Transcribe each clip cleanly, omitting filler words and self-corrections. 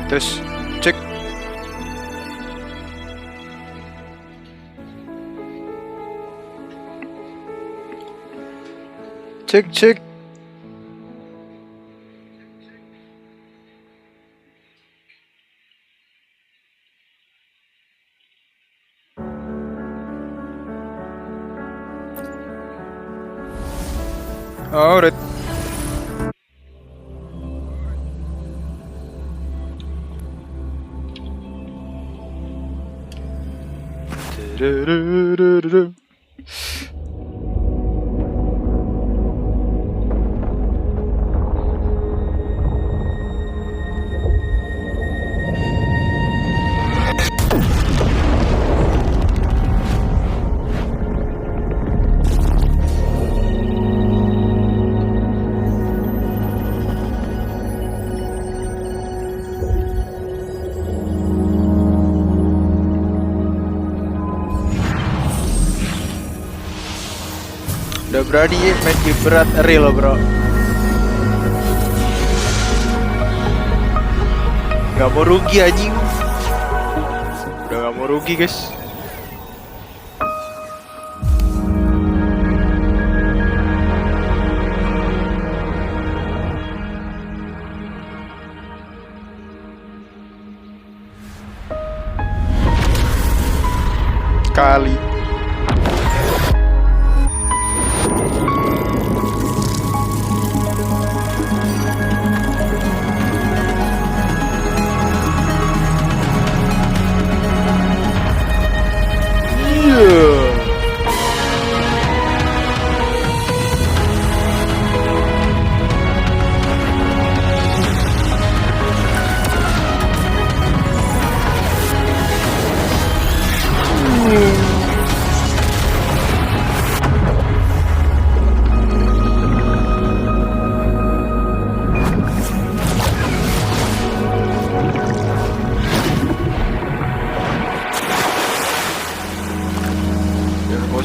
Terus cek. Cek. Alright. Udah berani main game berat real bro. Gak mau rugi anjing. Udah gak mau rugi guys. Kali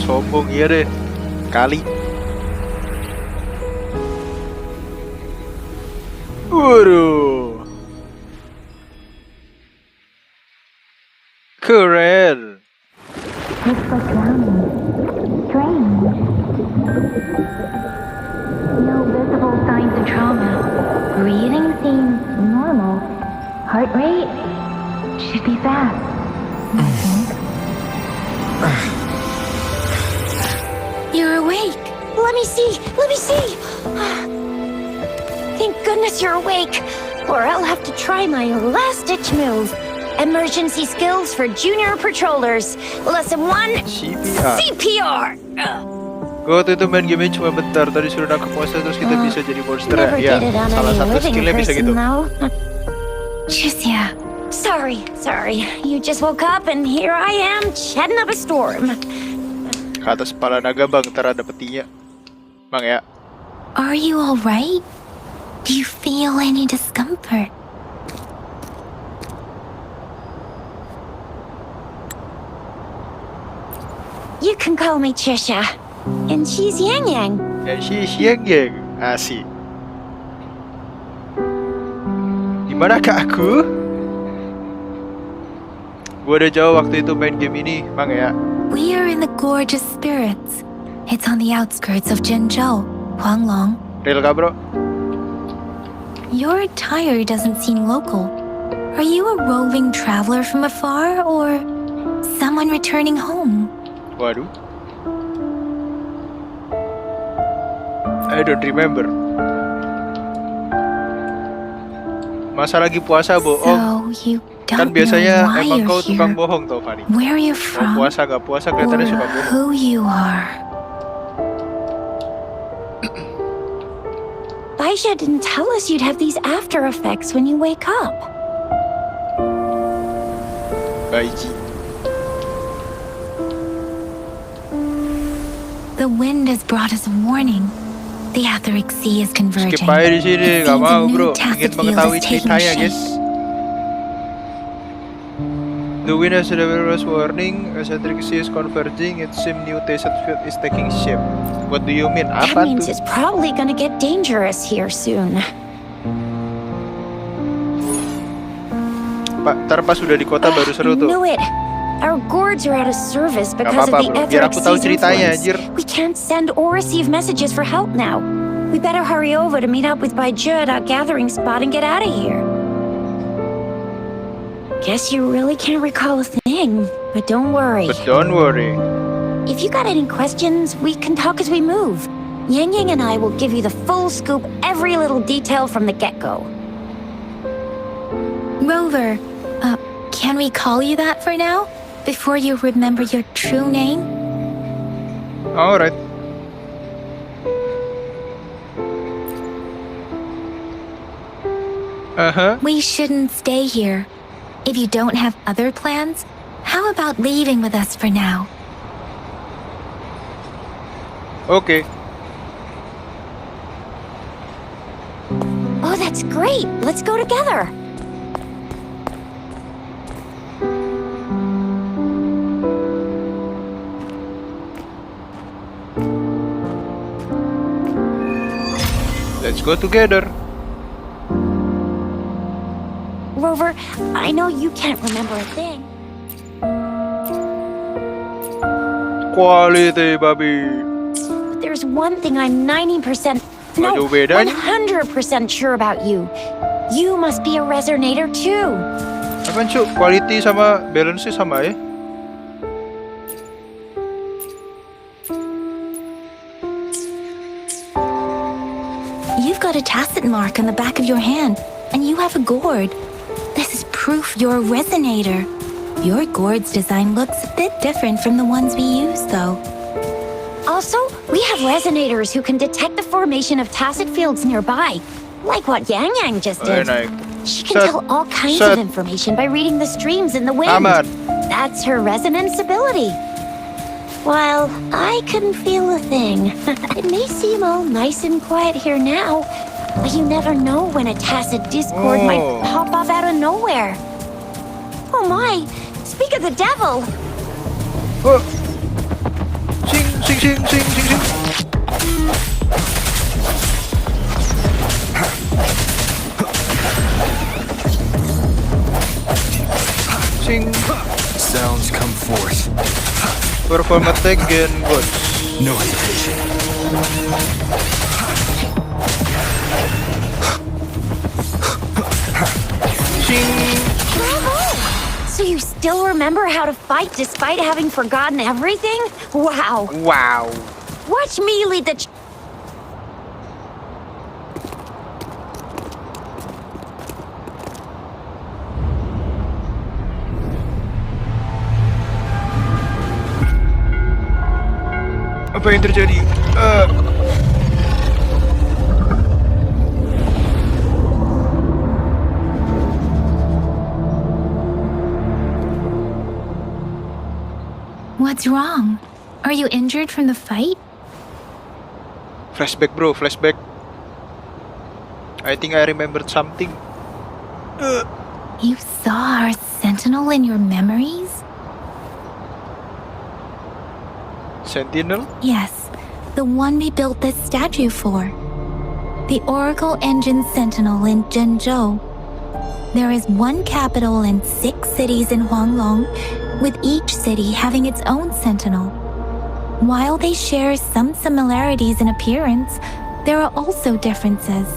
sombong iya deh kali. Waduh, keren. Looks like drowning. Strange. No visible signs of trauma. Breathing seems normal. Heart rate should be fast, I think. You're awake. Let me see. Thank goodness you're awake. Or I'll have to try my last-ditch move. Emergency skills for junior patrollers. Lesson 1. CPR. Gue waktu itu main game cuma bentar. Tadi suruh nangkep monster terus kita bisa jadi monster Never ya. did it on Salah any satu living skillnya bisa person, gitu. though. Jisia. Sorry. You just woke up and here I am chatting up a storm. Ke atas kepala naga bang, ntar ada petinya. Bang ya. Are you all right? Do you feel any discomfort? You can call me Trisha. And she's Yang Yang. Dan si Yang asik. Gimana kak aku? Gue udah jauh waktu itu main game ini, bang ya. We are in the gorgeous spirits. It's on the outskirts of Zhenzhou, Huanglong. Real kak bro? Your attire doesn't seem local. Are you a roving traveler from afar, or someone returning home? Waduh. I don't remember. Masa lagi puasa bohong? So you Kan don't biasanya know why emang you're kau tukang here, bohong tau Fani. where you're Mau from, puasa gak puasa kelihatannya suka or bohong. who you are. Baisha didn't tell us you'd have these after effects when you wake up. Baiji. The wind has brought us a warning. The Atheric Sea is converging. Skip aja di sini, It gak seems a mau new bro. tacit Ingin field mengetahui is taking ceritanya shape. guys. The wind has a was warning. As Atheric Sea is converging, it seems new tacit field is taking shape. What do you mean? That Apa means tuh? it's probably gonna get dangerous here soon. Ntar pas udah di kota baru seru I tuh. knew it. Our gourds are out of service Gak because apa-apa of the bro, biar aku tahu Etheric ceritanya influence. anjir. We can't send or receive messages for help now. We better hurry over to meet up with Baiju at our gathering spot and get out of here. Guess you really can't recall a thing, but don't worry. But don't worry. If you got any questions, we can talk as we move. Yang Yang and I will give you the full scoop, every little detail from the get-go. Rover, can we call you that for now? Before you remember your true name? Alright. We shouldn't stay here. If you don't have other plans, how about leaving with us for now? Okay. Oh, that's great. Let's go together. Let's go together. Rover, I know you can't remember a thing. Quality, baby. But there's one thing I'm 90%, no, Aduh, bedanya. 100% sure about you. You must be a resonator too. Apaan cu? Quality sama balance sama ya? You've got a tacit mark on the back of your hand, and you have a gourd. This is proof you're a resonator. Your gourd's design looks a bit different from the ones we use, though. Also, we have resonators who can detect the formation of tacit fields nearby, like what Yang Yang just Very did. nice. She can Set. tell all kinds Set. of information by reading the streams in the wind. Aman. That's her resonance ability. While I couldn't feel a thing. It may seem all nice and quiet here now, but you never know when a tacit discord might Oh. pop up out of nowhere. Oh my! Speak of the devil! Oh. Sing, sing, sing, sing, sing, sing. Sing. Sounds come forth. Perform attack gain god. No hesitation. Sing. Bravo! So you still remember how to fight despite having forgotten everything? Wow! Wow. Watch me lead the... Apa yang terjadi? What's wrong? Are you injured from the fight? Flashback bro, flashback. I think I remembered something. You saw our sentinel in your memories? Sentinel? Yes, the one we built this statue for. The Oracle Engine Sentinel in Zhenzhou. There is one capital and 6 cities in Huanglong, with each city having its own sentinel. While they share some similarities in appearance, there are also differences.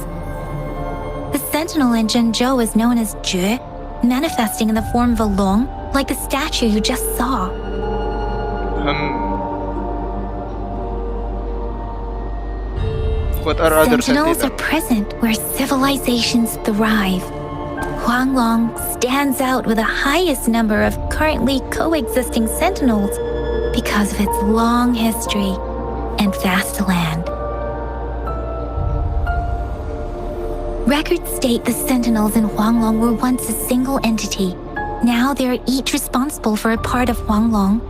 The sentinel in Zhenzhou is known as Jue, manifesting in the form of a long, like the statue you just saw. What are other Sentinels are sentinels? present where civilizations thrive. Huanglong stands out with the highest number of currently coexisting sentinels because of its long history and vast land. Records state the sentinels in Huanglong were once a single entity. Now they are each responsible for a part of Huanglong.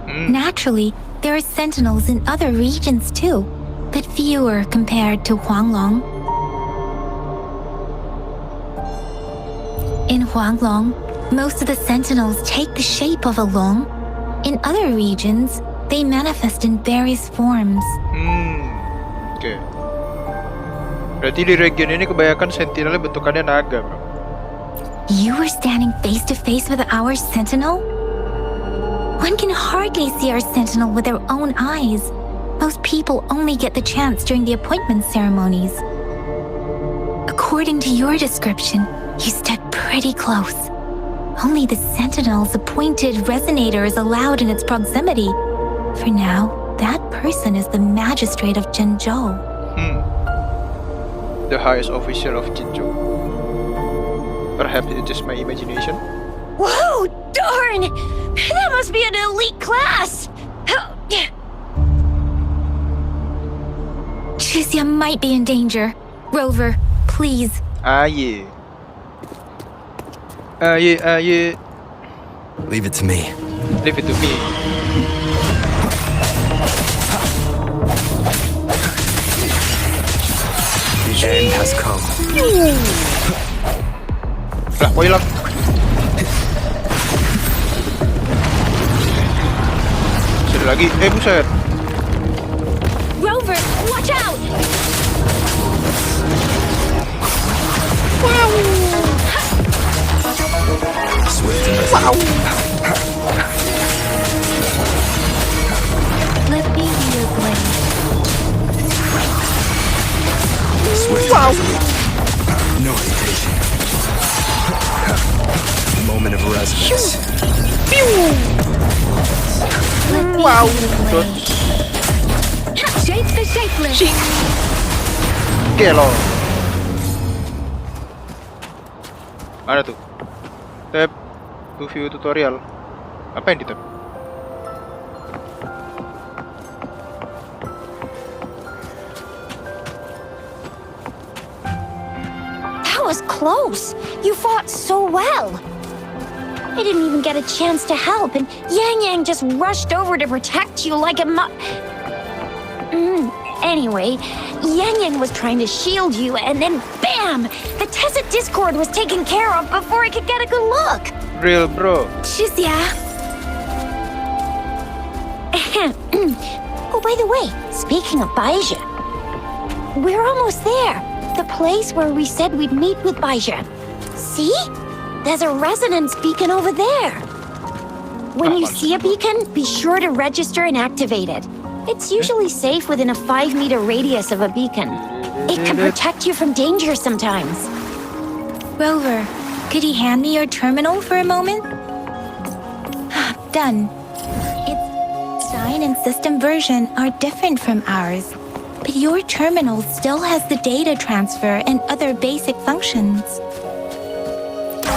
Naturally, there are sentinels in other regions too, but fewer compared to Huanglong. In Huanglong, most of the sentinels take the shape of a long. In other regions, they manifest in various forms. Oke. Berarti di region ini kebanyakan sentinelnya bentukannya naga, bro. You were standing face to face with our sentinel? One can hardly see our sentinel with their own eyes. Most people only get the chance during the appointment ceremonies. According to your description, you stood pretty close. Only the sentinel's appointed resonator is allowed in its proximity. For now, that person is the magistrate of Zhenzhou. The highest official of Jinzhou. Perhaps it's just my imagination. Whoa, darn! That must be an elite class! Chixia might be in danger. Rover, please. Yeah. Leave it to me. Leave it to me. The end has come. Lah, kok hilang? Masih ada lagi. Buset. Rover, watch out! Swift and resolute. Let me be your blade. Swift and resolute. No hesitation. Moment of resonance. Let me Wow. be your blade. Dot. Shape the shapeless. Gelo. Mana tuh? Tab to view tutorial. Apa yang di tab? That was close. You fought so well. I didn't even get a chance to help, and Yang Yang just rushed over to protect you like a Anyway, Yang Yang was trying to shield you, and then BAM! The Tacit Discord was taken care of before I could get a good look. Real bro. Chixia. Oh, by the way, speaking of Baizha, we're almost there. The place where we said we'd meet with Baizha. See? There's a resonance beacon over there. When you see a beacon, be sure to register and activate it. It's usually safe within a 5-meter radius of a beacon. It can protect you from danger sometimes. Rover, could you hand me your terminal for a moment? Done. Its design and system version are different from ours, but your terminal still has the data transfer and other basic functions.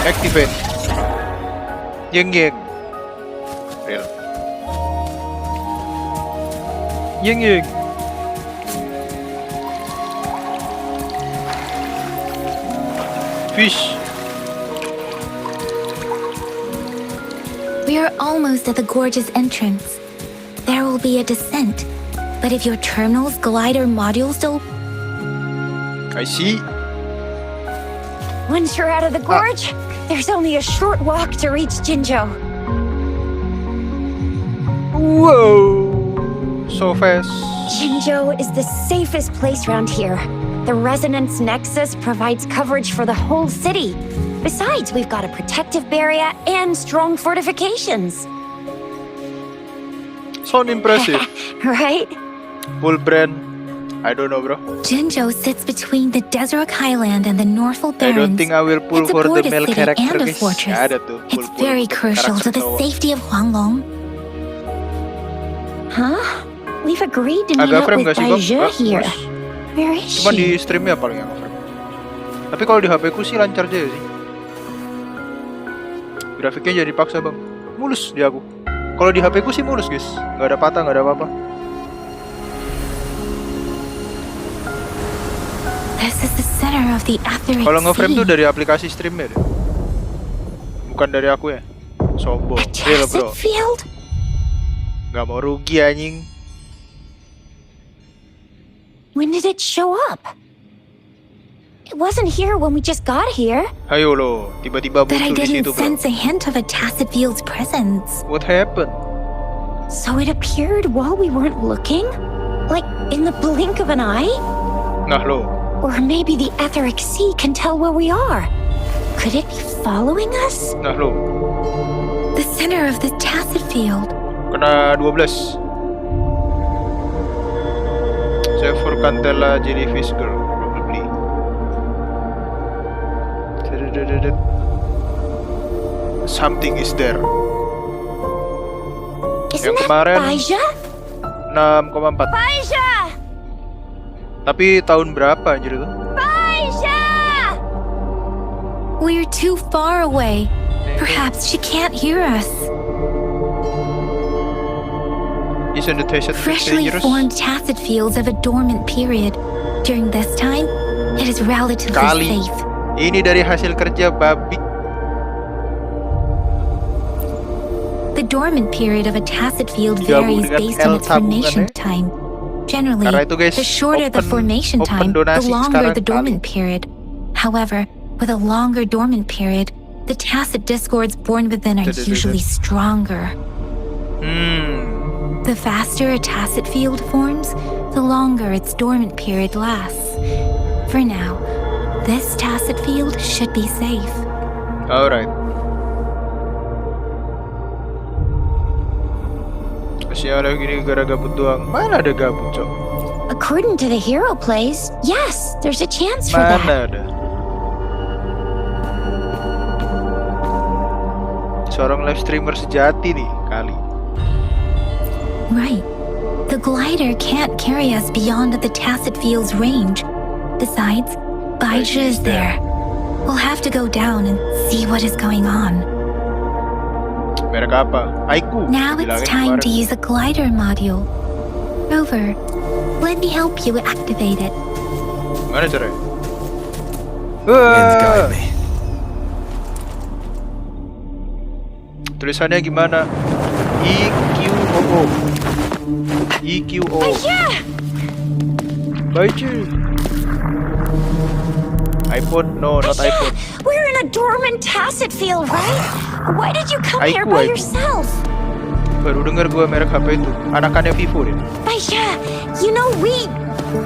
Activate. Yang. Real. Yang. Fish. We are almost at the gorge's entrance. There will be a descent, but if your terminal's glider modules don't... I see. Once you're out of the gorge, there's only a short walk to reach Jinzhou. Whoa. So fast. Jinzhou is the safest place around here. The Resonance Nexus provides coverage for the whole city. Besides, we've got a protective barrier and strong fortifications. Sound impressive. Right? Full brand. I don't know, bro. Jinzhou sits between the Desert Highland and the Northful I don't Barrens. think I will pull It's a for the border male city character, and a guys. fortress. Ada tuh, It's very crucial to the safety of Huanglong. Huh? We've agreed to meet Agak up frame with gak sih, Bang? Baizha here. Where is Cuman di she? streamnya paling yang frame. Tapi kalau di HP ku sih lancar aja sih. Grafiknya jadi paksa, Bang. Mulus di aku. Kalau di HP ku sih mulus, guys. Gak ada patah, gak ada apa-apa. This is the center of the Etheric Kalau nge-frame tuh Sea. dari aplikasi streamnya deh. Bukan dari aku ya. Sombong. A Real, tacit bro. field? Gak mau rugi, anjing. When did it show up? It wasn't here when we just got here. Ayo lo, tiba-tiba But I muncul di didn't situ, bro. sense a hint of a tacit field's presence. What happened? So it appeared while we weren't looking? Like in the blink of an eye? Nah lo, Or maybe the Etheric Sea can tell where we are. Could it be following us? Nah lo, The center of the tacit field. kena 12. Saya for Cantella jellyfish girl probably. Something is there. Isn't Yang that kemarin- Baija? 6,4. Baija! Tapi tahun berapa anjir itu? Baija! We're too far away. Perhaps she can't hear us. Isn't the test Freshly dangerous? formed tacit fields have a dormant period. During this time, it is relatively Kali. safe. Ini dari hasil kerja babi. The dormant period of a tacit field Digabung varies dengan based on L its formation tabungannya. time. Generally, Karena itu guys, the shorter the open- formation open time, the donasi longer sekarang the dormant period. However, with a longer dormant period, the tacit discords born within are usually stronger. The faster a tacit field forms, the longer its dormant period lasts. For now, this tacit field should be safe. Alright. Masih ada gini gara gabut doang. Mana ada gabut, Cok? According to the hero plays, yes, there's a chance for that. Mana ada? Seorang live streamer sejati nih kali. Right. The glider can't carry us beyond the tacit field's range. Besides, Baija is there. We'll have to go down and see what is going on. Merek apa? Aiku. Now it's bilangin time to kemarin. use a glider module. Rover, let me help you activate it. Mana caranya? Winds guide me. Tulisannya gimana? EQOO. EQO. Baiju. iPhone? No, not iPhone. We're in a dormant tacit field, right? Why did you come here by Aiku. yourself? Baru denger gua merek HP itu. Anakannya Vivo deh. Baija, you know we...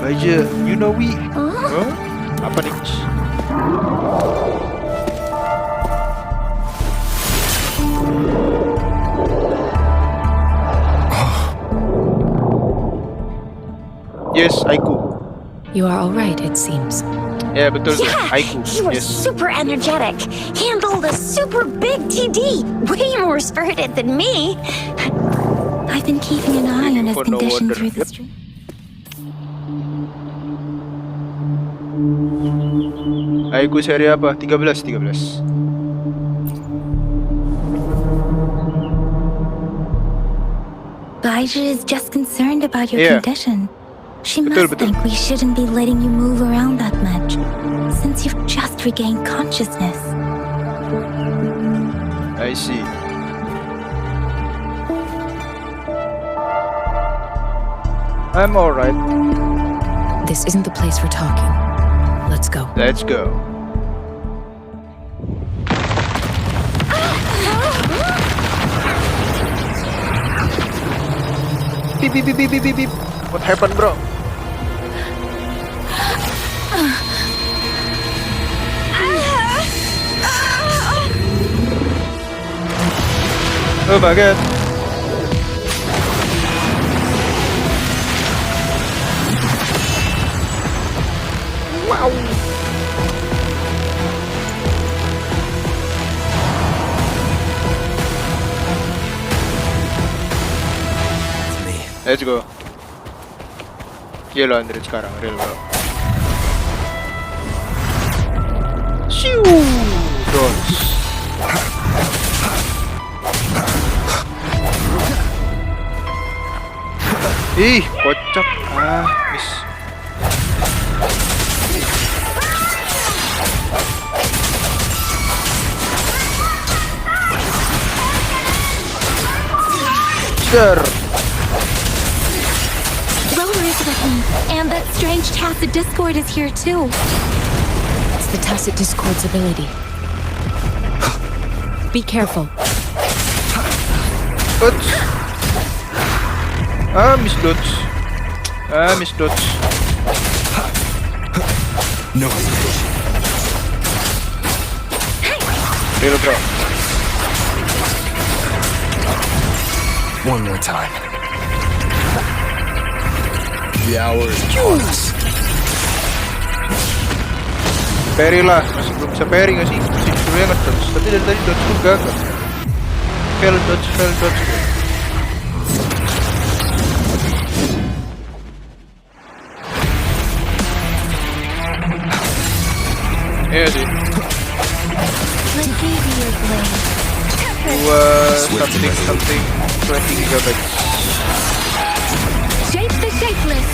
Baiju, you know we. Huh? Huh? Apa nih? Yes, Aiku. You are all right, it seems. Ya betul tuh, Yeah, Aiku. you were Yes. super energetic. Handled a super big TD. Way more spirited than me. I've been keeping an eye on his For no condition wonder. through the Yep. stream. Aiku seri apa? 13. Baija is just concerned about your Yeah. condition. She Betul, must betul. think we shouldn't be letting you move around that much, since you've just regained consciousness. I see. I'm alright. This isn't the place for talking. Let's go. Let's go. Beep beep beep beep beep beep beep. What happened, bro? Oh my god. It's me. Let's go. Yellow Android sekarang, real bro. Shoo! Dodge. Ih, kocak. Ah, miss. Sir. Rover is with me, and that strange tacit discord is here too. It's the tacit discord's ability. Be careful. Dodge. Ah, miss dodge. Ah, miss dodge. No hesitation. Real bro. One more time. The hour is upon us. Parry lah, masih belum bisa parry gak sih? Masih disuruh nge-dodge. Tapi dari tadi dodge gue gagal. Fail dodge. Iya sih. Let me be your blade. Gua something 20 gigabytes. Shape the shapeless.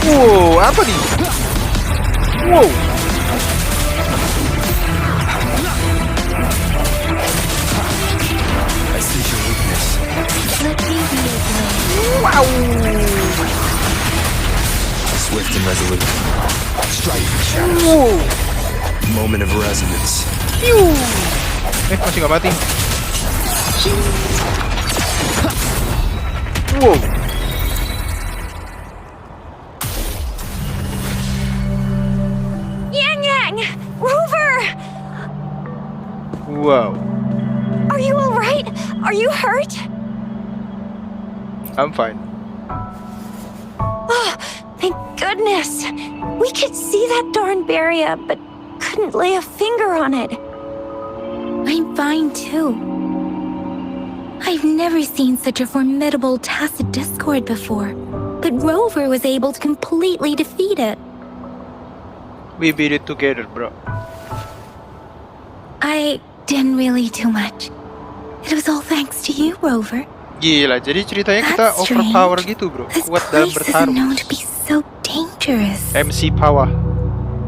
Wow, apa nih? Wow. I see your weakness. Let me be your blade. Wow. Swift and resolute. Strike the shadows. Wow. Moment of resonance. Masih gak mati. Wow. Yang! Rover! Wow. Are you alright? Are you hurt? I'm fine. Oh, thank goodness. We could see that darn barrier, but couldn't lay a finger on it. I'm fine too. I've never seen such a formidable tacit discord before, but Rover was able to completely defeat it. We beat it together, bro. I didn't really do much. It was all thanks to you, Rover. Gila, jadi ceritanya kita That's overpower strange. gitu, bro. This Kuat dalam place isn't known bertarung. to be so dangerous. MC power.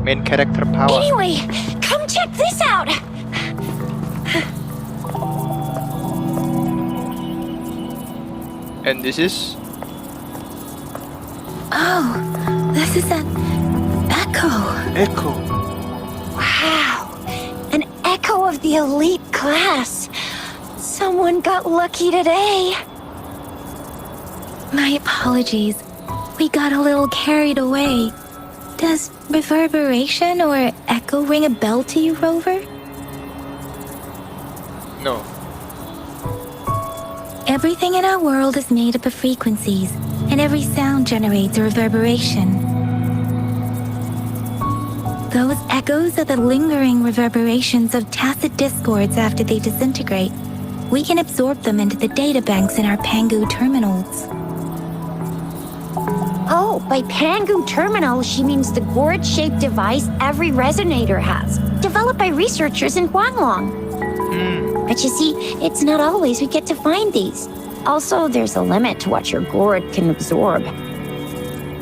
Main character power. Anyway, come check this out! And this is... Oh, this is an echo. Echo. Wow, an echo of the elite class. Someone got lucky today. My apologies. We got a little carried away. Does reverberation or echo ring a bell to you, Rover? No. Everything in our world is made up of frequencies, and every sound generates a reverberation. Those echoes are the lingering reverberations of tacit discords after they disintegrate. We can absorb them into the databanks in our Pangu terminals. Oh, by Pangu Terminal, she means the gourd-shaped device every resonator has, developed by researchers in Huanglong. But you see, it's not always we get to find these. Also, there's a limit to what your gourd can absorb.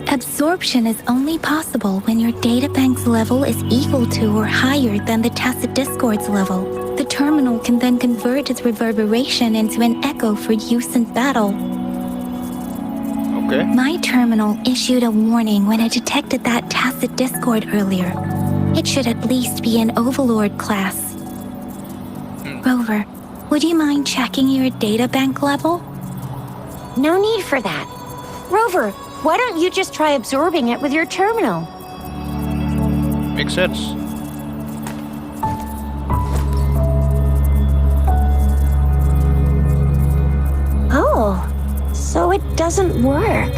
Absorption is only possible when your databank's level is equal to or higher than the tacit discord's level. The terminal can then convert its reverberation into an echo for use in battle. Okay. My terminal issued a warning when it detected that tacit discord earlier. It should at least be an Overlord class. Rover, would you mind checking your databank level? No need for that. Rover, why don't you just try absorbing it with your terminal? Makes sense. Oh, so it doesn't work.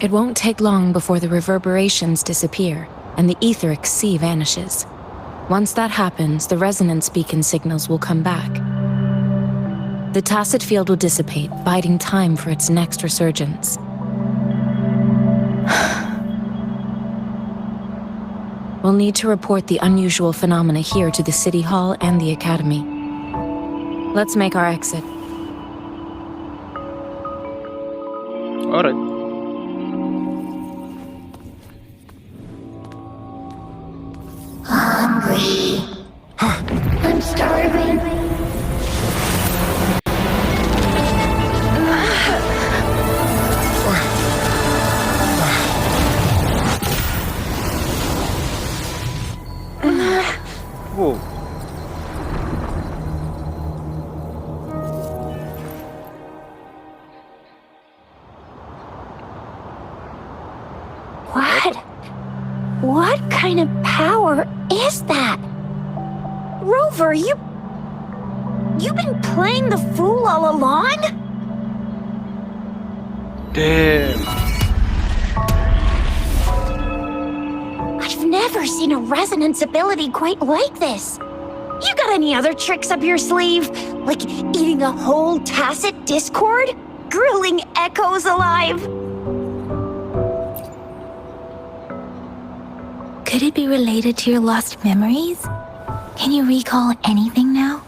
It won't take long before the reverberations disappear and the etheric sea vanishes. Once that happens, the resonance beacon signals will come back. The tacit field will dissipate, biding time for its next resurgence. We'll need to report the unusual phenomena here to the City Hall and the Academy. Let's make our exit. Alright. Hungry. I'm starving. Wow. What kind of power is that? Rover, you've been playing the fool all along? Damn. I've never seen a resonance ability quite like this. You got any other tricks up your sleeve? Like eating a whole tacit discord? Grilling echoes alive? Could it be related to your lost memories? Can you recall anything now?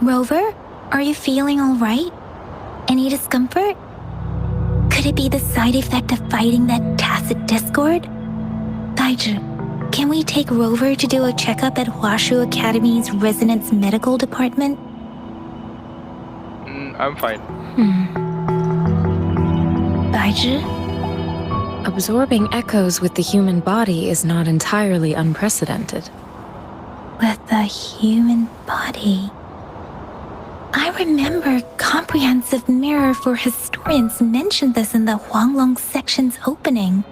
Rover, are you feeling all right? Any discomfort? Could it be the side effect of fighting that tacit discord? Daiju, can we take Rover to do a checkup at Hwashu Academy's Resonance Medical Department? I'm fine. Daiju? Absorbing echoes with the human body is not entirely unprecedented. With the human body. I remember Comprehensive Mirror for Historians mentioned this in the Huanglong section's opening.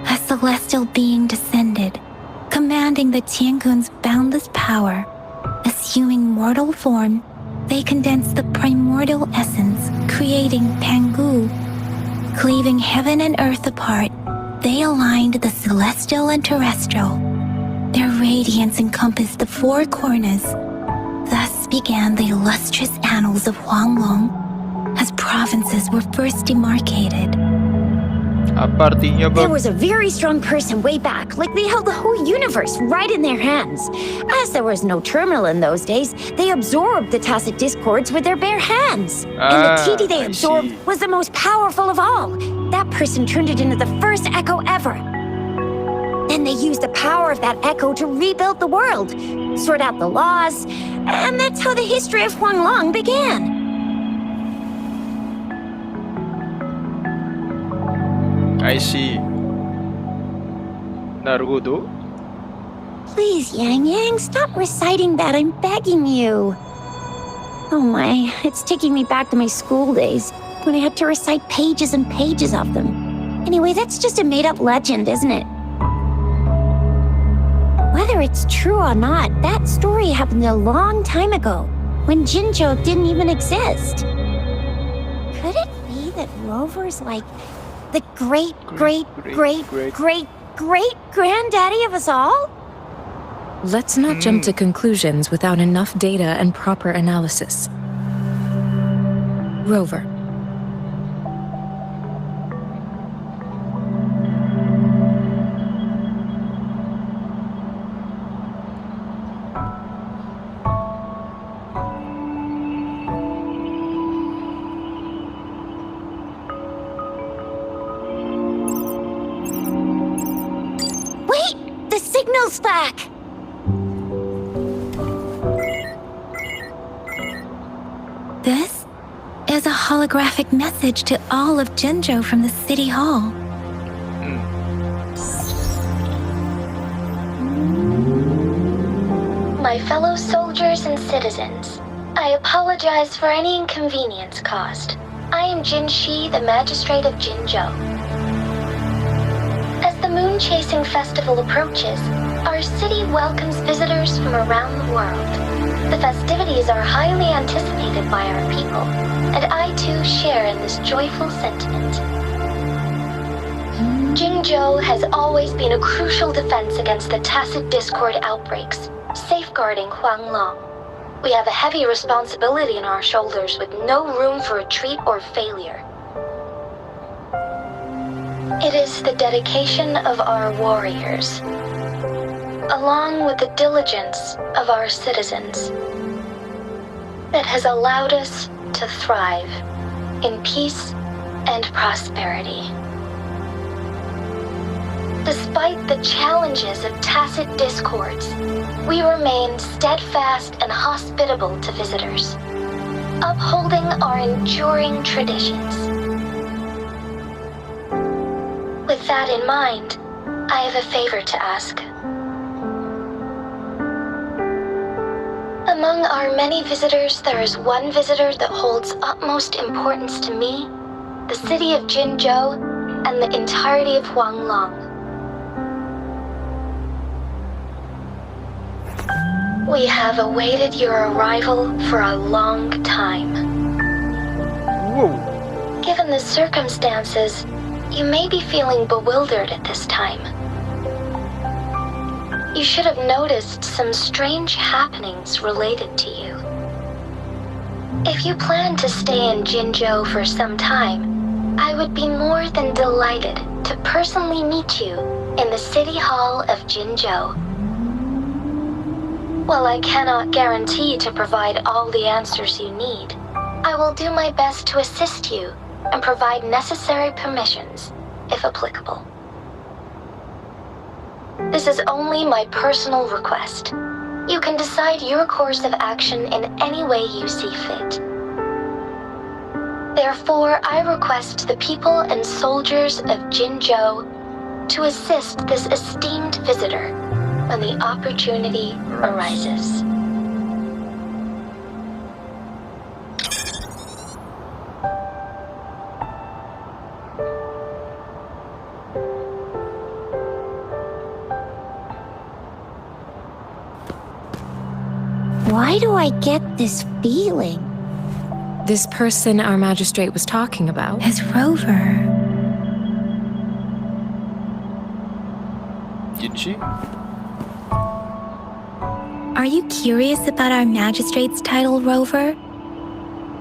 A celestial being descended, commanding the Tiangun's boundless power. Assuming mortal form, they condensed the primordial essence, creating Pangu. Cleaving heaven and earth apart, they aligned the celestial and terrestrial. Their radiance encompassed the four corners. Thus began the illustrious annals of Huanglong, as provinces were first demarcated. Apa artinya, There Bang? was a very strong person way back, like they held the whole universe right in their hands. As there was no terminal in those days, they absorbed the tacit discords with their bare hands. And the TD they I absorbed see. was the most powerful of all. That person turned it into the first echo ever. Then they used the power of that echo to rebuild the world, sort out the laws, and that's how the history of Huanglong began. I see. Naruto? Please, Yang Yang, stop reciting that. I'm begging you. Oh my, it's taking me back to my school days, when I had to recite pages and pages of them. Anyway, that's just a made-up legend, isn't it? Whether it's true or not, that story happened a long time ago, when Jinzhou didn't even exist. Could it be that Rover's like the great-great-great-great-great-granddaddy of us all? Let's not jump to conclusions without enough data and proper analysis. Rover. Wait! The signal's back! This is a holographic message to all of Jinzhou from the city hall. My fellow soldiers and citizens, I apologize for any inconvenience caused. I am Jin Shi, the magistrate of Jinzhou. As the moon-chasing festival approaches, our city welcomes visitors from around the world. The festivities are highly anticipated by our people, and I too share in this joyful sentiment. Jinzhou has always been a crucial defense against the tacit discord outbreaks, safeguarding Huanglong. We have a heavy responsibility on our shoulders with no room for retreat or failure. It is the dedication of our warriors, along with the diligence of our citizens, that has allowed us to thrive in peace and prosperity. Despite the challenges of tacit discords, we remain steadfast and hospitable to visitors, upholding our enduring traditions. With that in mind, I have a favor to ask. Among our many visitors, there is one visitor that holds utmost importance to me the city of Jinzhou, and the entirety of Huanglong. We have awaited your arrival for a long time. Whoa. Given the circumstances, you may be feeling bewildered at this time. You should have noticed some strange happenings related to you. If you plan to stay in Jinzhou for some time, I would be more than delighted to personally meet you in the City Hall of Jinzhou. While I cannot guarantee to provide all the answers you need, I will do my best to assist you and provide necessary permissions, if applicable. This is only my personal request. You can decide your course of action in any way you see fit. Therefore, I request the people and soldiers of Jinzhou to assist this esteemed visitor when the opportunity arises. Why do I get this feeling? This person our magistrate was talking about. Is Rover. Did she? Are you curious about our magistrate's title, Rover?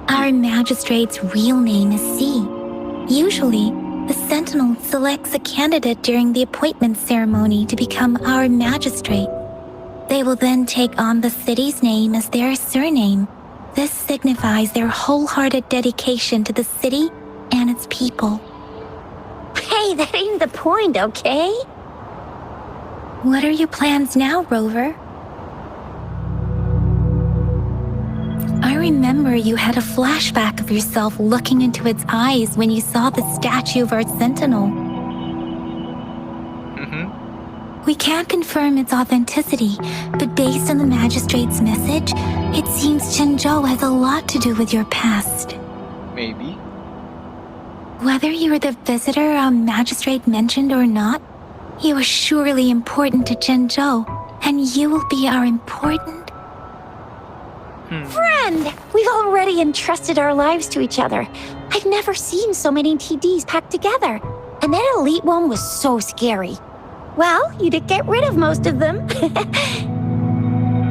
Our magistrate's real name is C. Usually, the Sentinel selects a candidate during the appointment ceremony to become our magistrate. They will then take on the city's name as their surname. This signifies their wholehearted dedication to the city and its people. Hey, that ain't the point, okay? What are your plans now, Rover? I remember you had a flashback of yourself looking into its eyes when you saw the statue of our Sentinel. We can't confirm its authenticity, but based on the magistrate's message, it seems Jinzhou has a lot to do with your past. Maybe. Whether you're the visitor our magistrate mentioned or not, you are surely important to Jinzhou, and you will be our important... Friend! We've already entrusted our lives to each other. I've never seen so many TDs packed together. And that elite one was so scary. Well, you did get rid of most of them.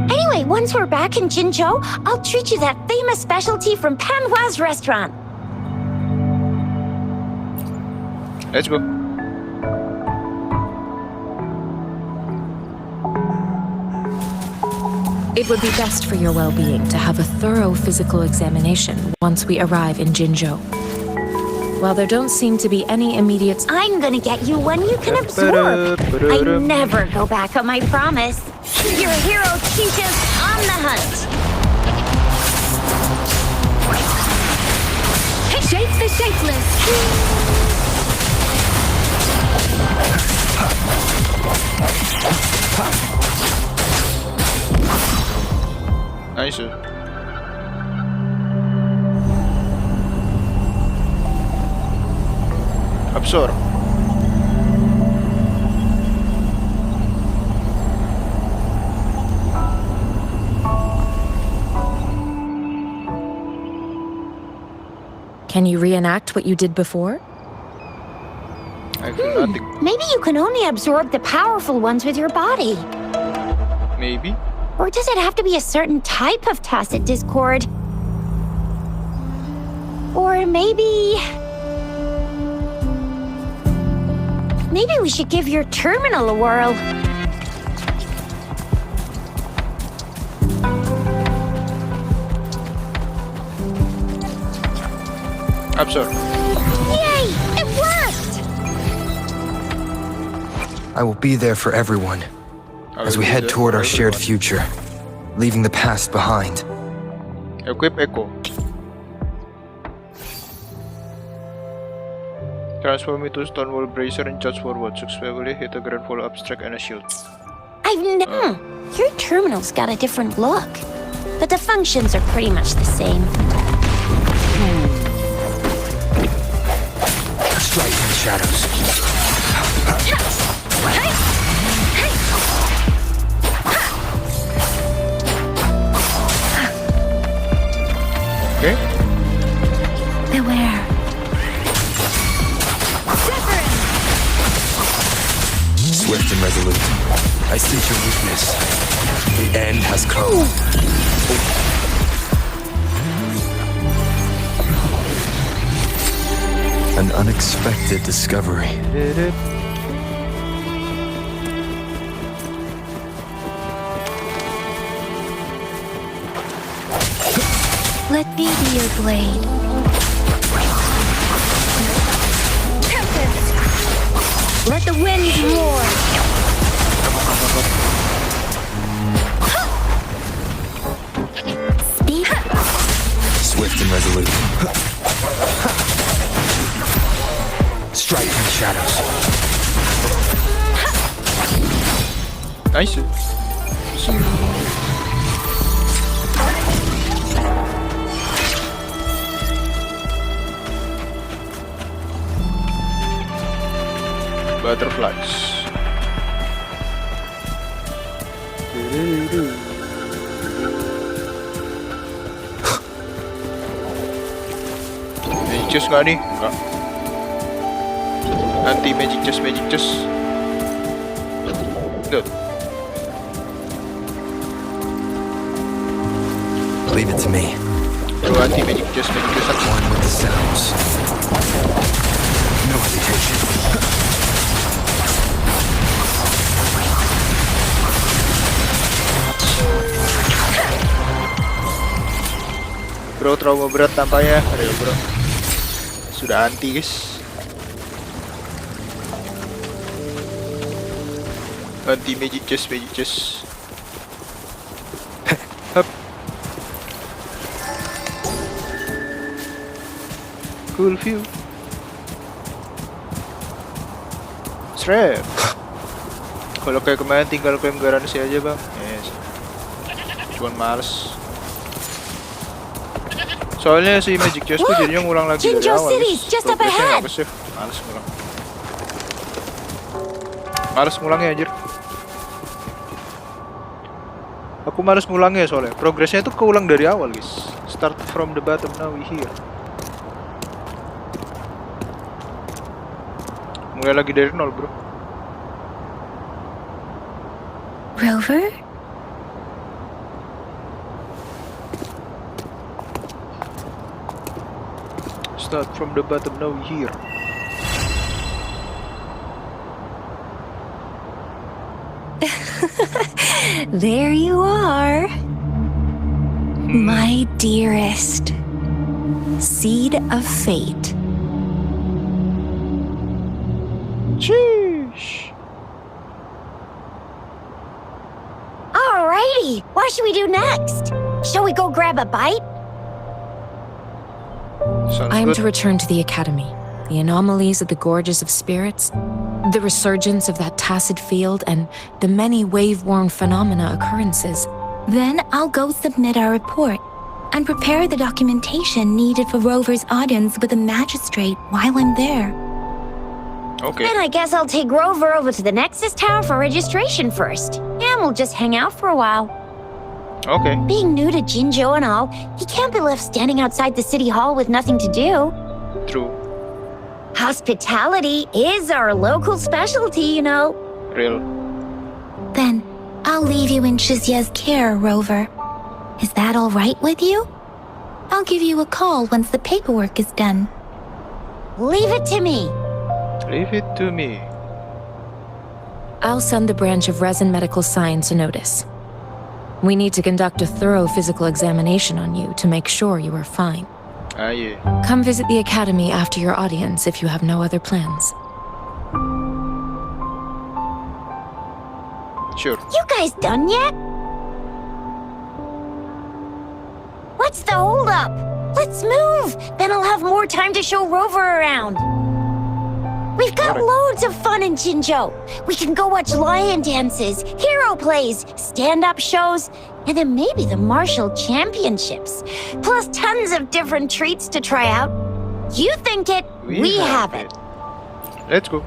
Anyway, once we're back in Jinzhou, I'll treat you that famous specialty from Pemula's restaurant. Let's go. It would be best for your well-being to have a thorough physical examination once we arrive in Jinzhou. While there don't seem to be any immediate... I'm gonna get you one you can absorb. I never go back on my promise. Your hero teaches on the hunt. Shape the shapeless! Nice. Absorb. Can you reenact what you did before? I feel nothing. Maybe you can only absorb the powerful ones with your body. Maybe. Or does it have to be a certain type of tacit discord? Or maybe we should give your terminal a whirl. Absorb. Yay! It worked! I will be there for everyone as we head toward our shared future, leaving the past behind. Equip Echo. Transform into Stonewall Bracer and charge forward. Successfully hit a grand fall abstract and a shield. Your terminal's got a different look, but the functions are pretty much the same. Strike in the shadows. Okay. Beware. Swift and resolute. I sense your weakness. The end has come. An unexpected discovery. Let me be your blade. Let the winds roar. Speak. Swift and resolute. Strike in the shadows. Nice. Butterflies. Magic chest nggak nih? Nggak. Anti magic chest, magic chest. Good. Leave it to me. Bro, anti magic chest, magic chest. One with the sounds. No hesitation. Bro, trauma berat tampaknya. Real bro. Sudah anti guys. Anti magic chest, magic chest. Hup. Cool view. Strap. Kalau kayak kemarin tinggal klaim garansi aja bang. Yes. Cuman males. Soalnya si magic chest tuh jadinya ngulang lagi dari Jinzhou awal. City's just up Progressnya ahead. nggak ke-save. Males ngulang. Males ngulangnya anjir. Aku males ngulangnya soalnya. Progresnya itu keulang dari awal guys. Start from the bottom, now we here. Mulai lagi dari nol bro. Rover? Start from the bottom, now we here. There you are. My dearest. Seed of fate. Sheesh. Alrighty, what should we do next? Shall we go grab a bite? Sounds I am good. to return to the Academy. The anomalies of the Gorges of Spirits, the resurgence of that tacit field, and the many wave-worn phenomena occurrences. Then I'll go submit our report and prepare the documentation needed for Rover's audience with the magistrate while I'm there. Okay. Then I guess I'll take Rover over to the Nexus Tower for registration first. And we'll just hang out for a while. Okay. Being new to Jinzhou and all, he can't be left standing outside the city hall with nothing to do. True. Hospitality is our local specialty, you know. Real. Then I'll leave you in Shizia's care, Rover. Is that all right with you? I'll give you a call once the paperwork is done. Leave it to me. Leave it to me. I'll send the branch of Resin Medical Science a notice. We need to conduct a thorough physical examination on you to make sure you are fine. Ah yeah. Come visit the Academy after your audience if you have no other plans. Sure. You guys done yet? What's the holdup? Let's move! Then I'll have more time to show Rover around. We've got Alright. loads of fun in Jinzhou. We can go watch lion dances, hero plays, stand-up shows, and then maybe the martial championships. Plus tons of different treats to try out. You think it, we have it. Let's go.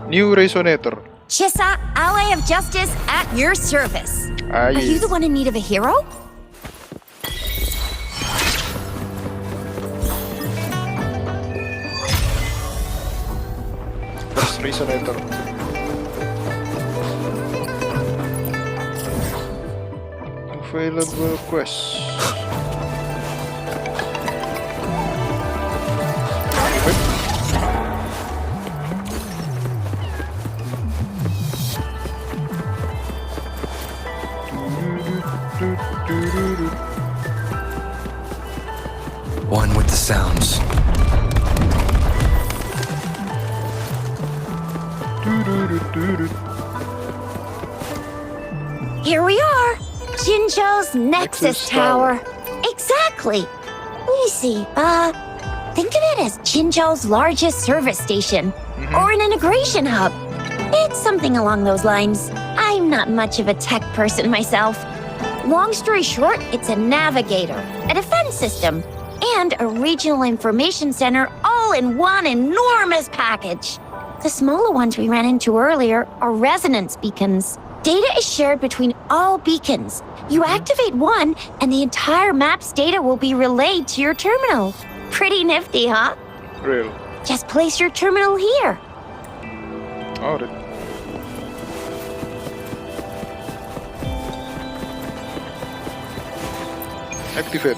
New resonator. Chissa, ally of justice at your service. Are you the one in need of a hero? First resonator. Available quests. One with the sounds. Here we are. Jinzhou's Nexus Tower. Exactly. Let me see. Think of it as Jinzhou's largest service station. Or an integration hub. It's something along those lines. I'm not much of a tech person myself. Long story short, it's a navigator, a defense system, and a regional information center all in one enormous package. The smaller ones we ran into earlier are resonance beacons. Data is shared between all beacons. You activate one, and the entire map's data will be relayed to your terminal. Pretty nifty, huh? Real. Just place your terminal here. Alright. Activate.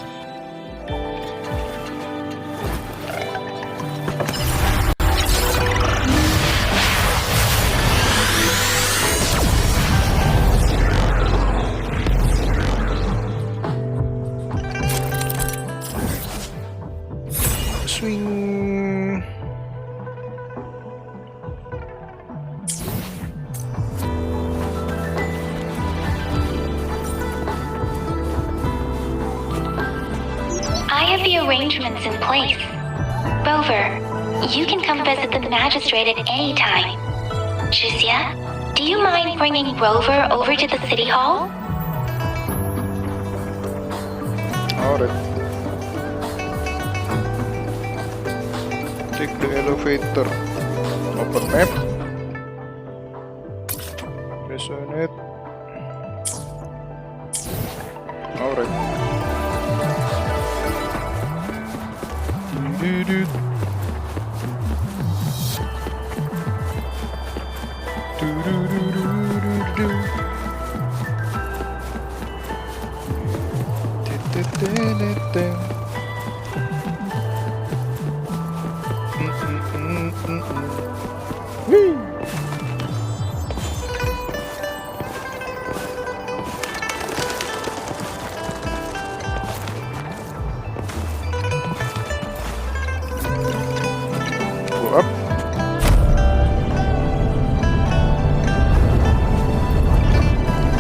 Swing. I have the arrangements in place. Rover, you can come visit the magistrate at any time. Jusia, do you mind bringing Rover over to the city hall? Alright. Take the elevator. Open map. Resonate. Alright. Do-do-do. Do-do-do-do-do-do. Da-da-da-da-da. Woo! Go up.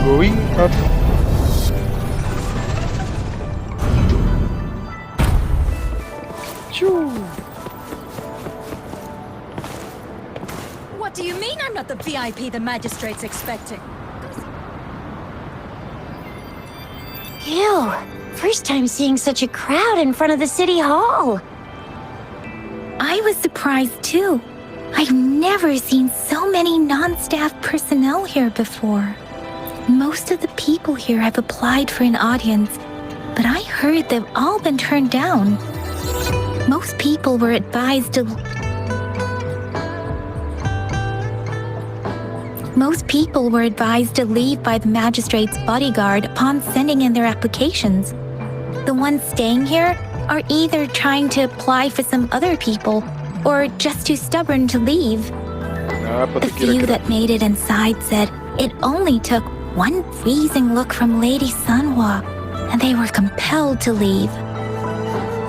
Going up. Choo. What do you mean I'm not the VIP the magistrate's expecting? Ew. First time seeing such a crowd in front of the city hall. I was surprised too. I've never seen so many non-staff personnel here before. Most of the people here have applied for an audience, but I heard they've all been turned down. Most people were advised to... Most people were advised to leave by the magistrate's bodyguard upon sending in their applications. The ones staying here are either trying to apply for some other people or just too stubborn to leave. Apa The tuh few kira-kira? that made it inside said it only took one freezing look from Lady Sanhua, and they were compelled to leave.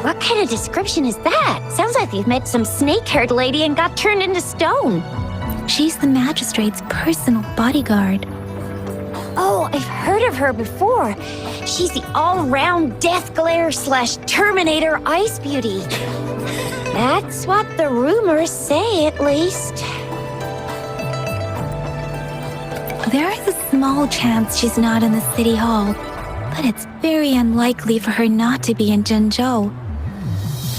What kind of description is that? Sounds like they've met some snake-haired lady and got turned into stone. She's the magistrate's personal bodyguard. Oh, I've heard of her before. She's the all-round death glare / Terminator ice beauty. That's what the rumors say, at least. There is a small chance she's not in the city hall, but it's very unlikely for her not to be in Zhengzhou.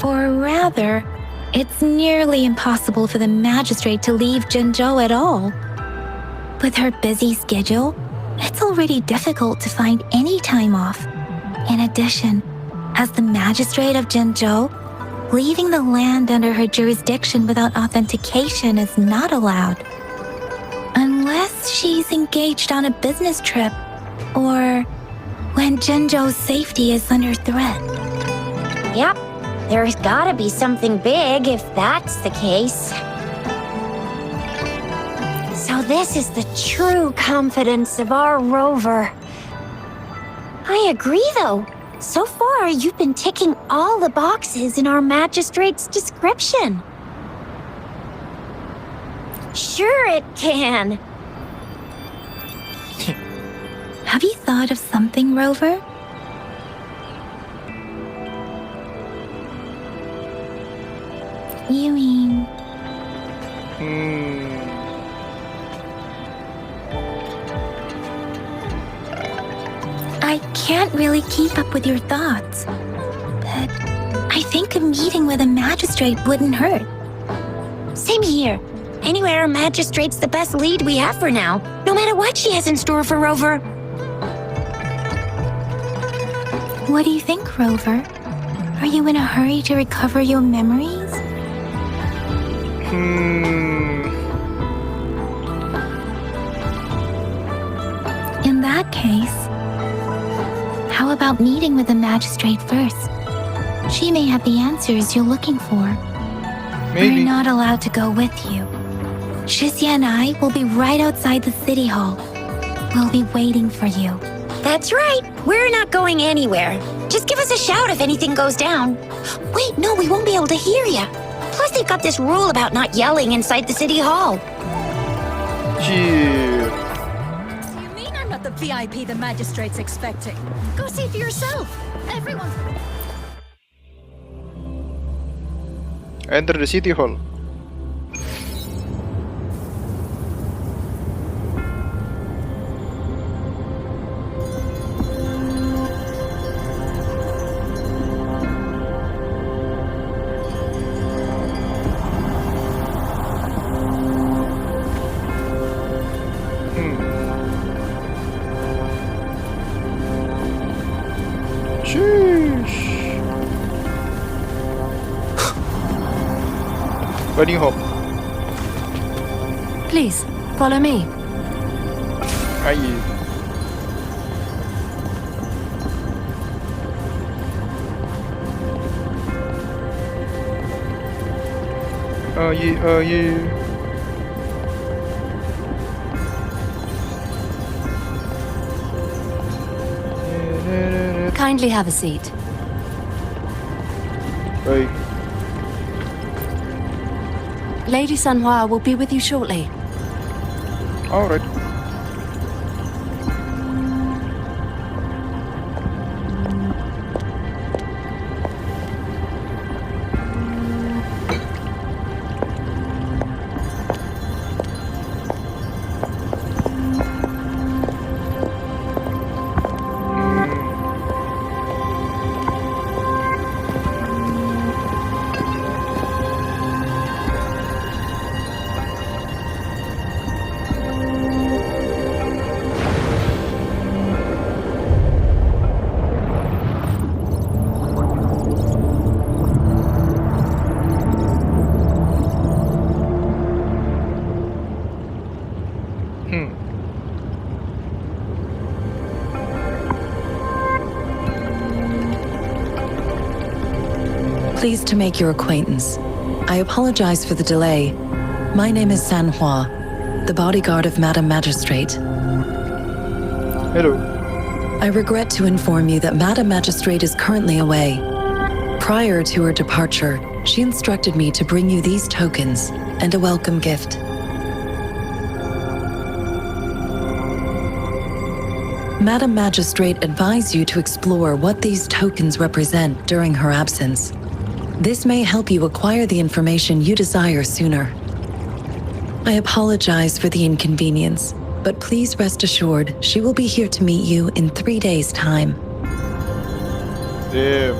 Or rather, it's nearly impossible for the magistrate to leave Zhengzhou at all. With her busy schedule, it's already difficult to find any time off. In addition, as the magistrate of Zhengzhou, leaving the land under her jurisdiction without authentication is not allowed. Unless she's engaged on a business trip, or when Zhengzhou's safety is under threat. Yep, there's gotta be something big if that's the case. So this is the true confidence of our rover. I agree, though. So far, you've been ticking all the boxes in our magistrate's description. Sure it can. Have you thought of something, Rover? You mean... I can't really keep up with your thoughts, but I think a meeting with a magistrate wouldn't hurt. Same here. Anywhere a magistrate's the best lead we have for now, no matter what she has in store for Rover. What do you think, Rover? Are you in a hurry to recover your memories? In that case, how about meeting with the magistrate first? She may have the answers you're looking for. Maybe. We're not allowed to go with you. Shizia and I will be right outside the city hall. We'll be waiting for you. That's right. We're not going anywhere. Just give us a shout if anything goes down. Wait, no, we won't be able to hear you. Plus, they've got this rule about not yelling inside the city hall. Cheer. Do you mean I'm not the VIP the magistrate's expecting? Go see for yourself. Everyone's... Enter the city hall. Sheesh. Bunny hop. Please, follow me. Aye. Oh yeah. Kindly have a seat. Hey. Lady Sanhua will be with you shortly. Alright. Pleased to make your acquaintance. I apologize for the delay. My name is Sanhua, the bodyguard of Madam Magistrate. Hello. I regret to inform you that Madam Magistrate is currently away. Prior to her departure, she instructed me to bring you these tokens and a welcome gift. Madam Magistrate advised you to explore what these tokens represent during her absence. This may help you acquire the information you desire sooner. I apologize for the inconvenience, but please rest assured she will be here to meet you in 3 days' time. Damn.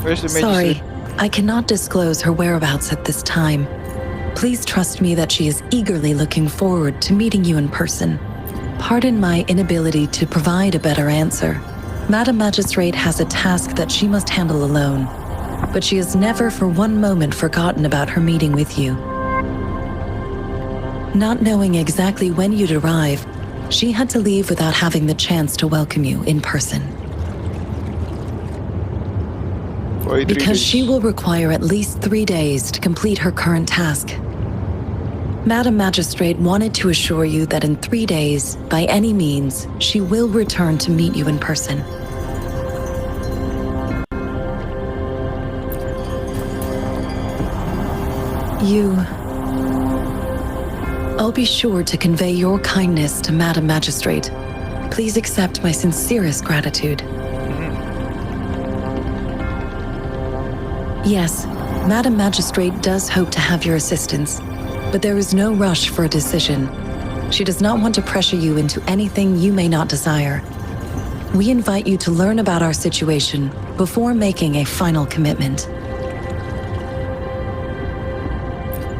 Where's the Sorry, magistrate? I cannot disclose her whereabouts at this time. Please trust me that she is eagerly looking forward to meeting you in person. Pardon my inability to provide a better answer. Madam Magistrate has a task that she must handle alone, but she has never for one moment forgotten about her meeting with you. Not knowing exactly when you'd arrive, she had to leave without having the chance to welcome you in person. Why 3 Because days? she will require at least 3 days to complete her current task. Madam Magistrate wanted to assure you that in 3 days, by any means, she will return to meet you in person. I'll be sure to convey your kindness to Madam Magistrate. Please accept my sincerest gratitude. Yes, Madam Magistrate does hope to have your assistance, but there is no rush for a decision. She does not want to pressure you into anything you may not desire. We invite you to learn about our situation before making a final commitment.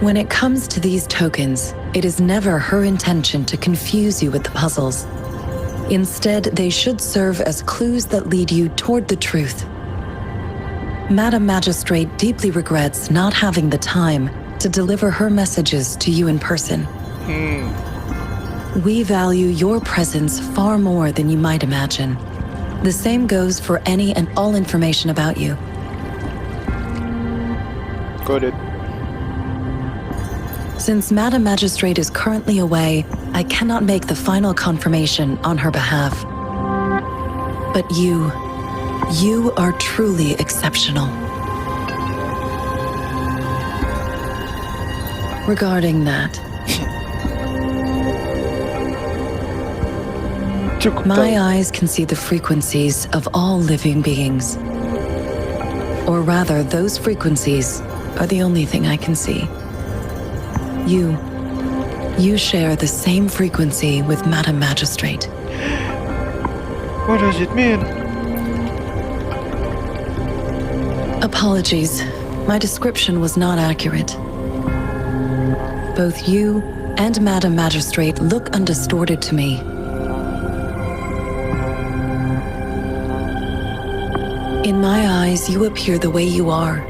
When it comes to these tokens, it is never her intention to confuse you with the puzzles. Instead, they should serve as clues that lead you toward the truth. Madam Magistrate deeply regrets not having the time to deliver her messages to you in person. We value your presence far more than you might imagine. The same goes for any and all information about you. Got it. Since Madam Magistrate is currently away, I cannot make the final confirmation on her behalf. But you are truly exceptional. Regarding that, my eyes can see the frequencies of all living beings. Or rather, those frequencies are the only thing I can see. You share the same frequency with Madam Magistrate. What does it mean? Apologies, my description was not accurate. Both you and Madam Magistrate look undistorted to me. In my eyes, you appear the way you are.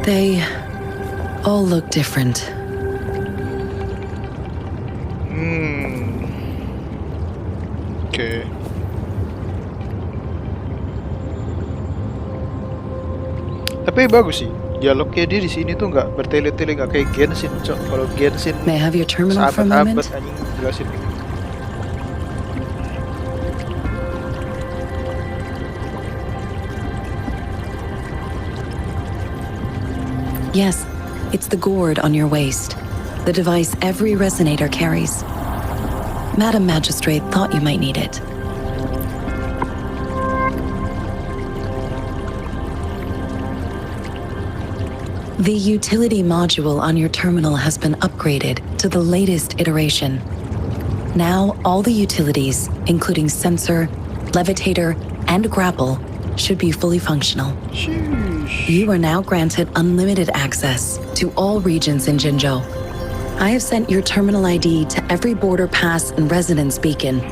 They all look different. Okay. Tapi bagus sih. Dialognya dia di sini tuh nggak bertele-tele, nggak kayak Genshin, cok. Kalau Genshin May I have your terminal for a sahabat-sahabat moment? anjing jelasin gitu. Yes, it's the gourd on your waist, the device every resonator carries. Madam Magistrate thought you might need it. The utility module on your terminal has been upgraded to the latest iteration. Now, all the utilities, including sensor, levitator, and grapple, should be fully functional. Sheesh. You are now granted unlimited access to all regions in Jinzhou. I have sent your terminal ID to every border pass and residence beacon.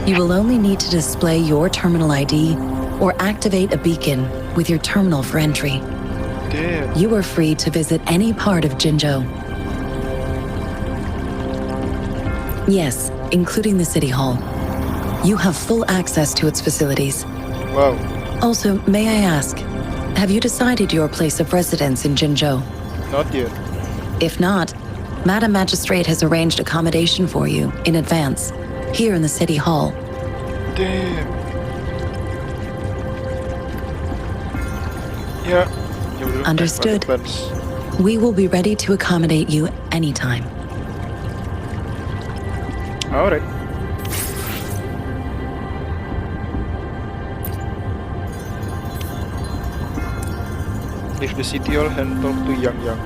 You will only need to display your terminal ID or activate a beacon with your terminal for entry. Damn. You are free to visit any part of Jinzhou. Yes, including the City Hall. You have full access to its facilities. Wow. Also, may I ask, have you decided your place of residence in Jinzhou? Not yet. If not, Madam Magistrate has arranged accommodation for you in advance, here in the City Hall. Damn. Yeah. Yaudah, Understood. advance. We will be ready to accommodate you anytime. Alright. Leave the city hall and talk to Yang Yang.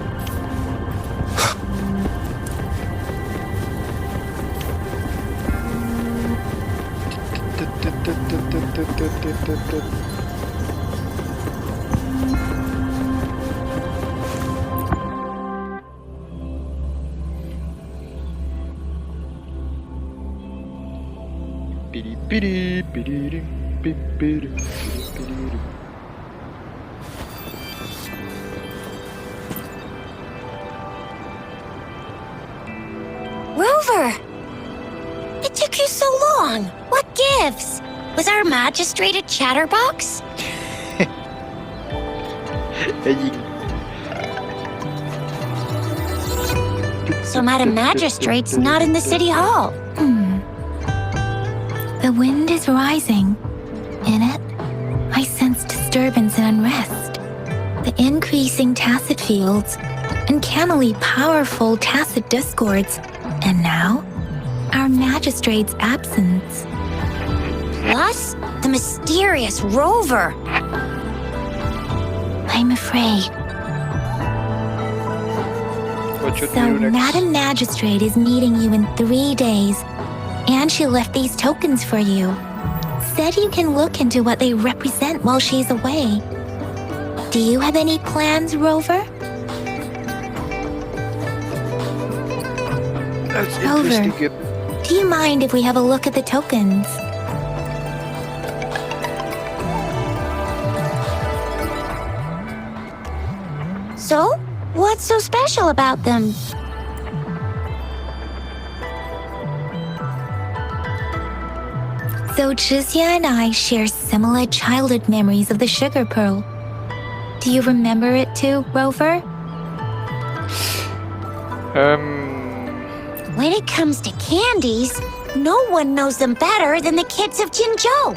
Rover! It took you so long. What gives? Was our magistrate a chatterbox? So Madam Magistrate's not in the City Hall. The wind is rising. In it, I sense disturbance and unrest. The increasing tacit fields, uncannily powerful tacit discords, and now, our magistrate's absence. Plus, the mysterious Rover. I'm afraid. What should So, we do next? Madam Magistrate is meeting you in 3 days, and she left these tokens for you. Said you can look into what they represent while she's away. Do you have any plans, Rover? Let's Rover. investigate. Do you mind if we have a look at the tokens? So, what's so special about them? So Chixia and I share similar childhood memories of the sugar pearl. Do you remember it too, Rover? When it comes to candies, no one knows them better than the kids of Jinzhou.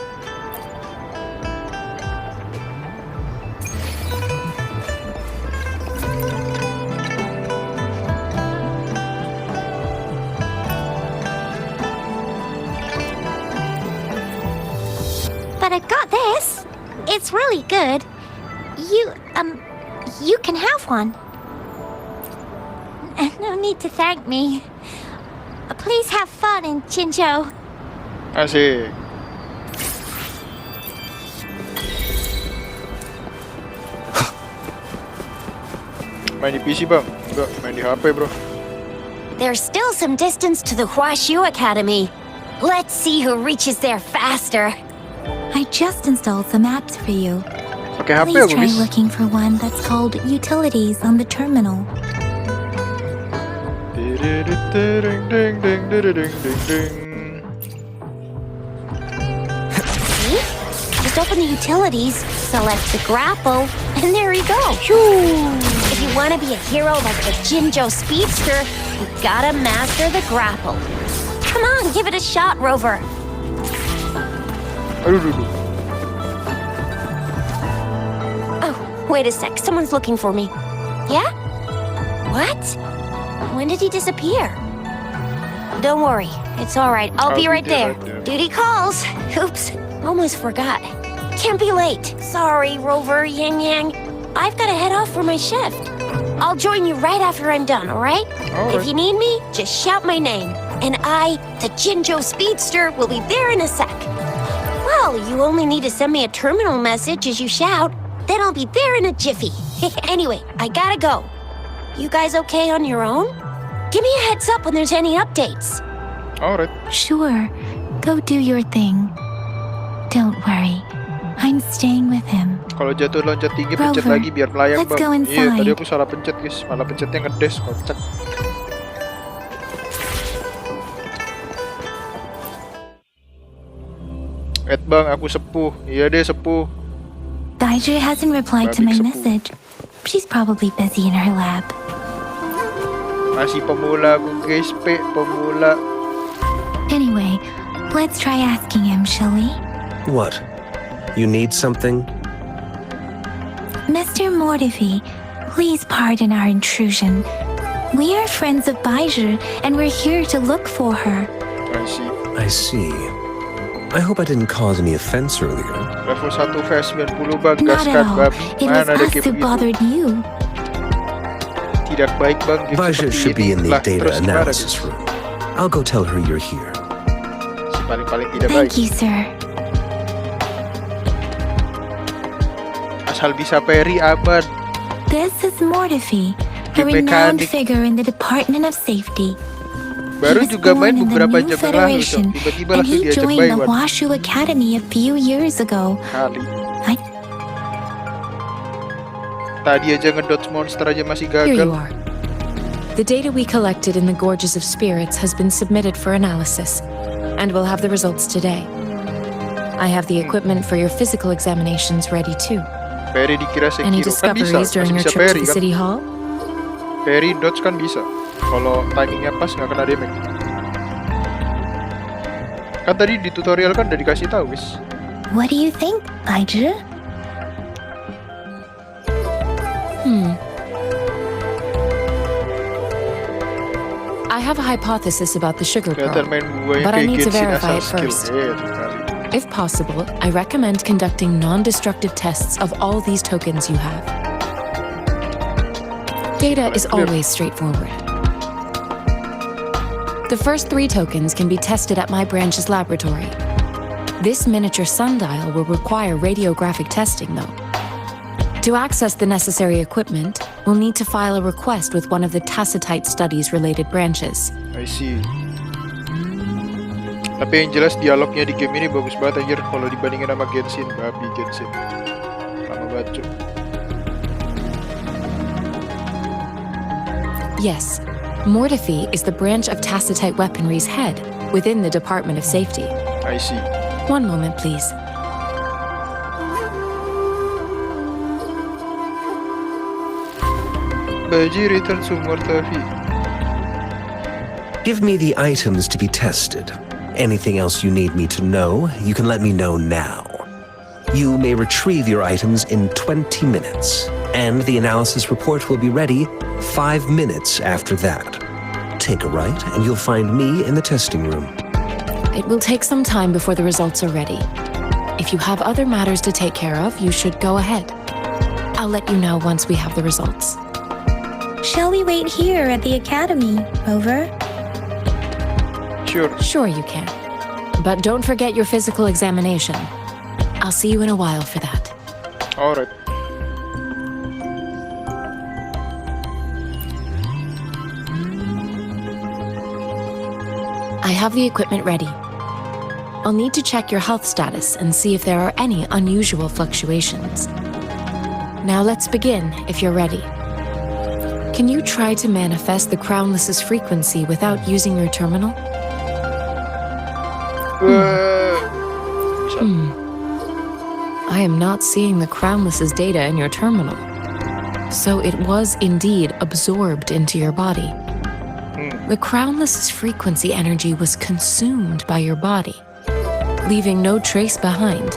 But I've got this. It's really good. You can have one. No need to thank me. Please have fun in Jinzhou. Asik. Main di PC bang? Enggak, main di HP bro. There's still some distance to the Huaxu Academy. Let's see who reaches there faster. I just installed some apps for you. Pakai HP Please aku try guys. looking for one that's called Utilities on the terminal. Ding ding ding ding ding ding ding. See? Just open the utilities, select the grapple, and there you go. If you want to be a hero like the Jinzhou Speedster, you gotta master the grapple. Come on, give it a shot, Rover. Aduh, aduh, aduh. Oh, wait a sec. Someone's looking for me. Yeah? What? When did he disappear? Don't worry. It's all right. I'll be right there. Duty calls. Oops. Almost forgot. Can't be late. Sorry, Rover, Yang Yang. I've got to head off for my shift. I'll join you right after I'm done, all right? If you need me, just shout my name. And I, the Jinzhou Speedster, will be there in a sec. Well, you only need to send me a terminal message as you shout. Then I'll be there in a jiffy. Anyway, I gotta go. You guys okay on your own? Give me a heads up when there's any updates. Alright. Sure, go do your thing. Don't worry, I'm staying with him. Kalau jatuh loncat tinggi pencet Rover, lagi biar melayang let's bang. go Iya, inside. tadi aku salah pencet guys. Malah pencetnya ngedes kocak. Bang, aku sepuh. Iya deh sepuh. Daiju hasn't replied to my Babik sepuh. message. She's probably busy in her lab. Masih pemula aku guys, pemula. Anyway, let's try asking him, shall we? What? You need something? Mr. Mortifi, please pardon our intrusion. We are friends of Baiju, and we're here to look for her. I see. I see. I hope I didn't cause any offense earlier. Level 1 verse 90 bang, Not at gaskan all. babi. It was Mana ada us kayak who begitu? bothered you. Tidak baik bang, game Baja seperti should ini. be in the Lah, data terus gimana, analysis guys? room. I'll go tell her you're here. Si paling-paling tidak baik. Thank you, sir. Asal bisa parry aman. This is Mortifi, a Game renowned mechanic. figure in the Department of Safety. Baru He was juga main born in the beberapa new jam yang lalu, Federation, Cok. Tiba-tiba and langsung he diajak joined main, the Wan. Washu Academy a few years ago. Kali. I- Tadi aja ngedodge monster aja masih Here you gagal. are. The data we collected in the Gorges of Spirits has been submitted for analysis, and we'll have the results today. I have the equipment for your physical examinations ready too. Parry dikira Any Sekiro. Kan bisa, discoveries during masih your bisa trip to parry the kan. City Hall? Parry dodge kan bisa. Kalau timingnya pas nggak kena damage. Kan tadi di tutorial kan udah dikasih tahu guys. What do you think, Baiju? I have a hypothesis about the sugar Kelihatan pearl. main buahnya But I kayak need to Genshin verify asal it skill. first. Tuh kali. If possible, I recommend conducting non-destructive tests of all these tokens you have. Data is always straightforward. The first 3 tokens can be tested at my branch's laboratory. This miniature sundial will require radiographic testing, though. To access the necessary equipment, we'll need to file a request with one of the Tacitite Studies-related branches. I see. Tapi yang jelas dialognya di game ini bagus banget anjir kalau dibandingin sama Genshin, babi Genshin. Lama banget, Cuk. Yes, Mortifi is the branch of Tacitite Weaponry's head within the Department of Safety. I see. One moment, please. Baji return to Mortafi. Give me the items to be tested. Anything else you need me to know, you can let me know now. You may retrieve your items in 20 minutes, and the analysis report will be ready 5 minutes after that. Take a right, and you'll find me in the testing room. It will take some time before the results are ready. If you have other matters to take care of, you should go ahead. I'll let you know once we have the results. Shall we wait here at the academy? Over? Sure. Sure you can. But don't forget your physical examination. I'll see you in a while for that. Alright. I have the equipment ready. I'll need to check your health status and see if there are any unusual fluctuations. Now let's begin, if you're ready. Can you try to manifest the Crownless's frequency without using your terminal? Bisa. I am not seeing the Crownless's data in your terminal. So it was indeed absorbed into your body. The Crownless's frequency energy was consumed by your body, leaving no trace behind.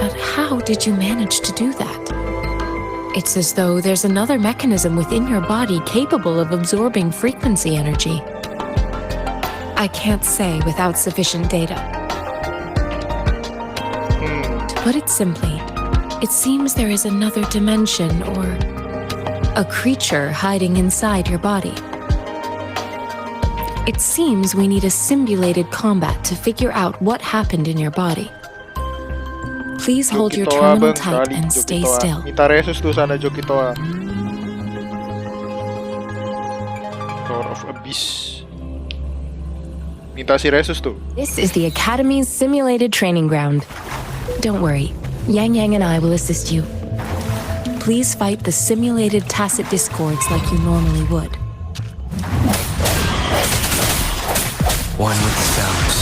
But how did you manage to do that? It's as though there's another mechanism within your body capable of absorbing frequency energy. I can't say without sufficient data. To put it simply, it seems there is another dimension or a creature hiding inside your body. It seems we need a simulated combat to figure out what happened in your body. Please hold your terminal tight and stay still. Minta resus tuh sana Jokitoa. Door of Abyss. Minta si resus tuh. This is the Academy's simulated training ground. Don't worry, Yang Yang and I will assist you. Please fight the simulated tacit discords like you normally would. One with spells.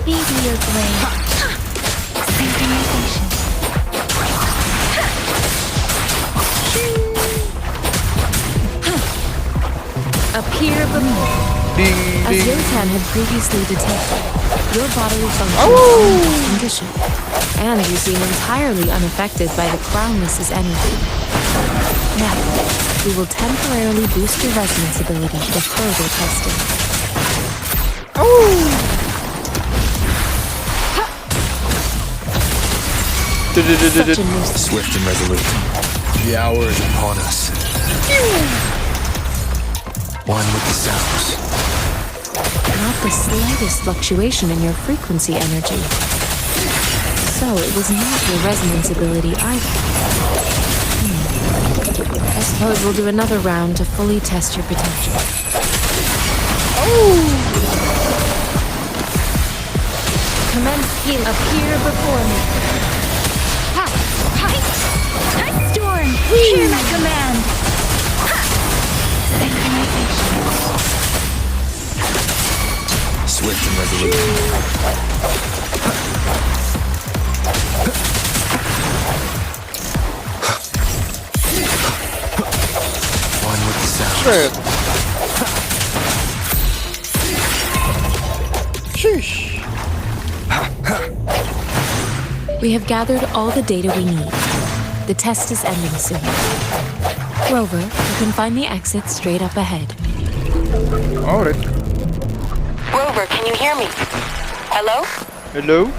Baby your brain. Synchronization. Appear before. Ding, As ding. Yotan had previously detected, your bodily functions are in good condition, and you seem entirely unaffected by the Crownless's energy. Now, we will temporarily boost your resonance ability for further testing. Such a nuisance. Swift and resolute. The hour is upon us. One with the sounds. Not the slightest fluctuation in your frequency energy. So it was not your resonance ability either. I suppose we'll do another round to fully test your potential. Commence healing. Appear before me. Ha! Height! Ice storm! Hear my command! Ha! Synchronization. Swift and resolute. One with the sounds. Shit. Sheesh. We have gathered all the data we need. The test is ending soon. Rover, you can find the exit straight up ahead. Alright. Rover, can you hear me? Hello? Hello?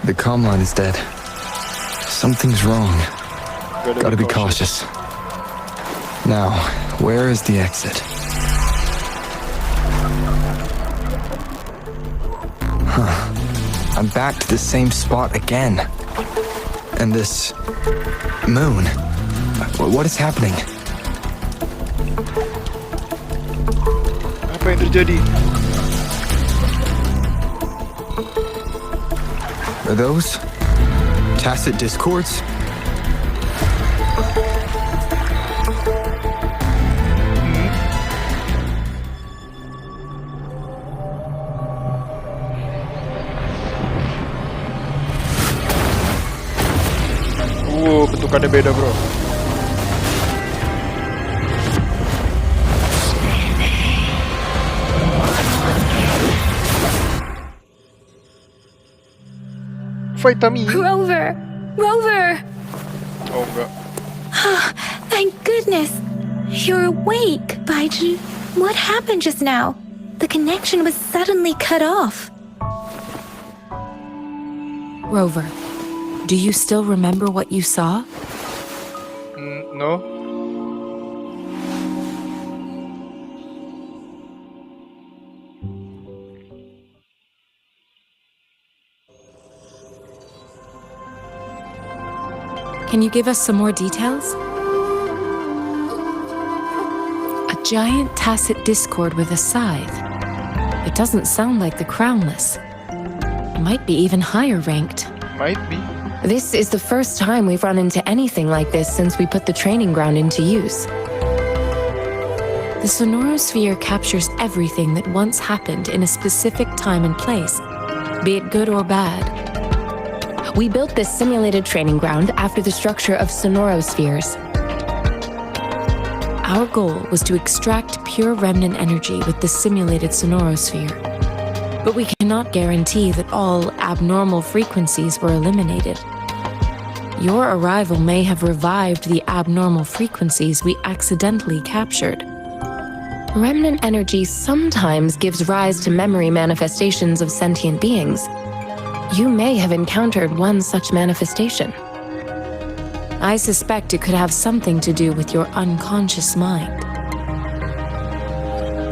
The comm line is dead. Something's wrong. Gotta be cautious. Now, where is the exit? I'm back to the same spot again. And this moon. What is happening? Apa yang terjadi? Are those tacit discords? Bentukannya beda, bro. Vitamin. Rover! Rover! Oh, enggak. Thank goodness! You're awake, Baiji. What happened just now? The connection was suddenly cut off. Rover, do you still remember what you saw? No? Can you give us some more details? A giant tacit discord with a scythe. It doesn't sound like the Crownless. It might be even higher ranked. Might be. This is the first time we've run into anything like this since we put the training ground into use. The sonorosphere captures everything that once happened in a specific time and place, be it good or bad. We built this simulated training ground after the structure of sonorospheres. Our goal was to extract pure remnant energy with the simulated sonorosphere. But we cannot guarantee that all abnormal frequencies were eliminated. Your arrival may have revived the abnormal frequencies we accidentally captured. Remnant energy sometimes gives rise to memory manifestations of sentient beings. You may have encountered one such manifestation. I suspect it could have something to do with your unconscious mind.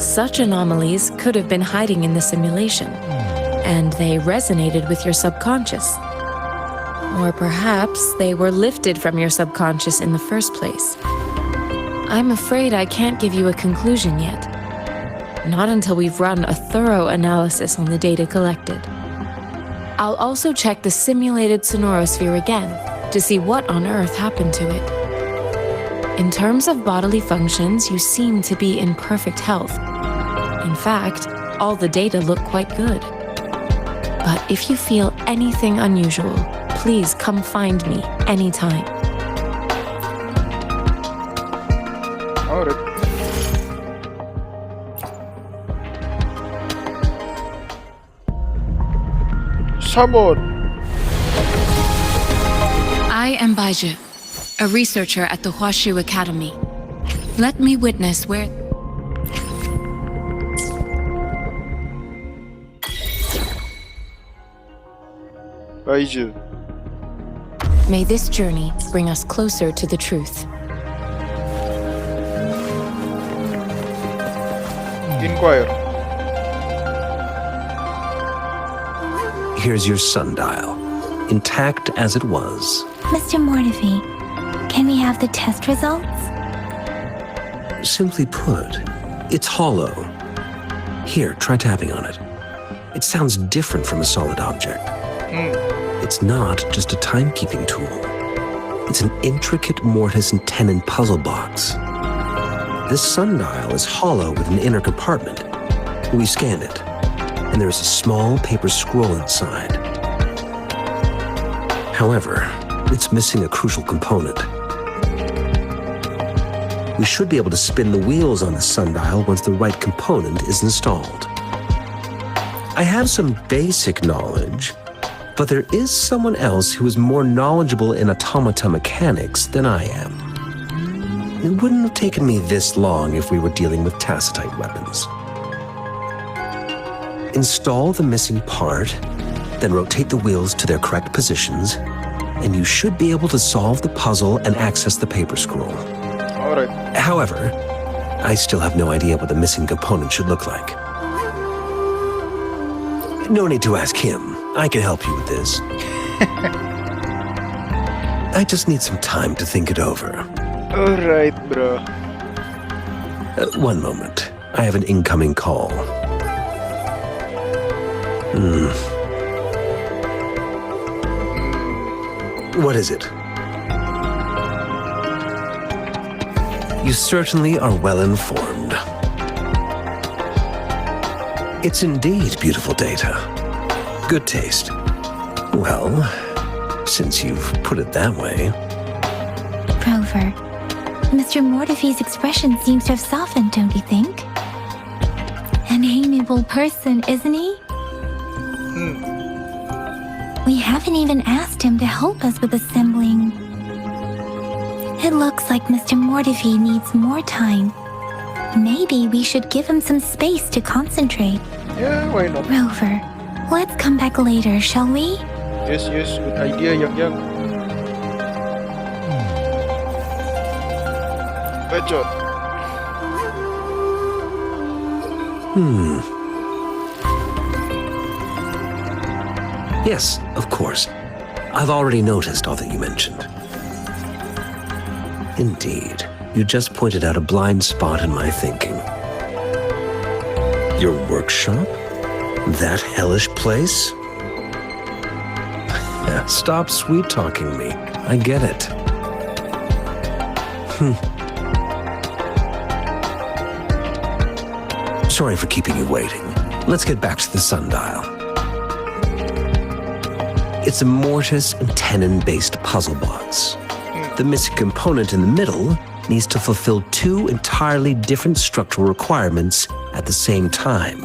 Such anomalies could have been hiding in the simulation, and they resonated with your subconscious. Or perhaps they were lifted from your subconscious in the first place. I'm afraid I can't give you a conclusion yet. Not until we've run a thorough analysis on the data collected. I'll also check the simulated sonorosphere again to see what on earth happened to it. In terms of bodily functions, you seem to be in perfect health. In fact, all the data look quite good. But if you feel anything unusual, please come find me anytime. Alright. Summon! I am Baiju, a researcher at the Huashu Academy. Let me witness where... Baiju. May this journey bring us closer to the truth. Inquire. Here's your sundial, intact as it was. Mr. Mortefi, can we have the test results? Simply put, it's hollow. Here, try tapping on it. It sounds different from a solid object. It's not just a timekeeping tool. It's an intricate mortise and tenon puzzle box. This sundial is hollow with an inner compartment. We scanned it, and there is a small paper scroll inside. However, it's missing a crucial component. We should be able to spin the wheels on the sundial once the right component is installed. I have some basic knowledge, but there is someone else who is more knowledgeable in automata mechanics than I am. It wouldn't have taken me this long if we were dealing with tacitite weapons. Install the missing part, then rotate the wheels to their correct positions, and you should be able to solve the puzzle and access the paper scroll. Alright. However, I still have no idea what the missing component should look like. No need to ask him. I can help you with this. I just need some time to think it over. Alright, bro. One moment. I have an incoming call. What is it? You certainly are well informed. It's indeed beautiful data. Good taste. Well, since you've put it that way. Rover, Mr. Mortefi's expression seems to have softened, don't you think? An amiable person, isn't he? We haven't even asked him to help us with assembling. It looks like Mr. Mortefi needs more time. Maybe we should give him some space to concentrate. Yeah, why not? Rover, let's come back later, shall we? Yes, good idea, Yang. Bacot. Yes, of course. I've already noticed all that you mentioned. Indeed, you just pointed out a blind spot in my thinking. Your workshop? That hellish place? Stop sweet-talking me. I get it. Sorry for keeping you waiting. Let's get back to the sundial. It's a mortise and tenon-based puzzle box. The missing component in the middle needs to fulfill two entirely different structural requirements at the same time.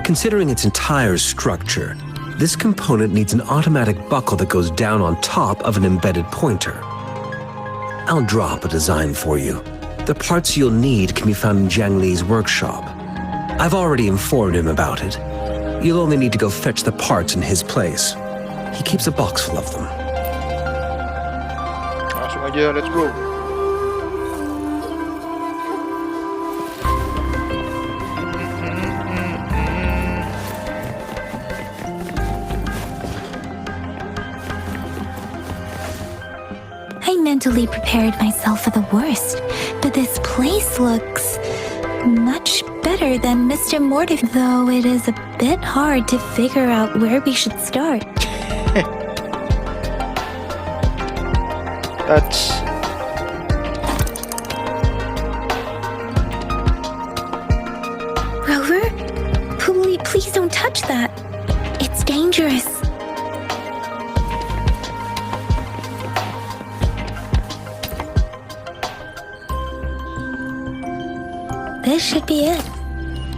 Considering its entire structure, this component needs an automatic buckle that goes down on top of an embedded pointer. I'll drop a design for you. The parts you'll need can be found in Jiang Li's workshop. I've already informed him about it. You'll only need to go fetch the parts in his place. He keeps a box full of them. Langsung aja, let's go. I mentally prepared myself for the worst, but this place looks much better than Mr. Mortefi, though it is a bit hard to figure out where we should start. That's... Rover? Please don't touch that. It's This should be it.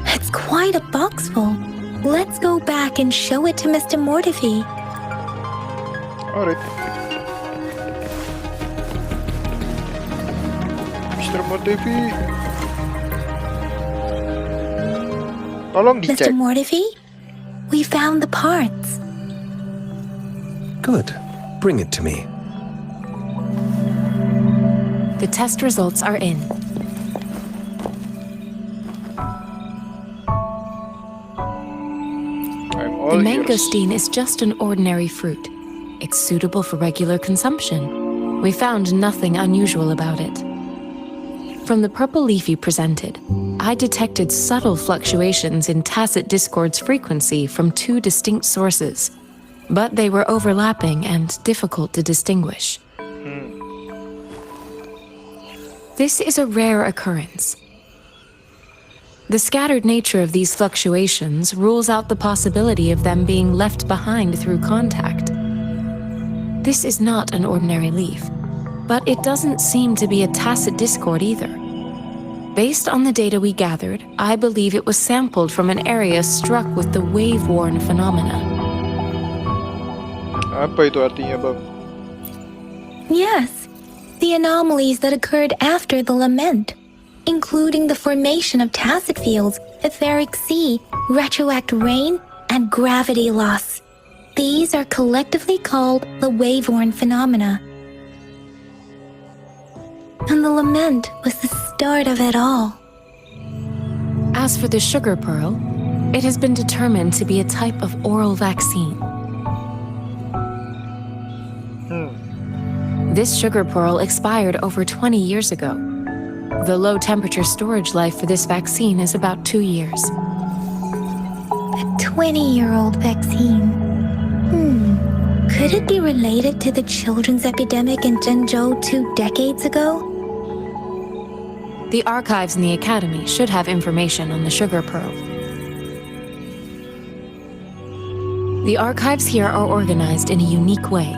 It's quite a box full. Let's go back and show it to Mr. Mortifi. Alright. Mr. Mortifi. Tolong Mr. dicek. Mortifi, we found the parts. Good. Bring it to me. The test results are in. I'm The all ears. mangosteen is just an ordinary fruit. It's suitable for regular consumption. We found nothing unusual about it. From the purple leaf you presented, I detected subtle fluctuations in tacit discord's frequency from two distinct sources, but they were overlapping and difficult to distinguish. This is a rare occurrence. The scattered nature of these fluctuations rules out the possibility of them being left behind through contact. This is not an ordinary leaf, but it doesn't seem to be a tacit discord either. Based on the data we gathered, I believe it was sampled from an area struck with the wave-worn phenomena. Apa itu artinya, Bang? Yes, the anomalies that occurred after the lament, including the formation of tacit fields, etheric sea, retroact rain, and gravity loss. These are collectively called the wave-worn phenomena. And the lament was the start of it all. As for the sugar pearl, it has been determined to be a type of oral vaccine. This sugar pearl expired over 20 years ago. The low-temperature storage life for this vaccine is about 2 years. A 20-year-old vaccine. Could it be related to the children's epidemic in Zhengzhou 2 decades ago? The archives in the Academy should have information on the sugar pearl. The archives here are organized in a unique way.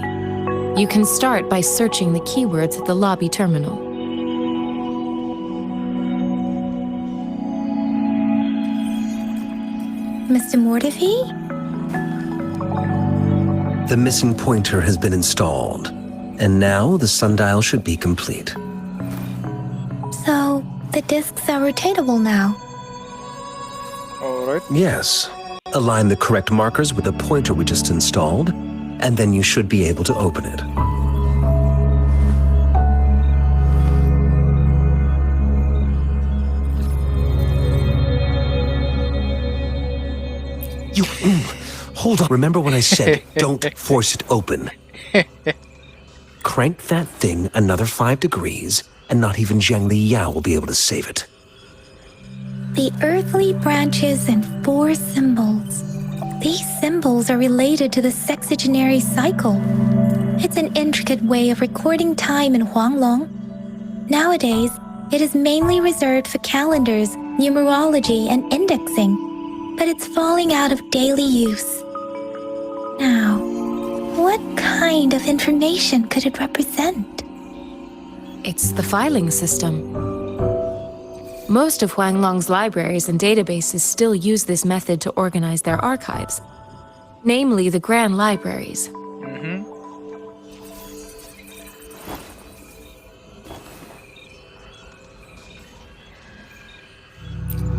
You can start by searching the keywords at the lobby terminal. Mr. Mortifi? The missing pointer has been installed, and now the sundial should be complete. So, the discs are rotatable now. Alright. Yes. Align the correct markers with the pointer we just installed, and then you should be able to open it. You... hold on. Remember when I said don't force it open? Crank that thing another 5 degrees, and not even Zhang Li Yao will be able to save it. The earthly branches and 4 symbols. These symbols are related to the sexagenary cycle. It's an intricate way of recording time in Huanglong. Nowadays, it is mainly reserved for calendars, numerology, and indexing, but it's falling out of daily use. Now, what kind of information could it represent? It's the filing system. Most of Huanglong's libraries and databases still use this method to organize their archives, namely the Grand Libraries.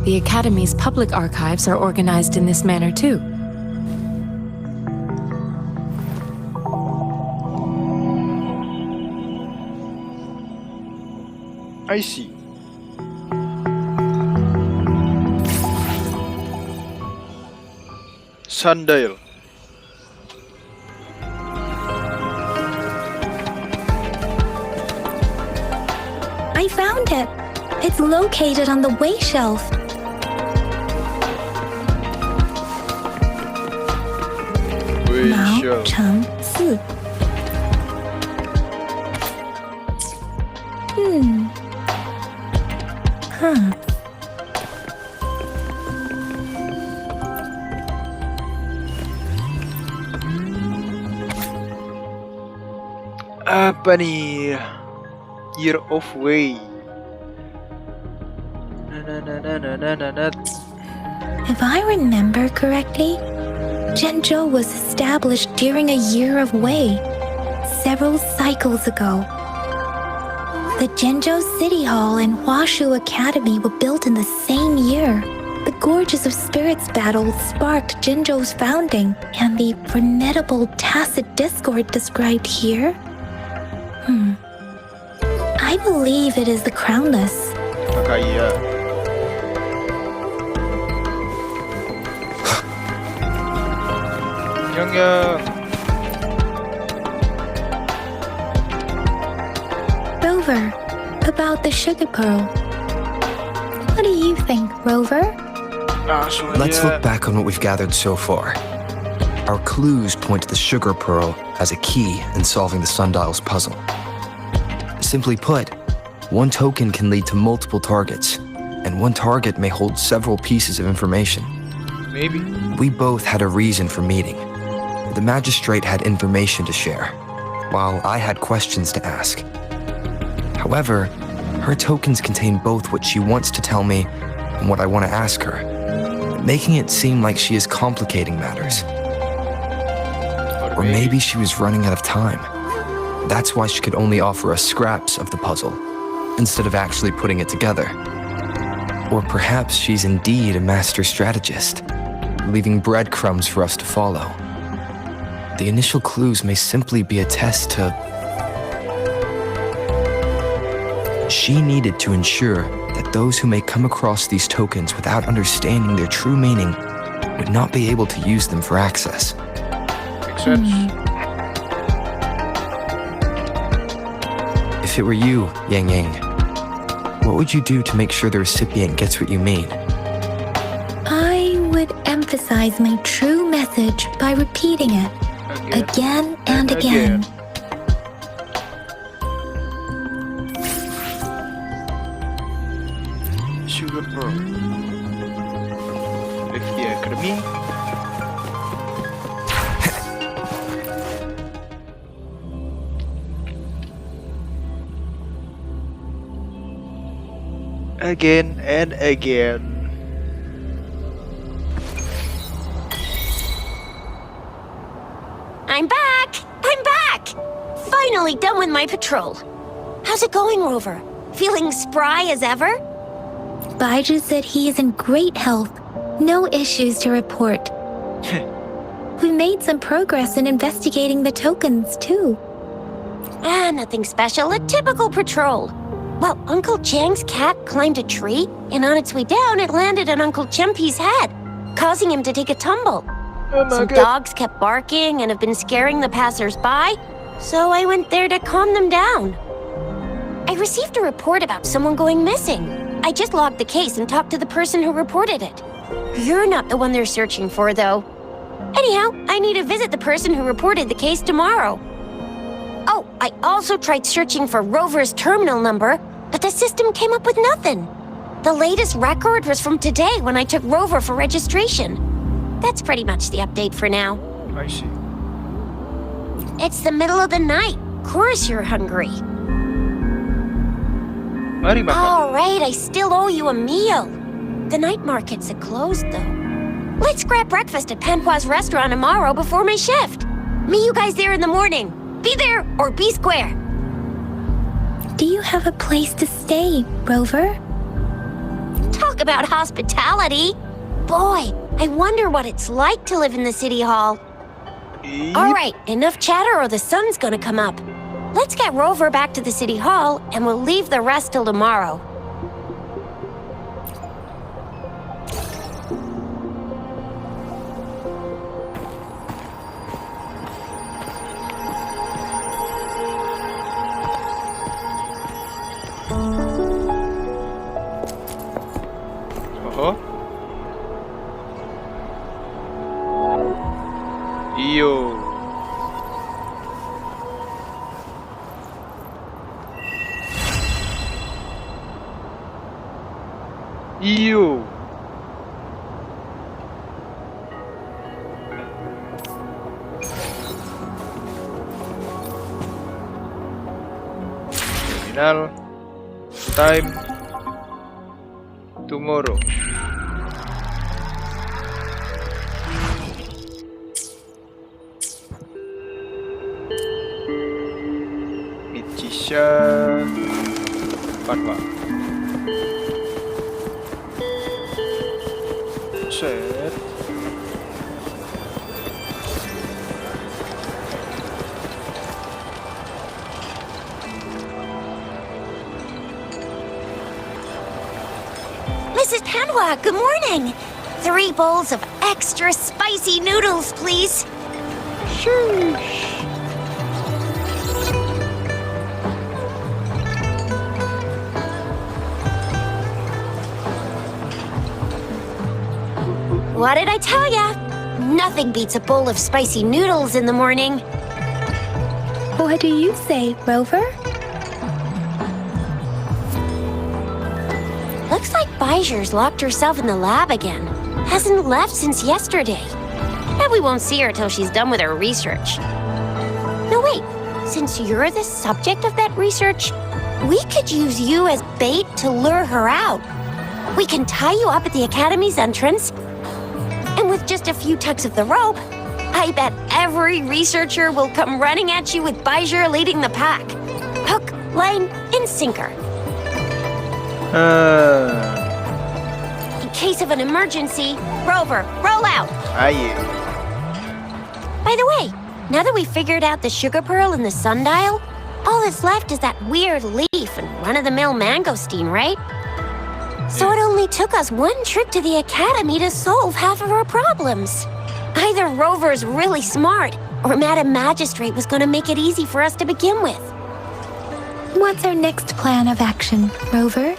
The Academy's public archives are organized in this manner too. I see. Sundial. I found it. It's located on the way shelf. Mao Shelf. Cheng Si. Apa nih? Year of Way. If I remember correctly, Zhenzhou was established during a year of Wei, several cycles ago. The Zhenzhou City Hall and Huashu Academy were built in the same year. The Gorges of Spirits battle sparked Zhenzhou's founding, and the formidable tacit discord described here? I believe it is the Crownless. Maka iya. Yang. Rover, about the sugar pearl. What do you think, Rover? Let's look back on what we've gathered so far. Our clues point to the sugar pearl as a key in solving the sundial's puzzle. Simply put, one token can lead to multiple targets, and one target may hold several pieces of information. Maybe. We both had a reason for meeting. The magistrate had information to share, while I had questions to ask. However, her tokens contain both what she wants to tell me and what I want to ask her, making it seem like she is complicating matters. Or maybe she was running out of time. That's why she could only offer us scraps of the puzzle, instead of actually putting it together. Or perhaps she's indeed a master strategist, leaving breadcrumbs for us to follow. The initial clues may simply be a test to... She needed to ensure that those who may come across these tokens without understanding their true meaning would not be able to use them for access. Makes sense. If it were you, Yang Yang, what would you do to make sure the recipient gets what you mean? I would emphasize my true message by repeating it again and again. Sugar Pearl. With the Academy. Again and again. I'm back! I'm back! Finally done with my patrol. How's it going, Rover? Feeling spry as ever? Baiju said he is in great health. No issues to report. We made some progress in investigating the tokens, too. Nothing special. A typical patrol. Well, Uncle Chang's cat climbed a tree, and on its way down, it landed on Uncle Chempi's head, causing him to take a tumble. Some dogs kept barking and have been scaring the passers-by, so I went there to calm them down. I received a report about someone going missing. I just logged the case and talked to the person who reported it. You're not the one they're searching for, though. Anyhow, I need to visit the person who reported the case tomorrow. Oh, I also tried searching for Rover's terminal number, but the system came up with nothing. The latest record was from today when I took Rover for registration. That's pretty much the update for now. I see. It's the middle of the night. Of course you're hungry. Mari makan. All right, I still owe you a meal. The night markets are closed, though. Let's grab breakfast at Panhua's restaurant tomorrow before my shift. Meet you guys there in the morning. Be there or be square. Do you have a place to stay, Rover? Talk about hospitality. Boy, I wonder what it's like to live in the city hall. All right, enough chatter or the sun's gonna come up. Let's get Rover back to the city hall and we'll leave the rest till tomorrow. Oho. Iyo. Iyo. Terminal. Time. tomorrow. Michisha Panwa. Set. Mrs. Panwa, good morning. 3 bowls of extra spicy noodles, please. What did I tell ya? Nothing beats a bowl of spicy noodles in the morning. What do you say, Rover? Looks like Bijou's locked herself in the lab again. Hasn't left since yesterday. Bet we won't see her till she's done with her research. No, wait. Since you're the subject of that research, we could use you as bait to lure her out. We can tie you up at the Academy's entrance, and with just a few tugs of the rope, I bet every researcher will come running at you with Bijou leading the pack. Hook, line, and sinker. In case of an emergency, Rover, roll out. Aye. By the way, now that we figured out the sugar pearl and the sundial, all that's left is that weird leaf and run-of-the-mill mangosteen, right? So it only took us 1 trip to the Academy to solve half of our problems. Either Rover's really smart, or Madam Magistrate was gonna make it easy for us to begin with. What's our next plan of action, Rover?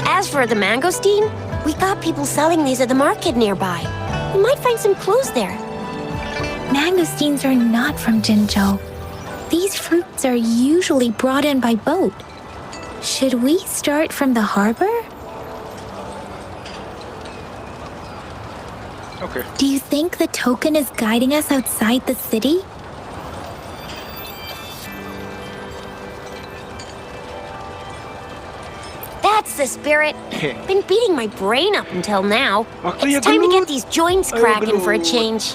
As for the mangosteen, we got people selling these at the market nearby. We might find some clues there. Mangosteens are not from Jinzhou. These fruits are usually brought in by boat. Should we start from the harbor? Okay. Do you think the token is guiding us outside the city? That's the spirit. Been beating my brain up until now. Waktunya It's time to gelut. get these joints Ayo cracking for a gelut. change.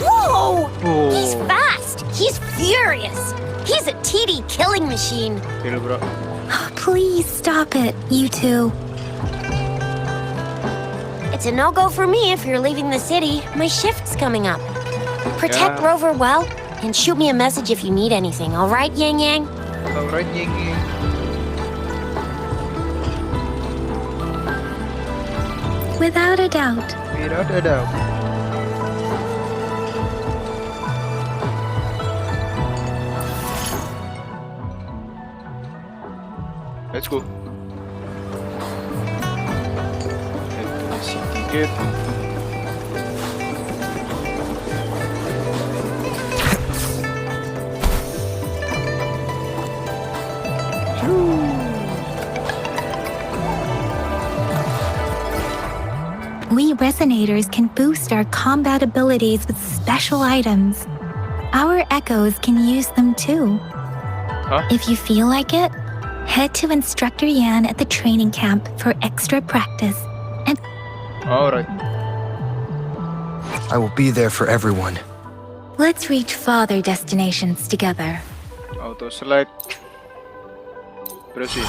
Whoa! He's Oh. fast. He's furious. He's a TD killing machine. Chill, bro. Please stop it, you two. It's a no-go for me if you're leaving the city. My shift's coming up. Protect Yeah. Rover well, and shoot me a message if you need anything, all right, Yang Yang? Alright, Ying Ying. Without a doubt. Without a doubt. Let's go. Head to the city gate. We resonators can boost our combat abilities with special items. Our echoes can use them too. Huh? If you feel like it, head to Instructor Yan at the training camp for extra practice. And Alright. I will be there for everyone. let's reach farther destinations together. Auto select. Proceed.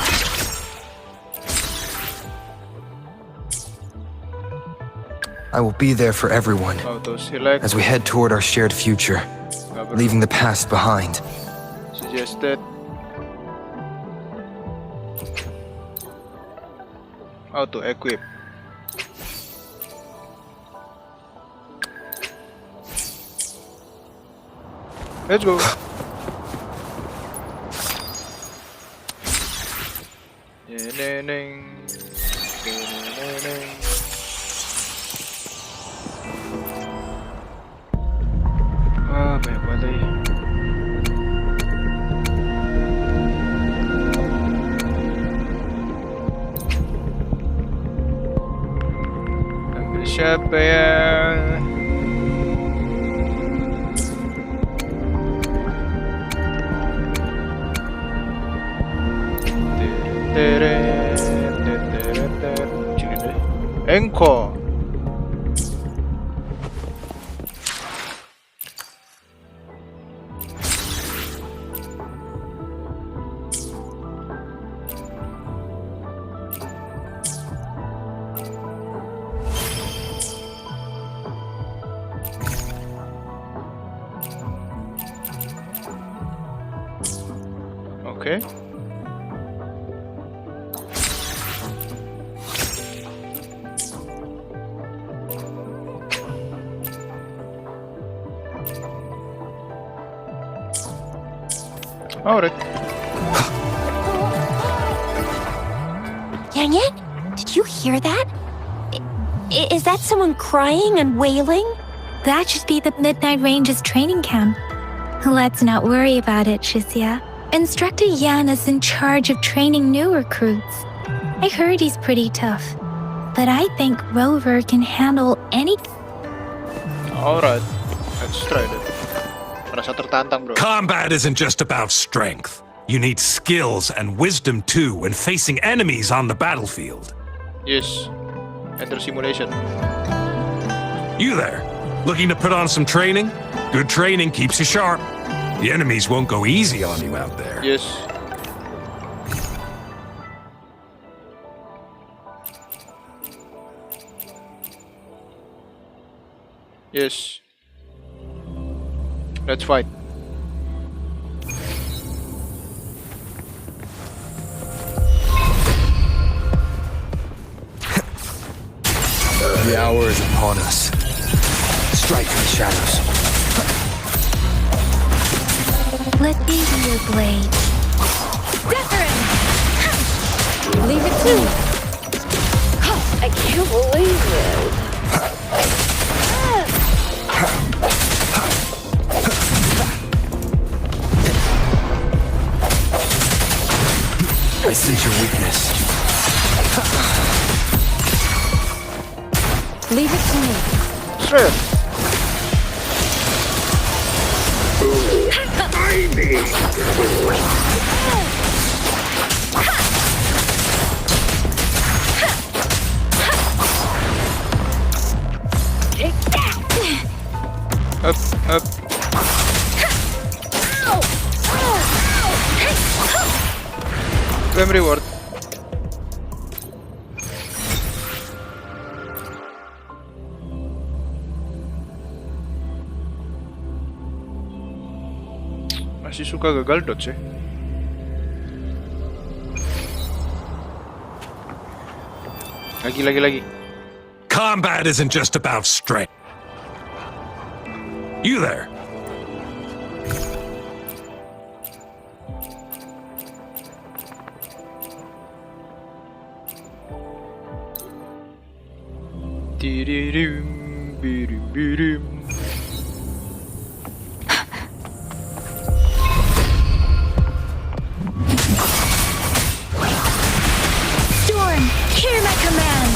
I will be there for everyone Auto select. as we head toward our shared future, Cover. leaving the past behind. Suggested. Auto equip. Let's go. Neneng. Neneng. Ah, banyak banget lagi. Siapa ya? Engko. Oke. Alright. Yang Yang, did you hear that? Is that someone crying and wailing? That should be the Midnight Ranges training camp. Let's not worry about it, Shisia. Instructor Yan is in charge of training new recruits. I heard he's pretty tough, but I think Rover can handle any... Alright. Let's try that. Merasa tertantang, bro. Combat isn't just about strength. You need skills and wisdom too when facing enemies on the battlefield. Yes. Enter simulation. You there, looking to put on some training? Good training keeps you sharp. The enemies won't go easy on you out there. Yes. Yes. Let's fight. The hour is upon us. Strike in the shadows. Let me be your blade. Wuthering! Leave it to me. I can't believe this. I sense your weakness. Leave it to me. Sure. Up, up. Claim reward. Masih suka gagal dodge ya. Lagi. Combat isn't just about strength. You there. Dididim, bidim, bidim. Storm, hear my command!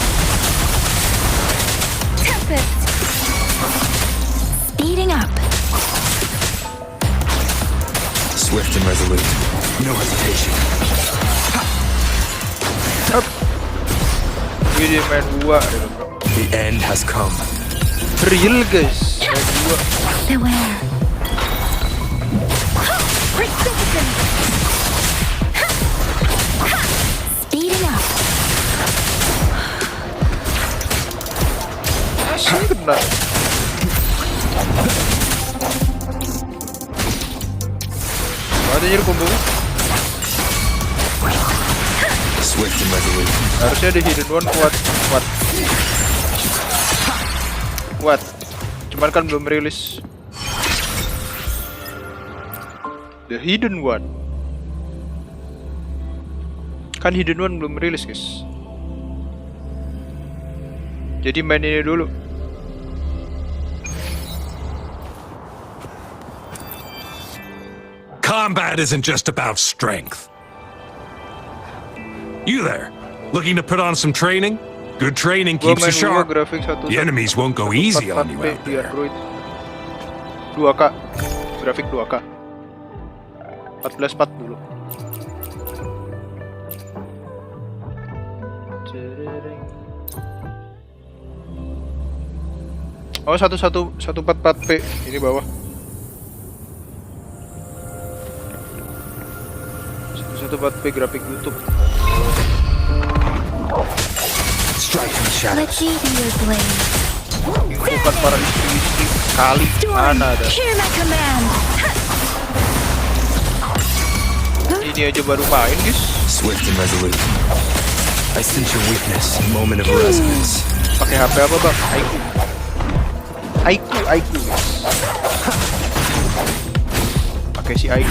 Tempest! Speeding up. Swift and resolute. No hesitation. Bidim main 2 bro. The end has come. Real guys. Main 2. Beware. Precipitant! Speeding up. Masih kena. Ada jadi combo. Swift and resolute. Harusnya ada hidden one kuat. Cuman kan belum rilis. The hidden one. Kan hidden one belum rilis, guys. Jadi main ini dulu. Combat isn't just about strength. You there, looking to put on some training? Good training Gua keeps main you WoW sharp. grafik The enemies won't go easy on you 144p out di there. Android. 2K. Grafik 2K. 1440 dulu. Oh, 144p ini bawah. 144p grafik YouTube. Strike from the shadows. Let's see your blade. Bukan para istri-istri kali mana ada. Hear my command. Ini aja baru main, guys. Swift and resolute. I sense your weakness. Moment of resonance. Pakai HP apa, Bang? IQ. Pakai si IQ.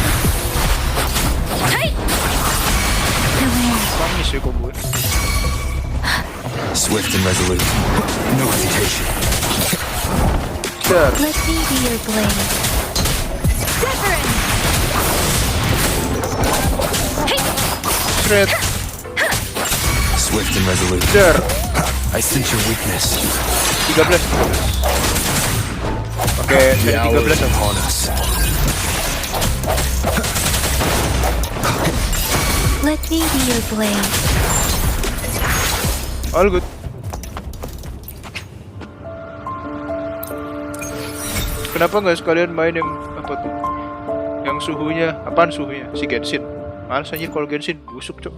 Nangis ya kok gue. Swift and resolute. No hesitation. Dar. Let me be your blade. Shred. Swift and resolute. Dar. I sense your weakness. 13. Pakai The hour is 13 upon us. Let me be your blade. All good. Kenapa nggak sekalian main yang apa tuh? Yang suhunya, apaan suhunya? Si Genshin. Males aja kalau Genshin busuk, cok.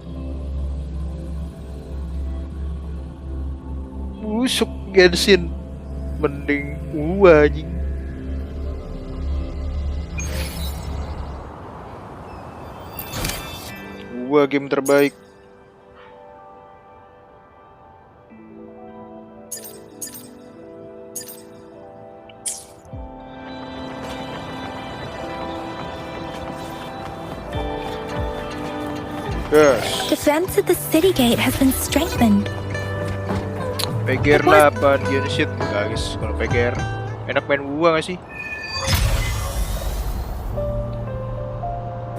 Busuk Genshin. Mending anjing. Game terbaik. Yes. Defense at the city gate has been strengthened. PGR 8 Genshin guys. Kalau PGR enak main gua gak sih?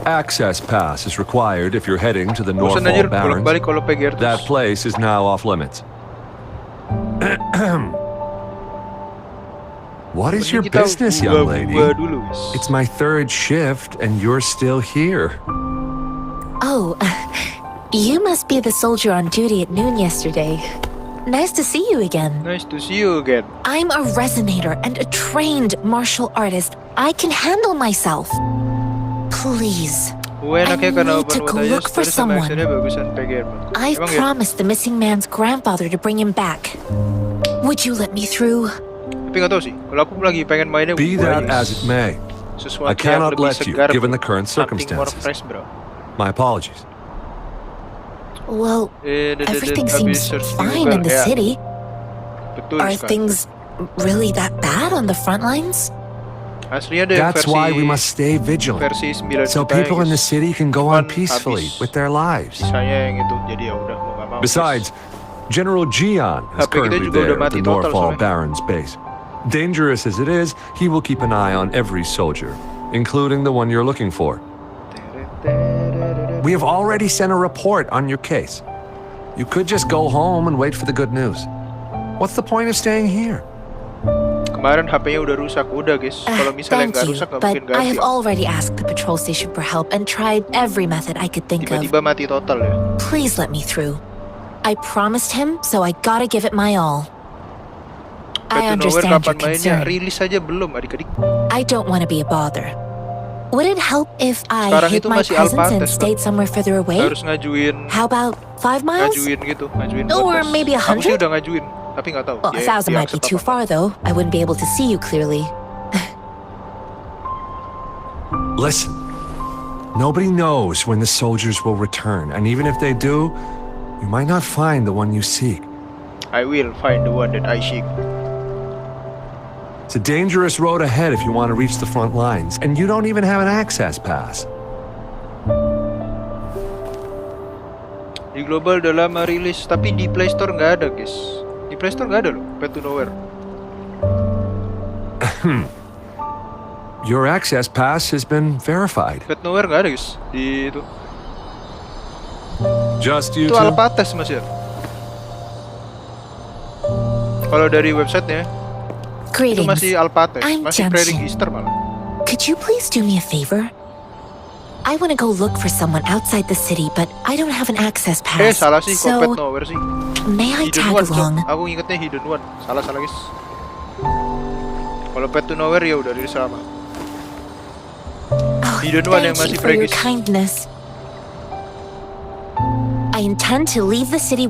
Access pass is required if you're heading to the Bosan aja Northall Barrens. bolak-balik kalau PGR That terus. place is now off limits. What is your Mending kita business, young lady? gua dulu, guys. It's my third shift and you're still here. Oh, you must be the soldier on duty at noon yesterday. Nice to see you again. Nice to see you again. I'm a resonator and a trained martial artist. I can handle myself. Please. Gue enaknya I karena need to open go world aja look for story sama someone. actionnya bagusan PGR. I've Emang ya? promised the missing man's grandfather to bring him back. Would you let me through? Tapi nggak tahu sih. Kalau aku lagi pengen mainnya Be that as it may, sesuatu I cannot yang lebih let you, segar, given bro. the current Something more circumstances. fresh, bro. My apologies. Well, everything Habis seems search di fine Google, in the ya. city. Betul Are sekali. things really that bad on the front lines? Aslinya ada yang That's versi why we must stay vigilant, versi 9 so juta people in the guys. city can go on Cuman peacefully habis. with their lives. Sisanya yang itu jadi ya udah mau nggak mau. Besides, General Gian is HP kita currently juga udah there at mati the total Northall soalnya. Barrens base. Dangerous as it is, he will keep an eye on every soldier, including the one you're looking for. We have already sent a report on your case. You could just go home and wait for the good news. What's the point of staying here? Kemarin HP-nya udah rusak, udah guys. Kalau misalnya Thank nggak you, rusak nggak but mungkin I ganti. have already asked the patrol station for help and tried every method I could think of. Tiba-tiba mati total ya. Please let me through. I promised him, so I gotta give it my all. I Batu Nowhere understand your kapan mainnya? concern. Rilis aja belum adik-adik. I don't want to be a bother. Would it help if I Sekarang hid itu my masih presence and Alphates, Pak. stayed somewhere further away? Harus ngajuin How about 5 miles? ngajuin gitu, ngajuin Or podcast. maybe Aku sih 100? udah ngajuin, tapi nggak tahu. Well, dia 1,000 might be accept too apa far, though. I wouldn't be able to see you clearly. Listen, nobody knows when the soldiers will return, and even if they do, you might not find the one you seek. enggak. I will find the one that I seek. It's a dangerous road ahead if you want to reach the front lines, and you don't even have an access pass. Di global udah lama rilis, tapi di Play Store nggak ada guys. Di Play Store nggak ada loh, Batu Nowhere. Your access pass has been verified. Batu Nowhere nggak ada guys. Di itu. Just you Itu two? Alphates mas ya. Kalau dari websitenya itu Greetings. masih Alpates, I'm masih trading Jamshi. Easter malah. Could you please do me a favor? I want to go look for someone outside the city, but I don't have an access pass. Salah sih, kok Pet So, Nowhere sih. may I Hidden tag One, Cok. along? Aku ingetnya Hidden One. Salah guys. Kalau Pet to Nowhere ya udah dari sama. Oh, Hidden One yang thank masih you for your Pregis. kindness. I intend to leave the city.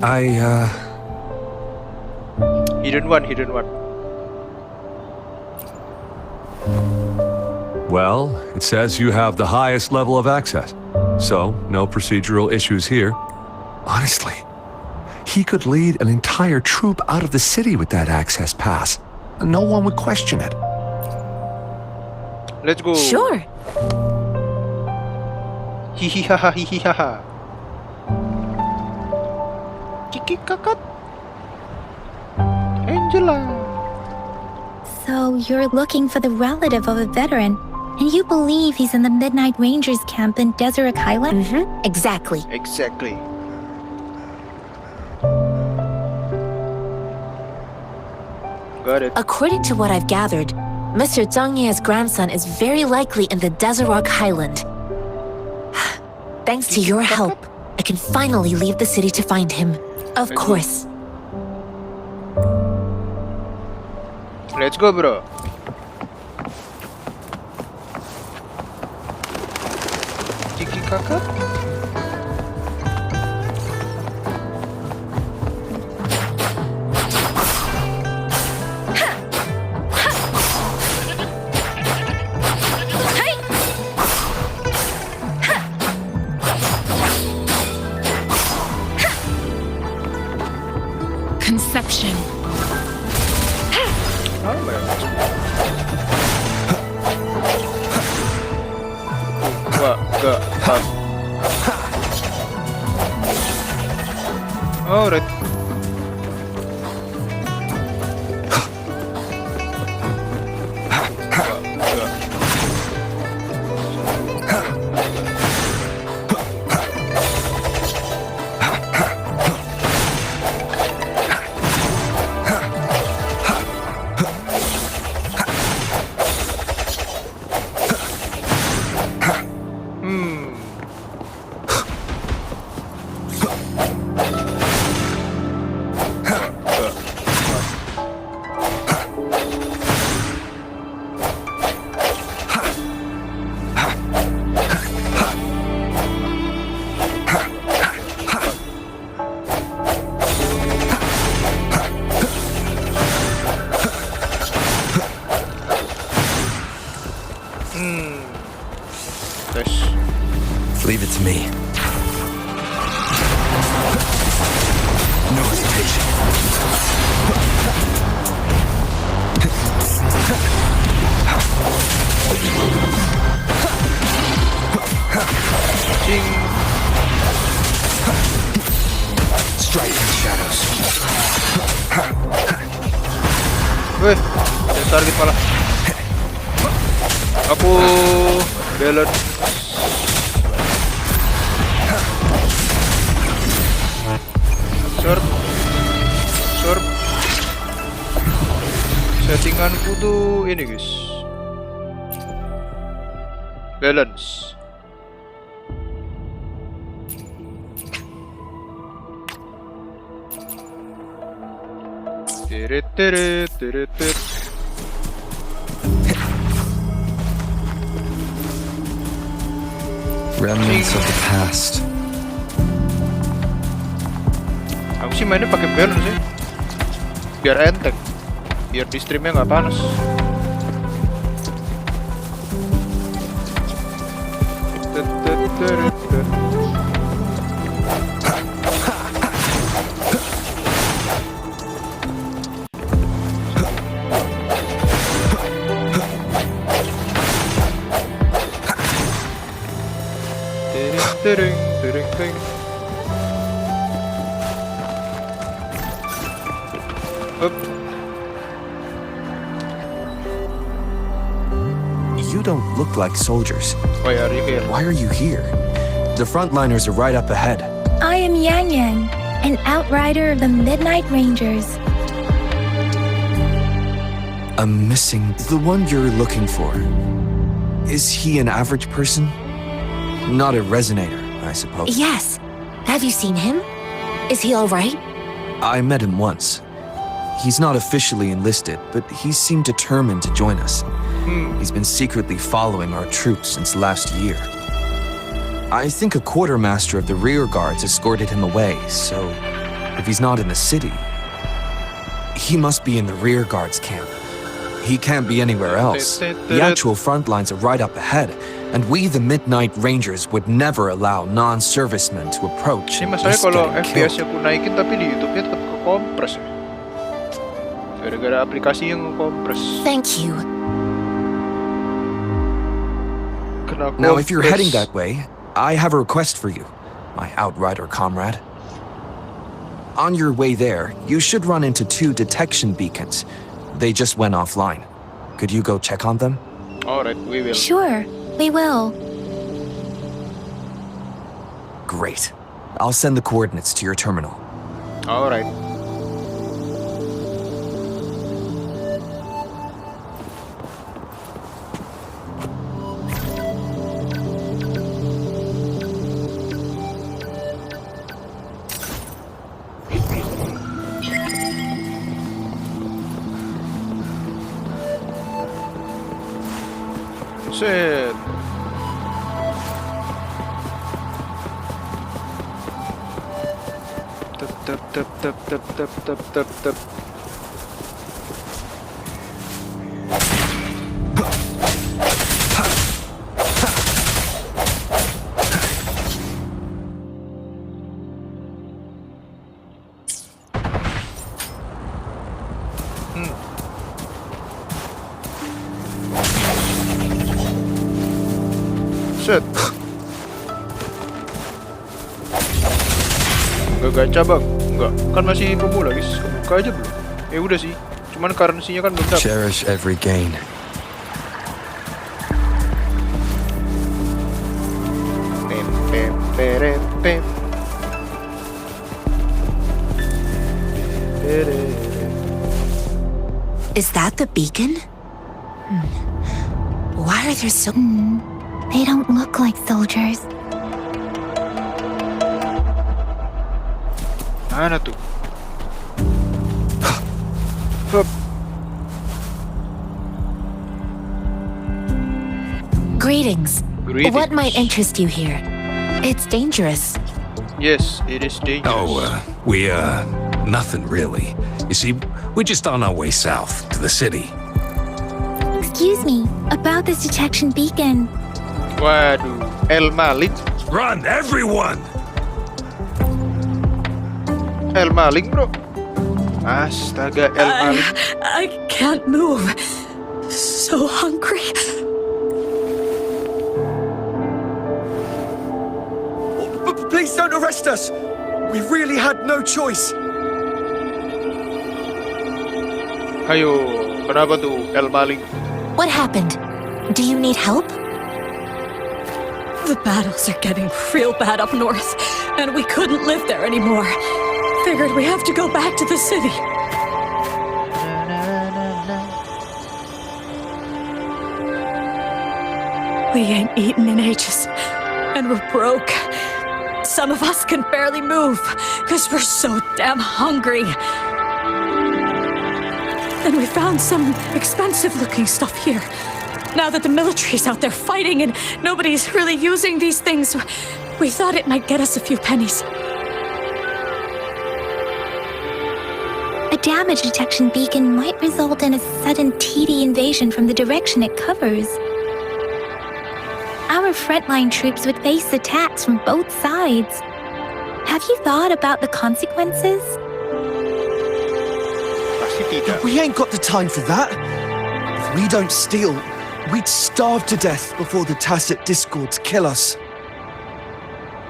Hidden One. Well, it says you have the highest level of access. So, no procedural issues here. Honestly, he could lead an entire troop out of the city with that access pass. No one would question it. Let's go. Sure. Hihihaha hihihaha. Kiki kakak. Angela. So you're looking for the relative of a veteran, and you believe he's in the Midnight Rangers camp in Deseret Highland? Mm-hmm. Exactly. Got it. According to what I've gathered, Mr. Zhang Ye's grandson is very likely in the Deseret Highland. Thanks to your help, I can finally leave the city to find him. Of course. Let's go, bro. Kiki kakak. Conception. Alright. Leave it to me. No hesitation. Strike in the shadows. Weh, ada target malah. Aku belot. Short. Settinganku tuh ini guys. Balance. Teret. Remnants of the past. Aku sih mainnya pakai balance sih, biar enteng, biar di streamnya nggak panas. Tering. Up. You don't look like soldiers. Why are you here? Why are you here? The frontliners are right up ahead. I am Yang, an outrider of the Midnight Rangers. The one you're looking for. Is he an average person? Not a resonator, I suppose. Yes. Have you seen him? Is he all right? I met him once. He's not officially enlisted, but he seemed determined to join us. He's been secretly following our troops since last year. I think a quartermaster of the rear guards escorted him away, so if he's not in the city, he must be in the rear guards camp. He can't be anywhere else. The actual front lines are right up ahead, and we, the Midnight Rangers, would never allow non-servicemen to approach Ini and masalahnya risk kalau getting killed. FPS-nya aku naikin tapi di YouTube-nya tetap kekompres. Gara-gara aplikasi yang ngekompres. Thank you. Kena Now, if you're kompres. heading that way, I have a request for you, my Outrider comrade. On your way there, you should run into 2 detection beacons. They just went offline. Could you go check on them? Alright, we will. Sure, we will. Great. I'll send the coordinates to your terminal. Alright. Set. Tep. Set. Enggak gacha bang? Enggak, kan masih pemula guys. Kebuka aja belum? Udah sih. Cuman currency-nya kan belum dapet. Cherish every gain. Tem. Is that the beacon? Why are there so... They don't look like soldiers. Mana tuh? Hup. Greetings. Greetings. What might interest you here? It's dangerous. Yes, it is dangerous. Nothing really. You see, we're just on our way south to the city. Excuse me, about this detection beacon. Waduh, El Malik. Run, everyone! El Malik bro. Astaga, El Malik. I can't move. So hungry. Please don't arrest us! We really had no choice. Ayo, kenapa tuh El Malik? What happened? Do you need help? The battles are getting real bad up north, and we couldn't live there anymore. Figured we have to go back to the city. We ain't eaten in ages, and we're broke. Some of us can barely move, because we're so damn hungry. Then we found some expensive-looking stuff here. Now that the military's out there fighting and nobody's really using these things, we thought it might get us a few pennies. A damage detection beacon might result in a sudden TD invasion from the direction it covers. Our frontline troops would face attacks from both sides. Have you thought about the consequences? Pasti tidak. We ain't got the time for that. If we don't steal, we'd starve to death before the Tacit Discords kill us.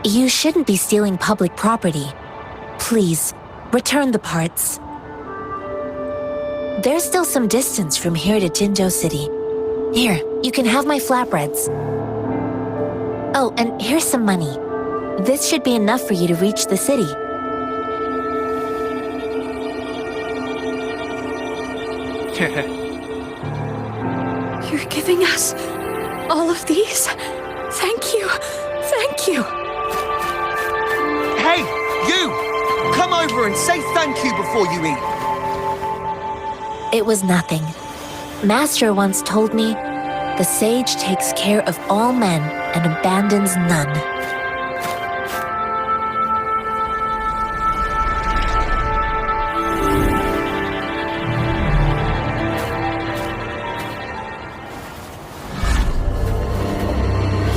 You shouldn't be stealing public property. Please, return the parts. There's still some distance from here to Jinzhou City. Here, you can have my flatbreads. Oh, and here's some money. This should be enough for you to reach the city. You're giving us all of these? Thank you. Thank you. Hey, you! Come over and say thank you before you eat. It was nothing. Master once told me, the sage takes care of all men and abandons none.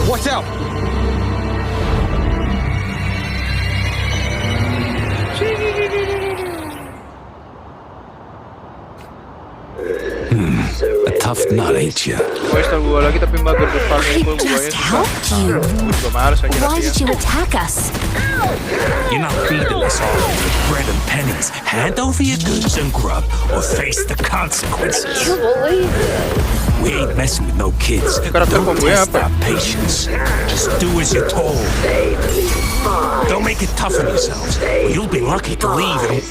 Watch out! A tough nut, ain't ya? Pokoknya setelah gua lagi tapi mager buat farming gua I just helped you. Gua juga males aja Why nanti did ya. you attack us? You're not feeding us all with bread and pennies. Hand over your goods and grub, or face the consequences. We ain't messing with no kids. Karakter Don't pembunuhnya test apa? our patience. Just do as you're told. Don't make it tough on yourselves, or you'll be lucky to leave it.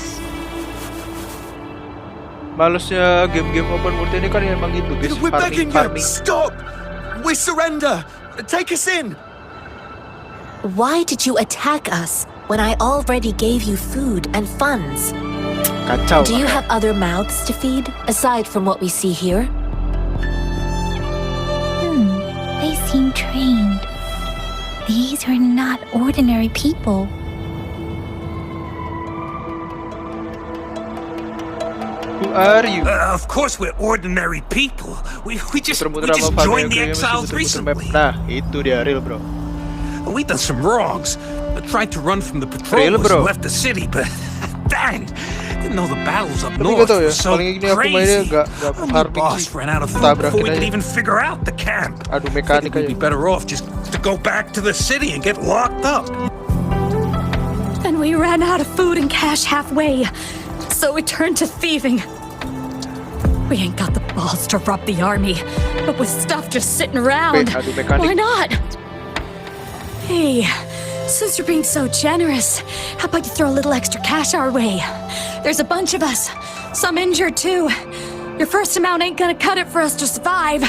Malesnya game-game open world ini kan emang gitu guys. We're begging Farming. you! Stop! We surrender! Take us in! Why did you attack us when I already gave you food and funds? Kacau. Do you have other mouths to feed, aside from what we see here? They seem trained. These are not ordinary people. Who are you? Of course we're ordinary people. We just Muter-muter sama joined the farming exiles muter-muter map. recently. Nah, itu dia real bro. We done some wrongs. Tried to run from the Real, patrols bro. and left the city, but dang, didn't know the battles up Tapi north gak tau were ya, so paling ini aku mainnya crazy. gak Our new farming boss sih. ran out of food Tabrakin before we aja. could even figure out the camp. Adu Figured mekanik we'd aja. be better off just to go back to the city and get locked up. And we ran out of food and cash halfway, so we turned to thieving. We ain't got the balls to rob the army, but with stuff just sitting around, Adu mekanik. why not? Hey, since you're being so generous, how about you throw a little extra cash our way? There's a bunch of us, some injured too. Your first amount ain't gonna cut it for us to survive.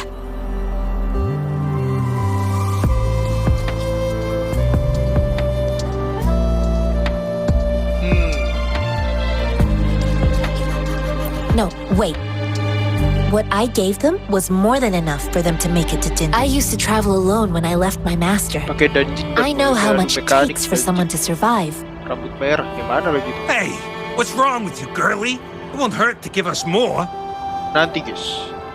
No, wait. What I gave them was more than enough for them to make it to dinner. I used to travel alone when I left my master. Pakai dungeon. I know how adu much it mekanik, takes for someone to survive. Rambut merah, gimana lagi tuh? Hey, what's wrong with you, girlie? It won't hurt to give us more. Nanti guys.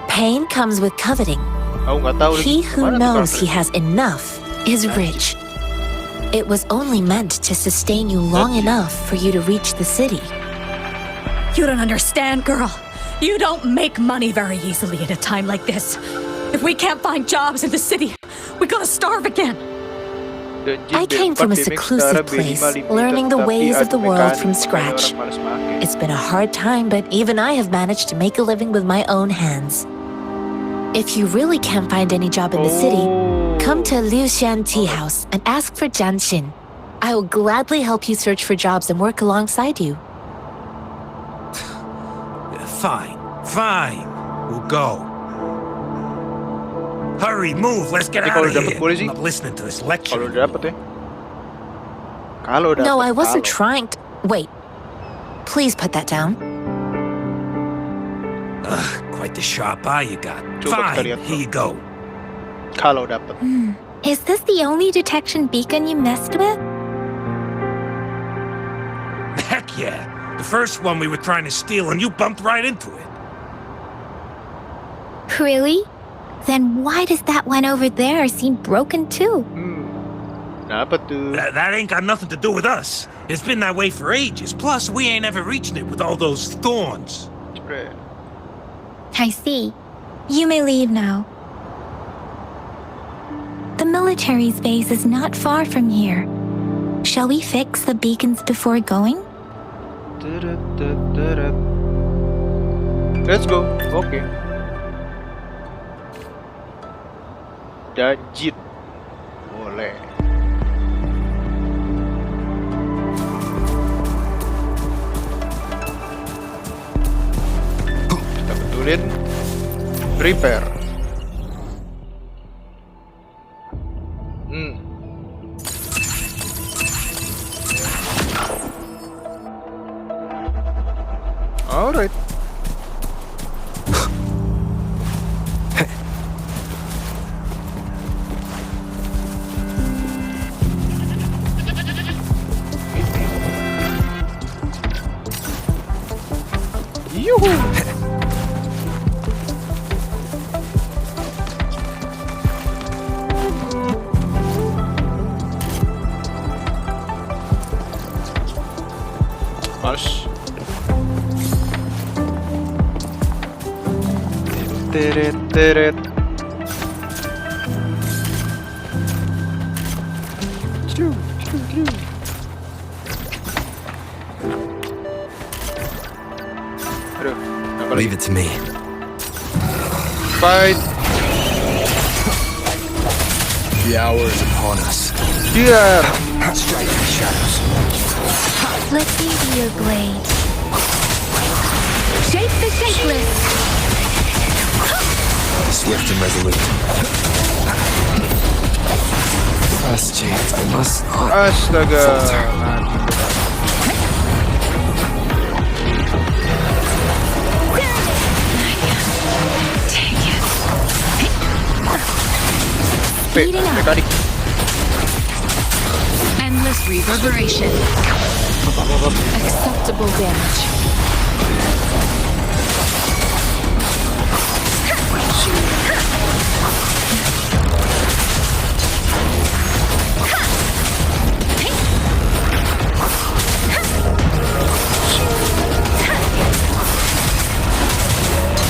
Pain comes with coveting. Aku nggak tahu lagi. He who Kemana tuh knows he karakternya? has enough is rich. It was only meant to sustain you long enough for you to reach the city. You don't understand, girl. You don't make money very easily at a time like this. If we can't find jobs in the city, we're gonna starve again. Dungeon I came from a B4 seclusive damage place, setara B5 learning the tapi ways of adu the world mekanik, from makanya scratch. orang males make. It's been a hard time, but even I have managed to make a living with my own hands. If you really can't find any job in the city, come to Liu Xian Tea House and ask for Jianxin. I will gladly help you search for jobs and work alongside you. Fine, fine. We'll go. Hurry, move, let's get Tapi out kalau of dapet here. polisi? I'm not listening to this Kalau lecture. dapet ya. Kalau dapet. No, I wasn't kalau. trying to. Wait. Please put that down. Quite the sharp eye you got. Coba kita Fine, lihat, here you go. Kalau dapet. Is this the only detection beacon you messed with? Heck yeah. The first one we were trying to steal and you bumped right into it. Really? Then why does that one over there seem broken too? Kenapa tuh? That ain't got nothing to do with us. It's been that way for ages. Plus, we ain't ever reaching it with all those thorns. Cepret. I see. You may leave now. The military's base is not far from here. Shall we fix the beacons before going? Let's go. Oke. Dungeon. Boleh. Kita betulin. Prepare. Alright. Yoo-hoo! Mars. Teret, teret. Choo, choo, choo. Aduh, apa lagi? Leave it to me. Fight. The hour is upon us. Here. Strike the shadows. Let me be your blade. Shape the shapeless! Swift and resolute. Last chance, I must not. Astaga. Take it. Speeding up. Mekanik. Endless reverberation. Acceptable damage.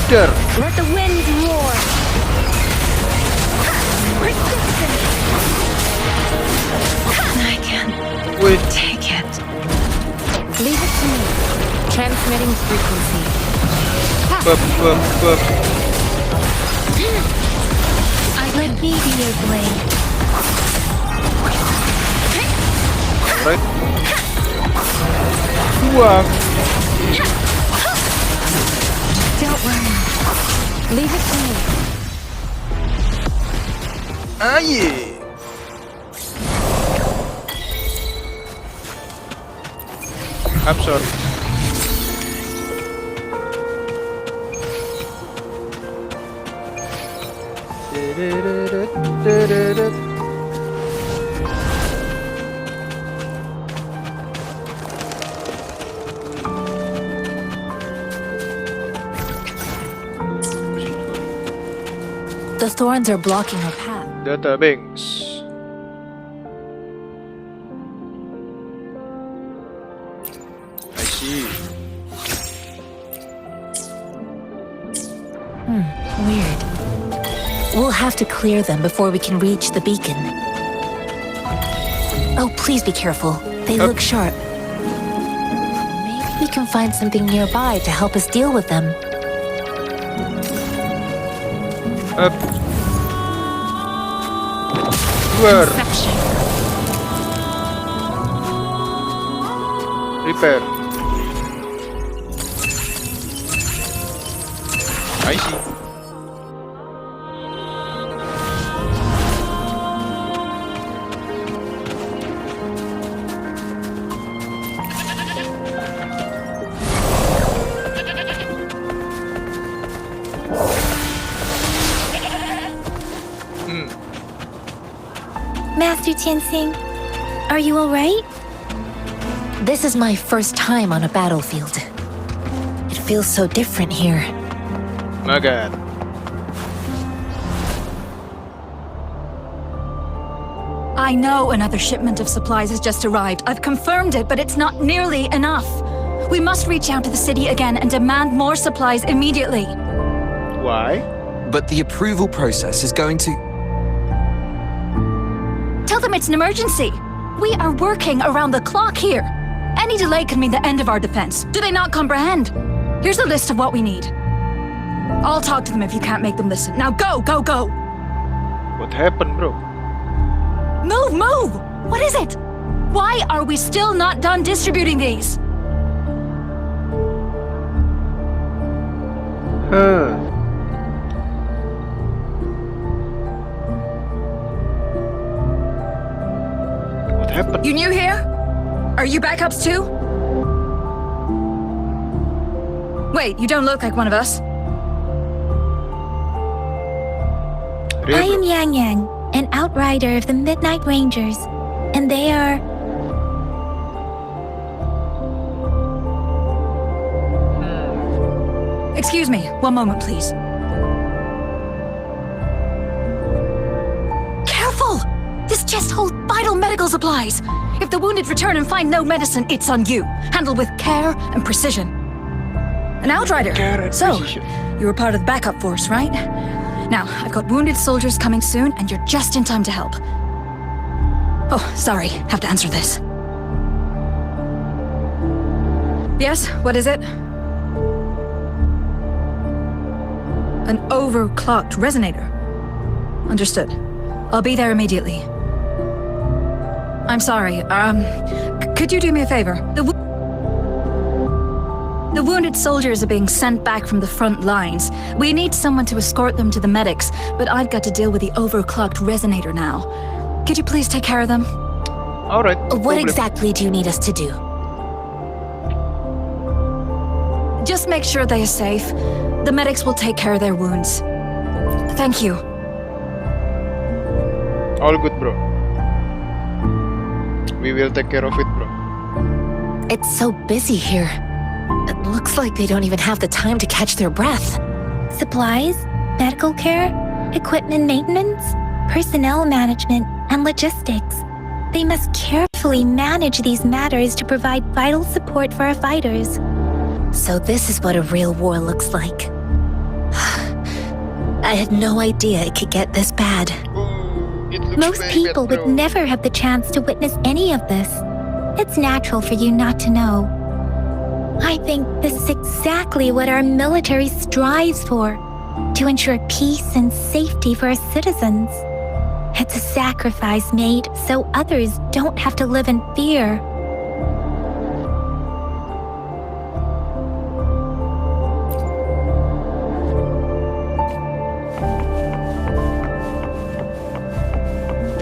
There. Let the winds roar. I can Wait. take it. Leave it to me. Transmitting frequency. Bup, bup, bup. Let me be your blade. Right. Buang. Don't worry. Leave it to me. Aye. I'm sorry. The thorns are blocking our path. Data banks. I see. Weird. We'll have to clear them before we can reach the beacon. Oh, please be careful. They look sharp. Maybe we can find something nearby to help us deal with them. Up. Where? Section. Repair. I see. Master Tianxing, are you alright? This is my first time on a battlefield. It feels so different here. My god. I know another shipment of supplies has just arrived. I've confirmed it, but it's not nearly enough. We must reach out to the city again and demand more supplies immediately. Why? But the approval process is going to... Tell them it's an emergency. We are working around the clock here. Any delay could mean the end of our defense. Do they not comprehend? Here's a list of what we need. I'll talk to them if you can't make them listen. Now go, go, go! What happened, bro? Move, move! What is it? Why are we still not done distributing these? Huh. What happened? You new here? Are you backups too? Wait, you don't look like one of us. I am Yang Yang, an outrider of the Midnight Rangers, and they are... Excuse me, one moment, please. Careful! This chest holds vital medical supplies. If the wounded return and find no medicine, it's on you. Handled with care and precision. An outrider. So, you were part of the backup force, right? Now, I've got wounded soldiers coming soon, and you're just in time to help. Oh, sorry, have to answer this. Yes, what is it? An overclocked resonator. Understood. I'll be there immediately. I'm sorry, could you do me a favor? The wounded soldiers are being sent back from the front lines. We need someone to escort them to the medics, but I've got to deal with the overclocked resonator now. Could you please take care of them? Alright. What exactly do you need us to do? Just make sure they are safe. The medics will take care of their wounds. Thank you. All good, bro. We will take care of it, bro. It's so busy here. It looks like they don't even have the time to catch their breath. Supplies, medical care, equipment maintenance, personnel management, and logistics. They must carefully manage these matters to provide vital support for our fighters. So this is what a real war looks like. I had no idea it could get this bad. Most people would never have the chance to witness any of this. It's natural for you not to know. I think this is exactly what our military strives for, to ensure peace and safety for our citizens. It's a sacrifice made so others don't have to live in fear.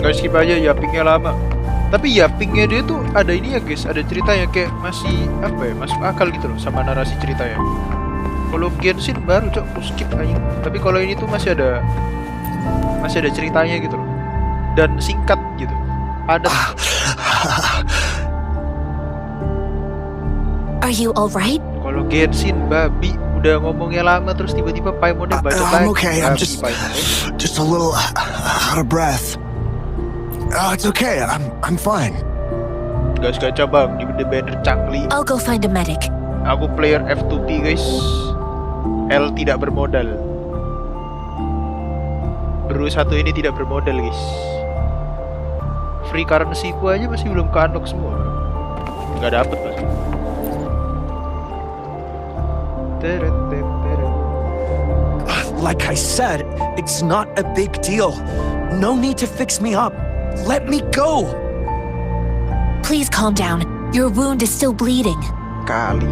Guys, skip aja, yappingnya lama. Tapi yappingnya dia tuh ada ini ya guys, ada ceritanya kayak masih apa ya, masuk akal gitu loh sama narasi ceritanya. Kalau Genshin baru cok, skip aja. Tapi kalau ini tuh masih ada ceritanya gitu loh, dan singkat gitu. Ada. Are you alright? Kalau Genshin babi udah ngomongnya lama terus tiba-tiba Paimonnya baca I'm okay. I'm just a little out of breath. It's okay. I'm fine. Guys, gacha bang di banner Changli. I'll go find a medic. Aku player F2P guys. L tidak bermodal. Bro satu ini tidak bermodal guys. Free currency ku aja masih belum ke-unlock semua. Nggak dapet mas. Like I said, it's not a big deal. No need to fix me up. Let me go! Please calm down. Your wound is still bleeding. Kali.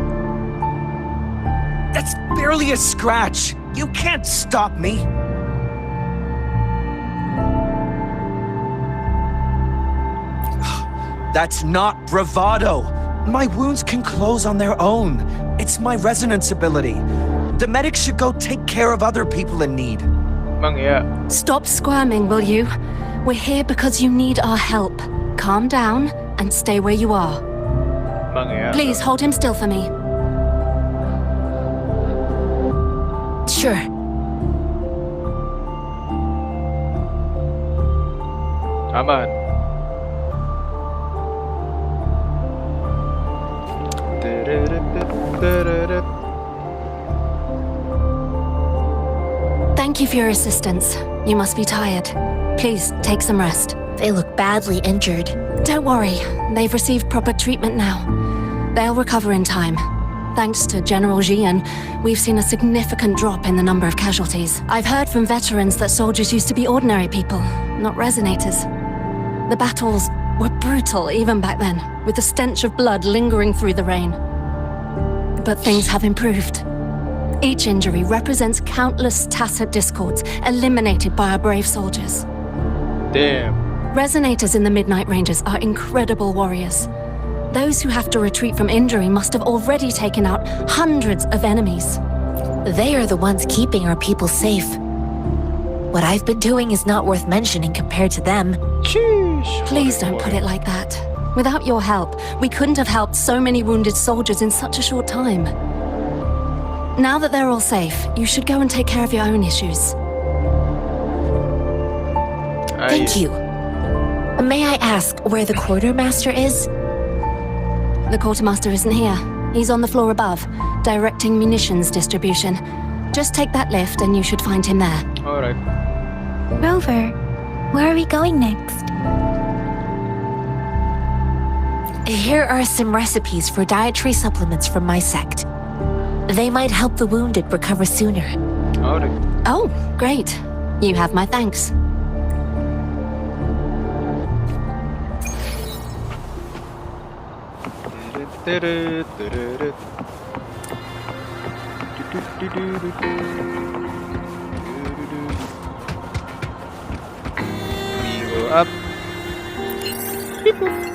That's barely a scratch. You can't stop me. That's not bravado. My wounds can close on their own. It's my resonance ability. The medics should go take care of other people in need. Mang ya. Stop squirming, will you? We're here because you need our help. Calm down and stay where you are. Mang ya. Please hold him still for me. Sure. Aman. Thank you for your assistance. You must be tired. Please, take some rest. They look badly injured. Don't worry, they've received proper treatment now. They'll recover in time. Thanks to General Jian, we've seen a significant drop in the number of casualties. I've heard from veterans that soldiers used to be ordinary people, not resonators. The battles were brutal even back then, with the stench of blood lingering through the rain. But things have improved. Each injury represents countless tacit discords eliminated by our brave soldiers. Damn. Resonators in the Midnight Rangers are incredible warriors. Those who have to retreat from injury must have already taken out hundreds of enemies. They are the ones keeping our people safe. What I've been doing is not worth mentioning compared to them. Jeez. Please don't put it like that. Without your help, we couldn't have helped so many wounded soldiers in such a short time. Now that they're all safe, you should go and take care of your own issues. Thank you. May I ask where the quartermaster is? The quartermaster isn't here. He's on the floor above, directing munitions distribution. Just take that lift and you should find him there. Alright. Rover, where are we going next? Here are some recipes for dietary supplements from my sect. They might help the wounded recover sooner. Alright. Oh, great. You have my thanks. We go up. Beep boop.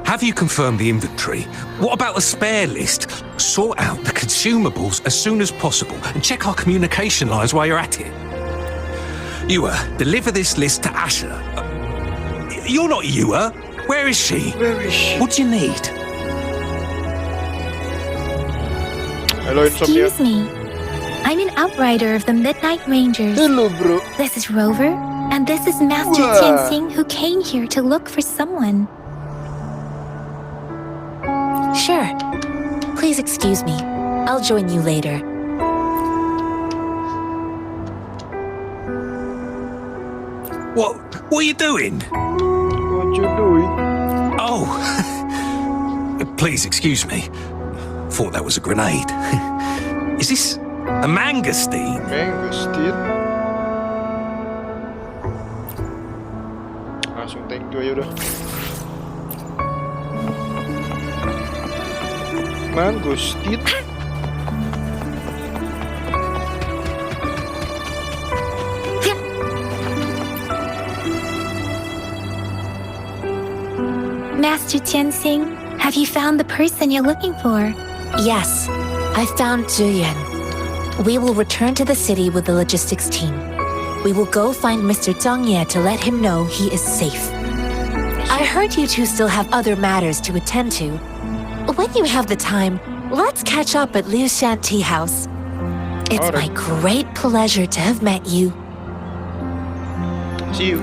Have you confirmed the inventory? What about the spare list? Sort out the consumables as soon as possible and check our communication lines while you're at it. Ewa, deliver this list to Asher. You're not Ewa. Where is she? Where is she? What do you need? Hello, Insomnia. Excuse me. I'm an outrider of the Midnight Rangers. Hello, bro. This is Rover, and this is Master Wow. Tianxing, who came here to look for someone. Sure. Please excuse me. I'll join you later. What are you doing? What you doing? Oh. Please excuse me. Thought that was a grenade. Is this a mangosteen? Mangosteen. Langsung thank you aja udah. Mangosteen. Master Tianxing, have you found the person you're looking for? Yes, I found Zhuyan. We will return to the city with the logistics team. We will go find Mr. Zhang Ye to let him know he is safe. I heard you two still have other matters to attend to. When you have the time, let's catch up at Liu Shan Tea House. It's my great pleasure to have met you. See you.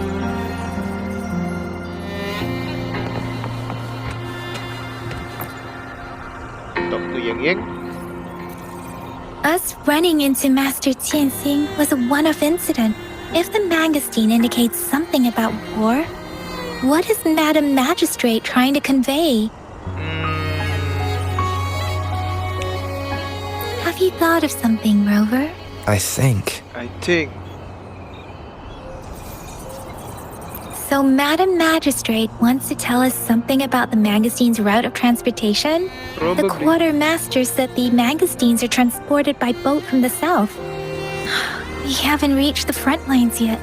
Talk to Yang Yang. Us running into Master Tianxing was a one-off incident. If the mangosteen indicates something about war, what is Madam Magistrate trying to convey? Have you thought of something, Rover? I think. So Madam Magistrate wants to tell us something about the mangosteen's route of transportation? Probably. The quartermaster said the mangosteens are transported by boat from the south. We haven't reached the front lines yet,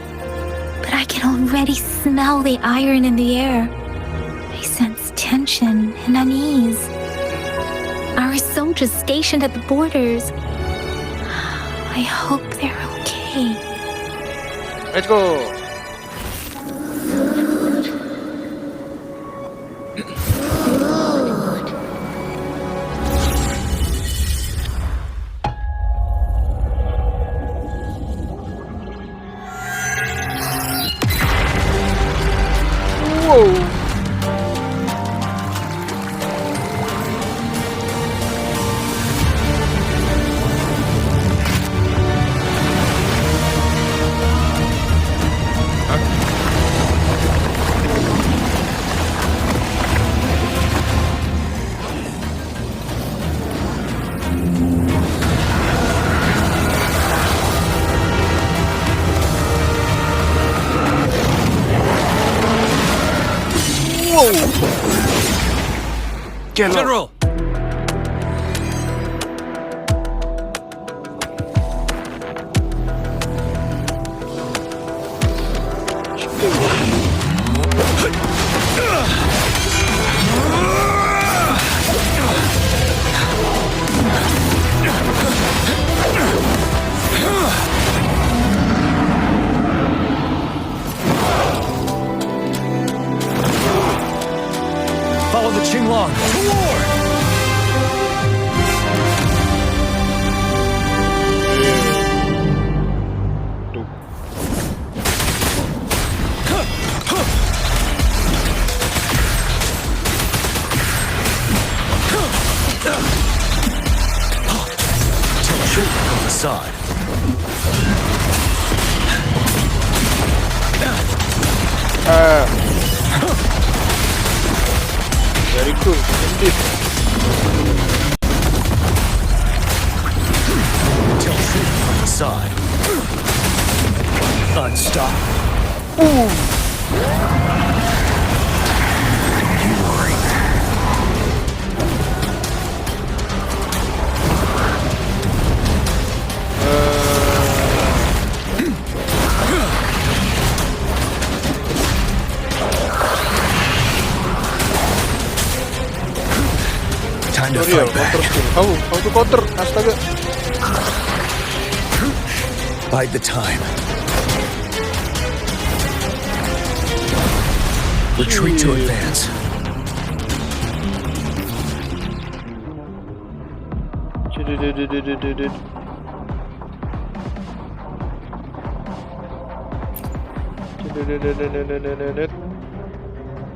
but I can already smell the iron in the air. I sense tension and unease. Our soldiers stationed at the borders. I hope they're okay. Let's go. Whoa. Wow. General! Follow the Qinglong. To war! Facade. Very cool. Indeed. Tell truth on the side. Unstoppable. Time to fight back. How to counter? Astaga. Bide the time. Retreat to advance.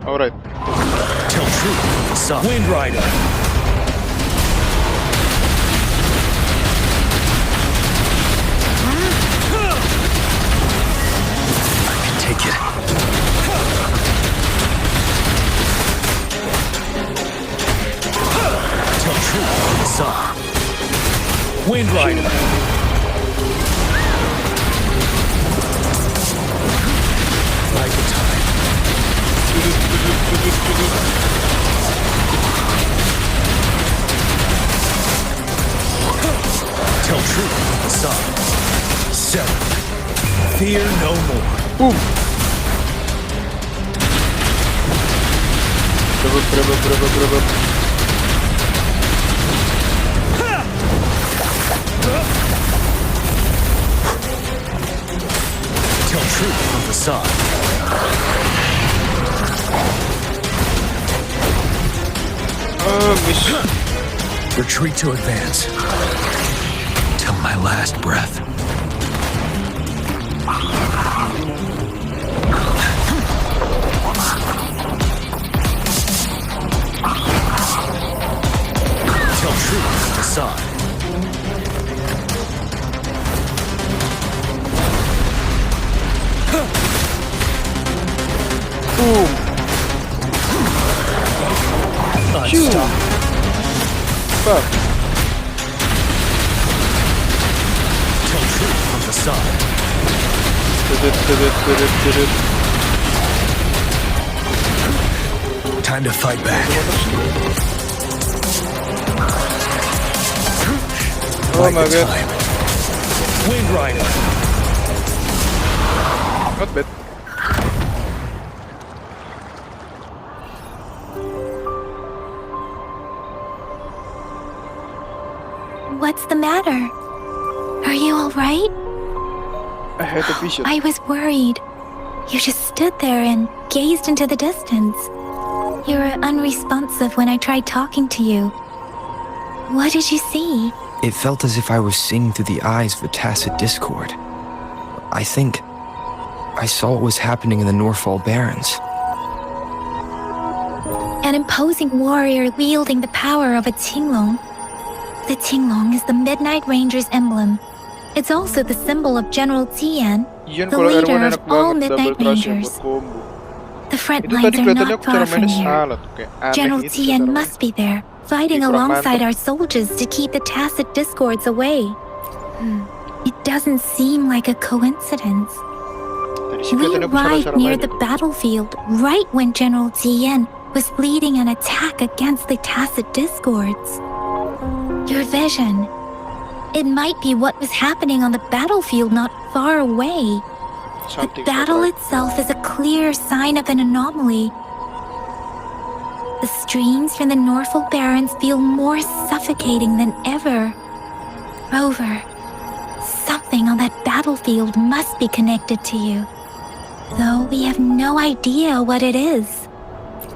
Alright. Tell truth. Wind Rider. Take it. Tell truth on the side. Wind Rider. Bide the time. Tell truth on the side. 7. Fear no more. Boom. Bravo. Tell truth on the side. Miss. Retreat to advance. Till my last breath. Tell truth on the side. Boom. Unstoppable. Fuck. Tell truth on the side. Time to fight back. Oh my god. Wind Rider. Not bad. What's the matter? Are you alright? I had a vision. I was worried. You just stood there and gazed into the distance. You were unresponsive when I tried talking to you. What did you see? It felt as if I was seeing through the eyes of a tacit discord. I think I saw what was happening in the Norfall Barrens. An imposing warrior wielding the power of a Qinglong. The Qinglong is the Midnight Ranger's emblem. It's also the symbol of General Tian, the leader of all Midnight Rangers. The front lines are not far from here. General Tian must be there, fighting alongside our soldiers to keep the tacit discords away. It doesn't seem like a coincidence. Berisik We katanya aku arrived salah-salah near main. the battlefield right when General Tien was leading an attack against the Tacit Discords. Your vision. It might be what was happening on the battlefield not far away. Something's The not battle right. itself is a clear sign of an anomaly. The streams from the Norfolk Barrens feel more suffocating than ever. Rover, something on that battlefield must be connected to you. Though we have no idea what it is.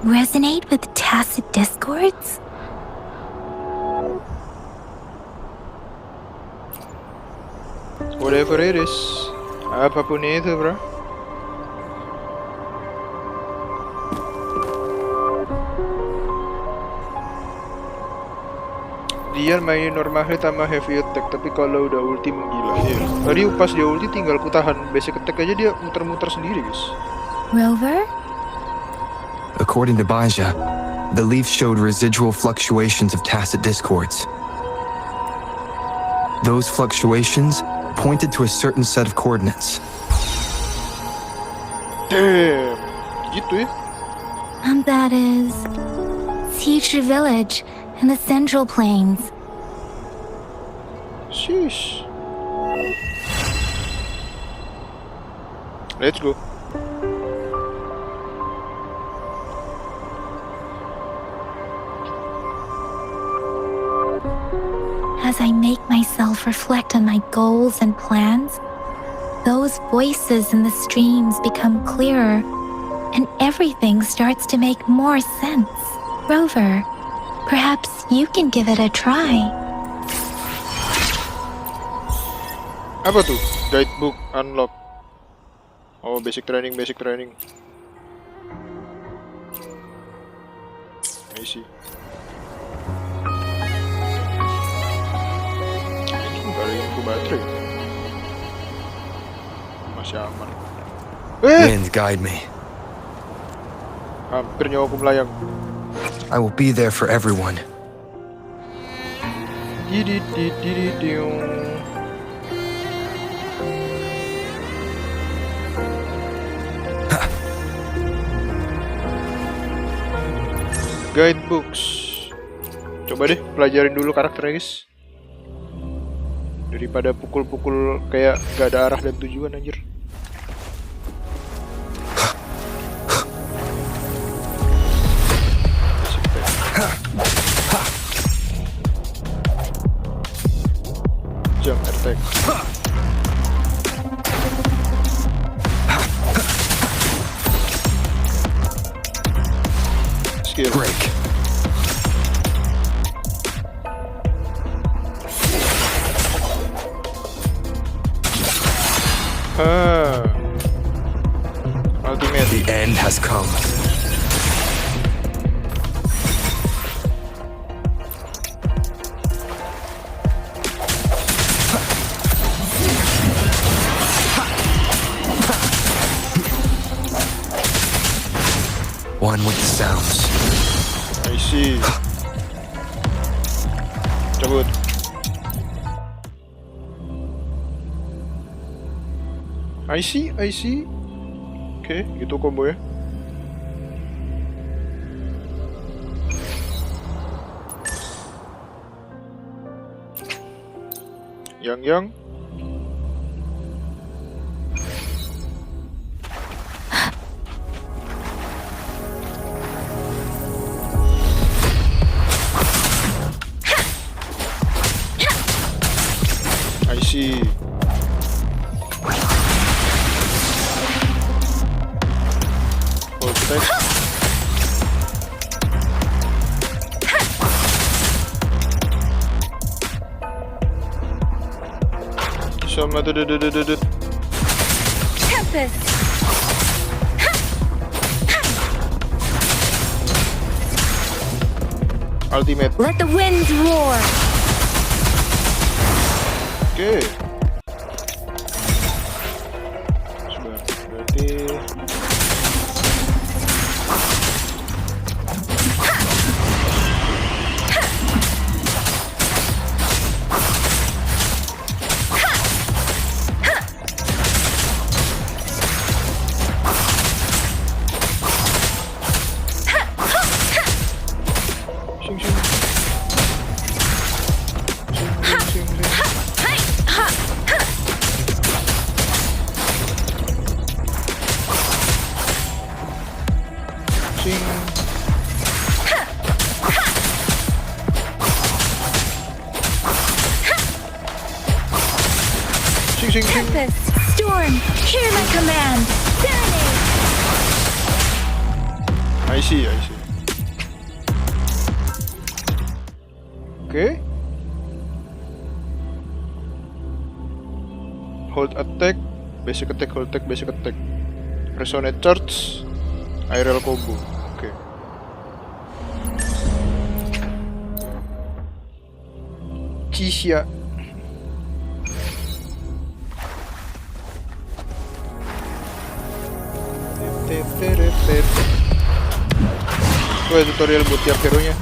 Resonate with Tacit Discords? Whatever it is. Apapun itu, bro. Dia mainin normalnya tambah heavy attack, tapi kalau udah ulti menggila. Iya. Tadi pas dia ulti tinggal ku tahan basic attack aja dia muter-muter sendiri, guys. Rover? According to Baja, the leaf showed residual fluctuations of tacit discords. Those fluctuations pointed to a certain set of coordinates. Damn. Gitu ya. And that is Teacher Village in the Central Plains. Sheesh. Let's go. As I make myself reflect on my goals and plans, those voices in the streams become clearer, and everything starts to make more sense. Rover, perhaps you can give it a try. Apa tuh? Guidebook unlock. Oh, basic training. I see. Ini nggak ada info baterai. Masih aman. Wind, guide me. Hampir nyawa aku melayang. I will be there for everyone. Guidebooks. Coba deh pelajarin dulu karakternya, guys. Daripada pukul-pukul kayak gak ada arah dan tujuan, anjir. Jump attack. Skill. Break. Ultimate. The end has come. One with the sounds. I see. Cabut. I see. Oke, gitu combo ya. Yang. I see. Oh, kita. Sama dudut. Tempest! Ultimate. Let the winds roar! Oke. Sudah berarti sing. Sing sing sing. Tempest, storm, hear my command. Serenade. I see. Okay. Hold attack, basic attack, hold attack, basic attack. Resonate charge, aerial combo. Oke. Cisya. Gue tutorial buat tiap hero nya.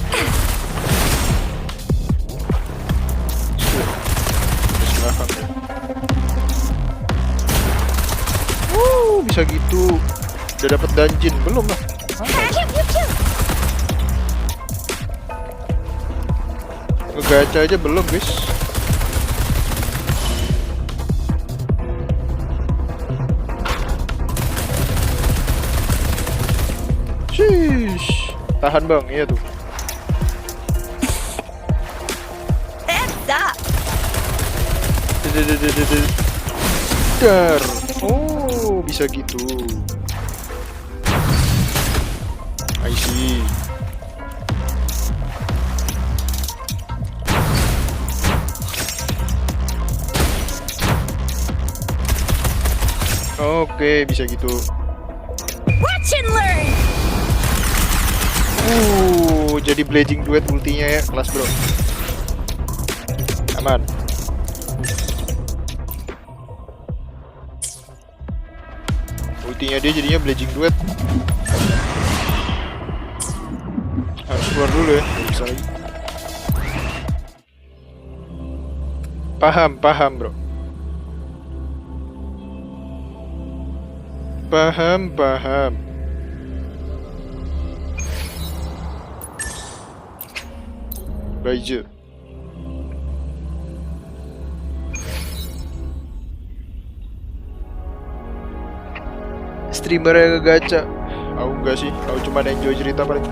Bisa gitu. Udah dapat dungeon belum lah? Ngegacha aja belum, guys. Shish. Tahan bang, iya tuh. Dar. Oh, bisa gitu. I see. Oke, bisa gitu. Watch and learn. Jadi blazing duet ultinya ya, kelas bro. Aman. Ultinya dia jadinya blazing duet. Harus keluar dulu ya, nggak bisa lagi. Paham bro. Paham. Baik. Streamer yang ngegacha. Aku enggak sih, aku cuma enjoy cerita paling.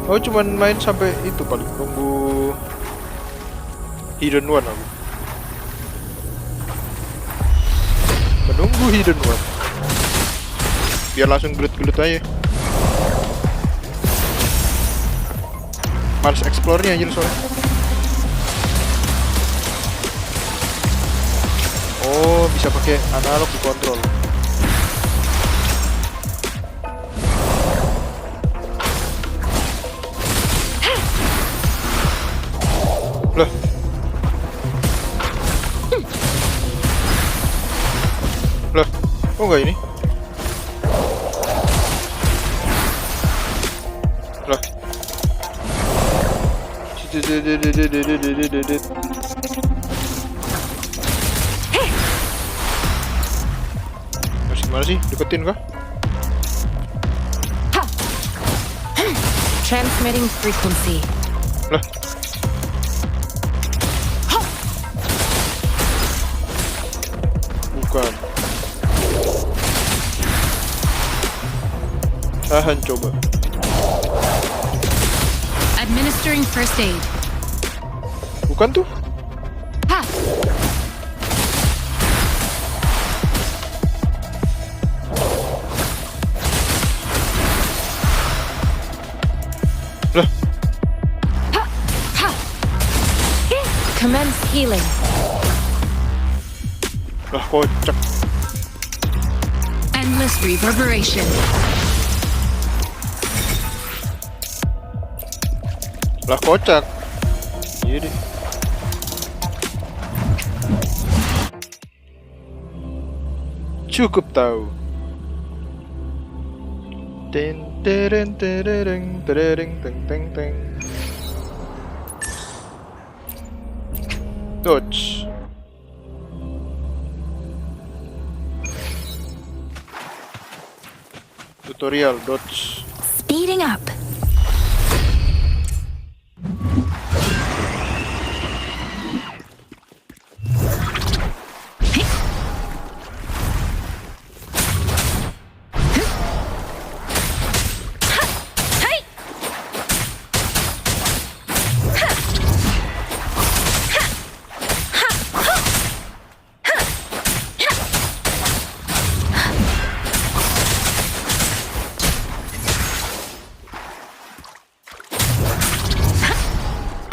Aku cuma main sampai itu paling nunggu Hidden One aku. Menunggu Hidden One. Biar langsung gelut-gelut aja. Males explore-nya anjir soalnya. Oh, bisa pakai analog dikontrol. Lah. Lah, kok enggak ini? Lah. Masih gimana sih? Deketin kah? Transmitting frequency. Lah. Bukan. Tahan coba. Administering first aid. Bukan tuh. Ha! Lah. Ha! Ha! Commence healing. Lah kocak. Endless reverberation. Lah kocak. Iya deh. Cukup tahu. Ten tereng tereng tereng teng teng teng. Dodge. Tutorial dodge. Speeding up.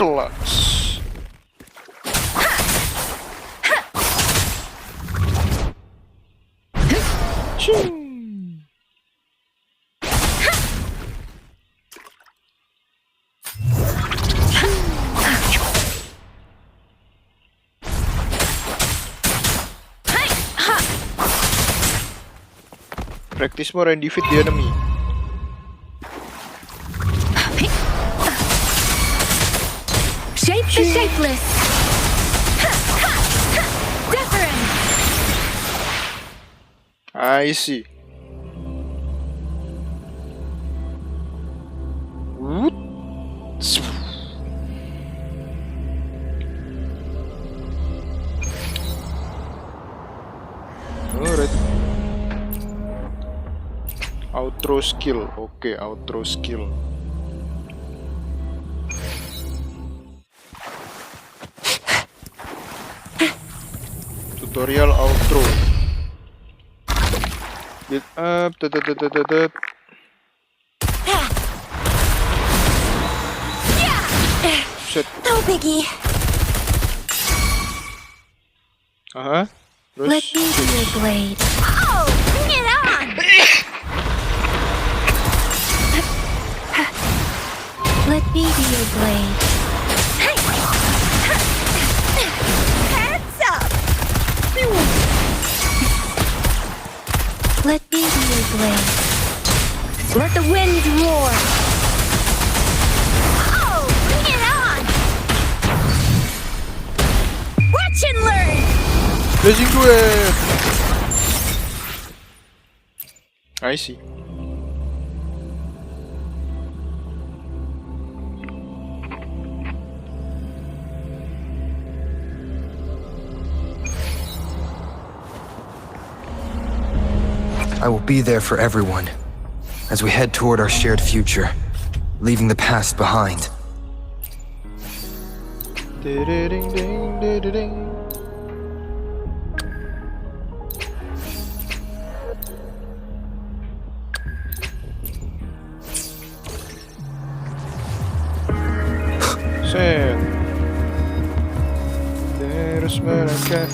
kelas. Practice more and defeat the enemy. Shape the shapeless. Different. I see. Woot. Alright. Outro skill. Oke, outro skill. Tutorial outro. Build up. Shit. No biggie. Aha. Terus. Let me be your blade. Oh, bring it on! Let me be your blade. Heads up! Let me be your blade. Let the winds roar! Oh, bring it on! Watch and learn! Blazing Duet. I see. I will be there for everyone as we head toward our shared future, leaving the past behind. Ding. Set. Terus mereka.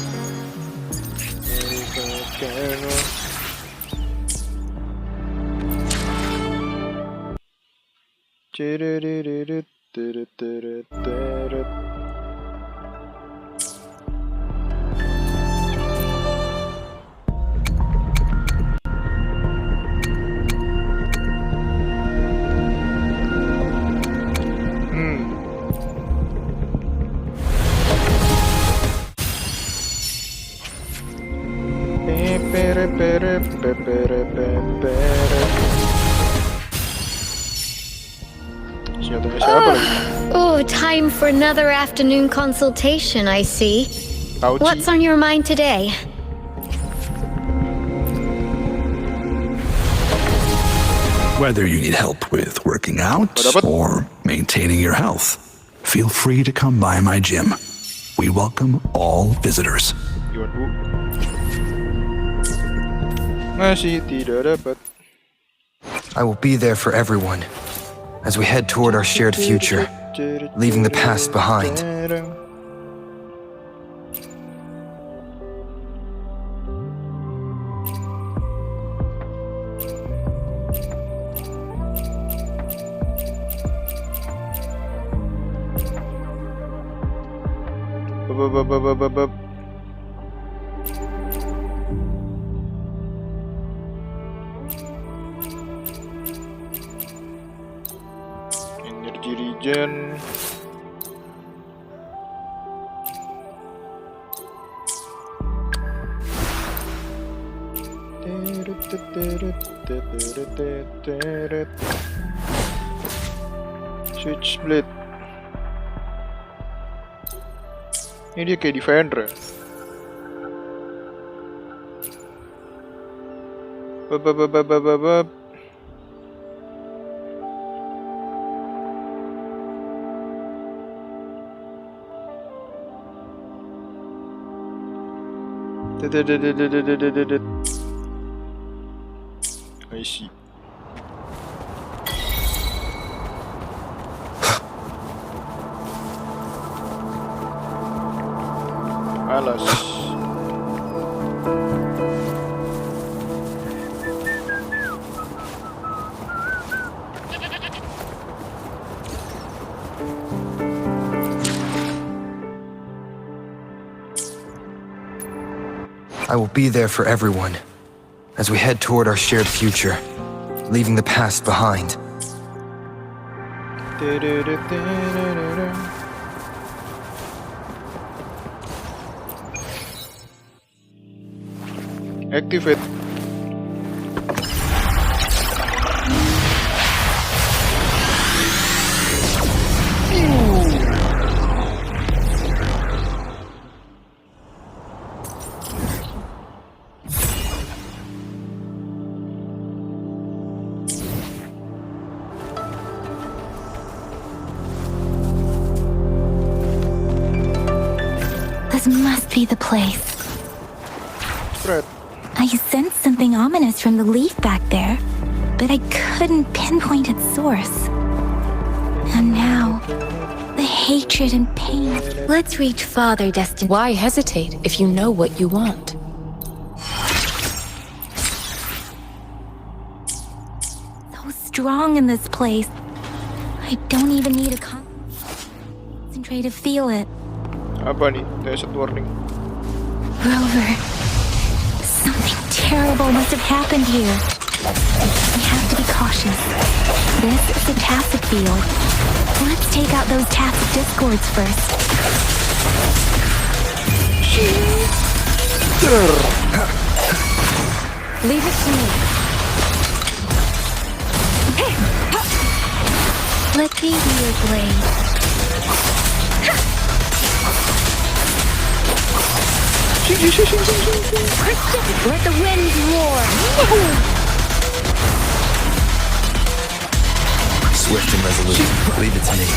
Senjatanya siapa lagi? Oh, time for another afternoon consultation, I see. Tauci. What's on your mind today? Whether you need help with working out or maintaining your health, feel free to come by my gym. We welcome all visitors. Gimana, Bu? Masih tidak dapat. I will be there for everyone as we head toward our shared future, leaving the past behind. Energy regen. Switchblade. Ini dia kayak defender. Bab. I see. Malas. I will be there for everyone as we head toward our shared future, leaving the past behind. Activate. This must be the place. Right. I sensed something ominous from the leaf back there, but I couldn't pinpoint its source. And now, the hatred and pain. Let's reach Father Destin. Why hesitate if you know what you want? So strong in this place. I don't even need a concentrate to feel it. Apa nih? Desert warning. Rover, something terrible must have happened here. We have to be cautious. This is a tacit field. Let's take out those tacit discords first. Leave it to me. Let me be your blade. Let the wind roar. Swift and resolute. Leave it to me.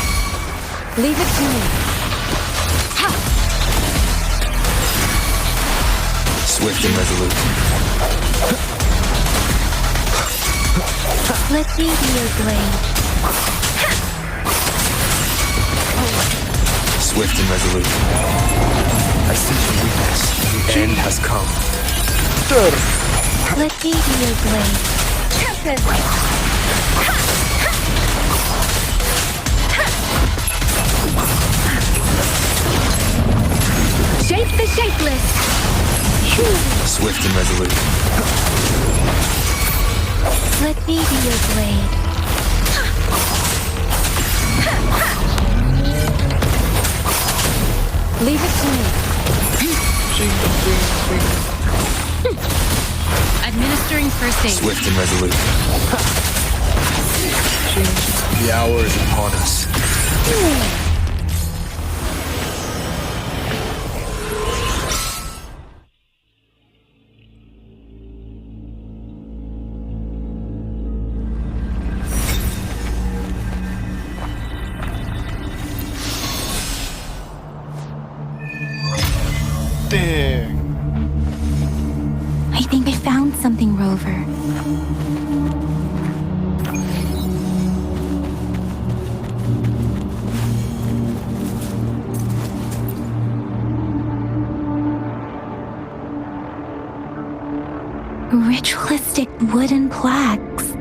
Leave it to me. Swift and resolute. Let me be your blade. Swift and resolute. I sense your weakness. The end has come. Let me be your blade. Shape the shapeless. Swift and resolute. Let me be your blade. Leave it to me. Administering first aid. Swift and resolute. The hour is upon us. I think I found something, Rover. Ritualistic wooden plaques.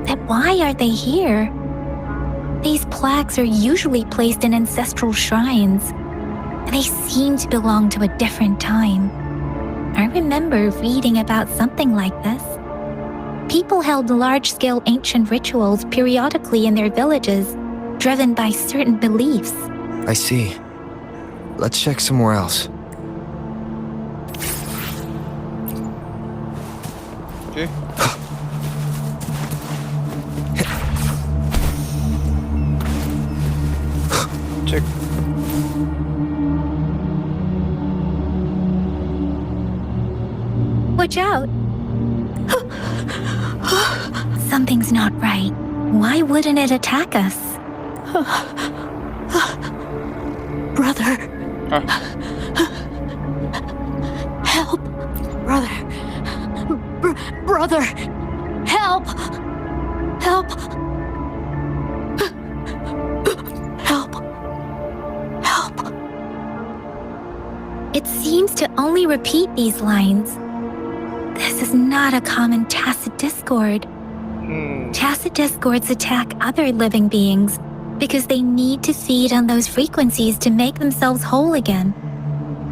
But why are they here? These plaques are usually placed in ancestral shrines. They seem to belong to a different time. I remember reading about something like this. People held large-scale ancient rituals periodically in their villages, driven by certain beliefs. I see. Let's check somewhere else. Okay. Check. Watch out! Something's not right. Why wouldn't it attack us? Brother. Ah. Help! Brother. Brother! Help! Help! Help! Help! It seems to only repeat these lines. This is not a common tacit discord. Tacit discords attack other living beings because they need to feed on those frequencies to make themselves whole again.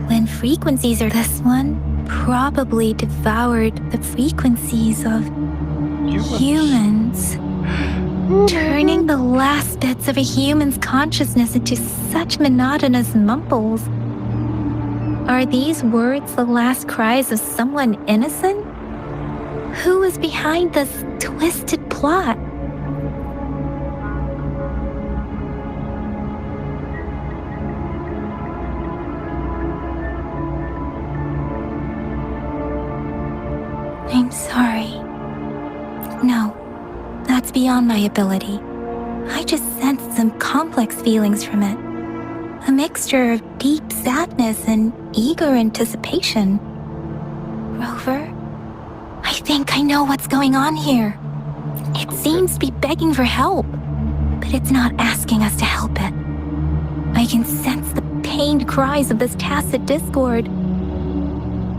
When frequencies are this one, probably devoured the frequencies of humans, turning the last bits of a human's consciousness into such monotonous mumbles. Are these words the last cries of someone innocent? Who is behind this twisted plot? I'm sorry. No, that's beyond my ability. I just sensed some complex feelings from it. A mixture of deep sadness and eager anticipation. Rover, I think I know what's going on here. It seems to be begging for help, but it's not asking us to help it. I can sense the pained cries of this tacit discord.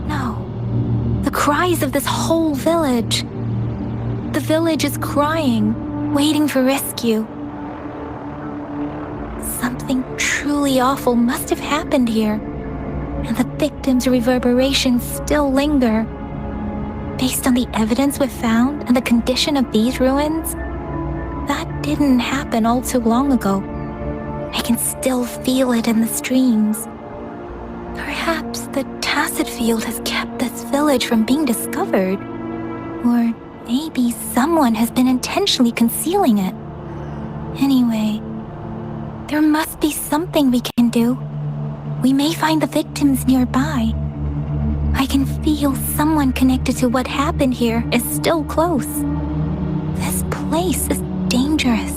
No, the cries of this whole village. The village is crying, waiting for rescue. Something truly awful must have happened here, and the victims' reverberations still linger. Based on the evidence we've found and the condition of these ruins, that didn't happen all too long ago. I can still feel it in the streams. Perhaps the tacit field has kept this village from being discovered, or maybe someone has been intentionally concealing it. Anyway, there must be something we can do. We may find the victims nearby. I can feel someone connected to what happened here is still close. This place is dangerous.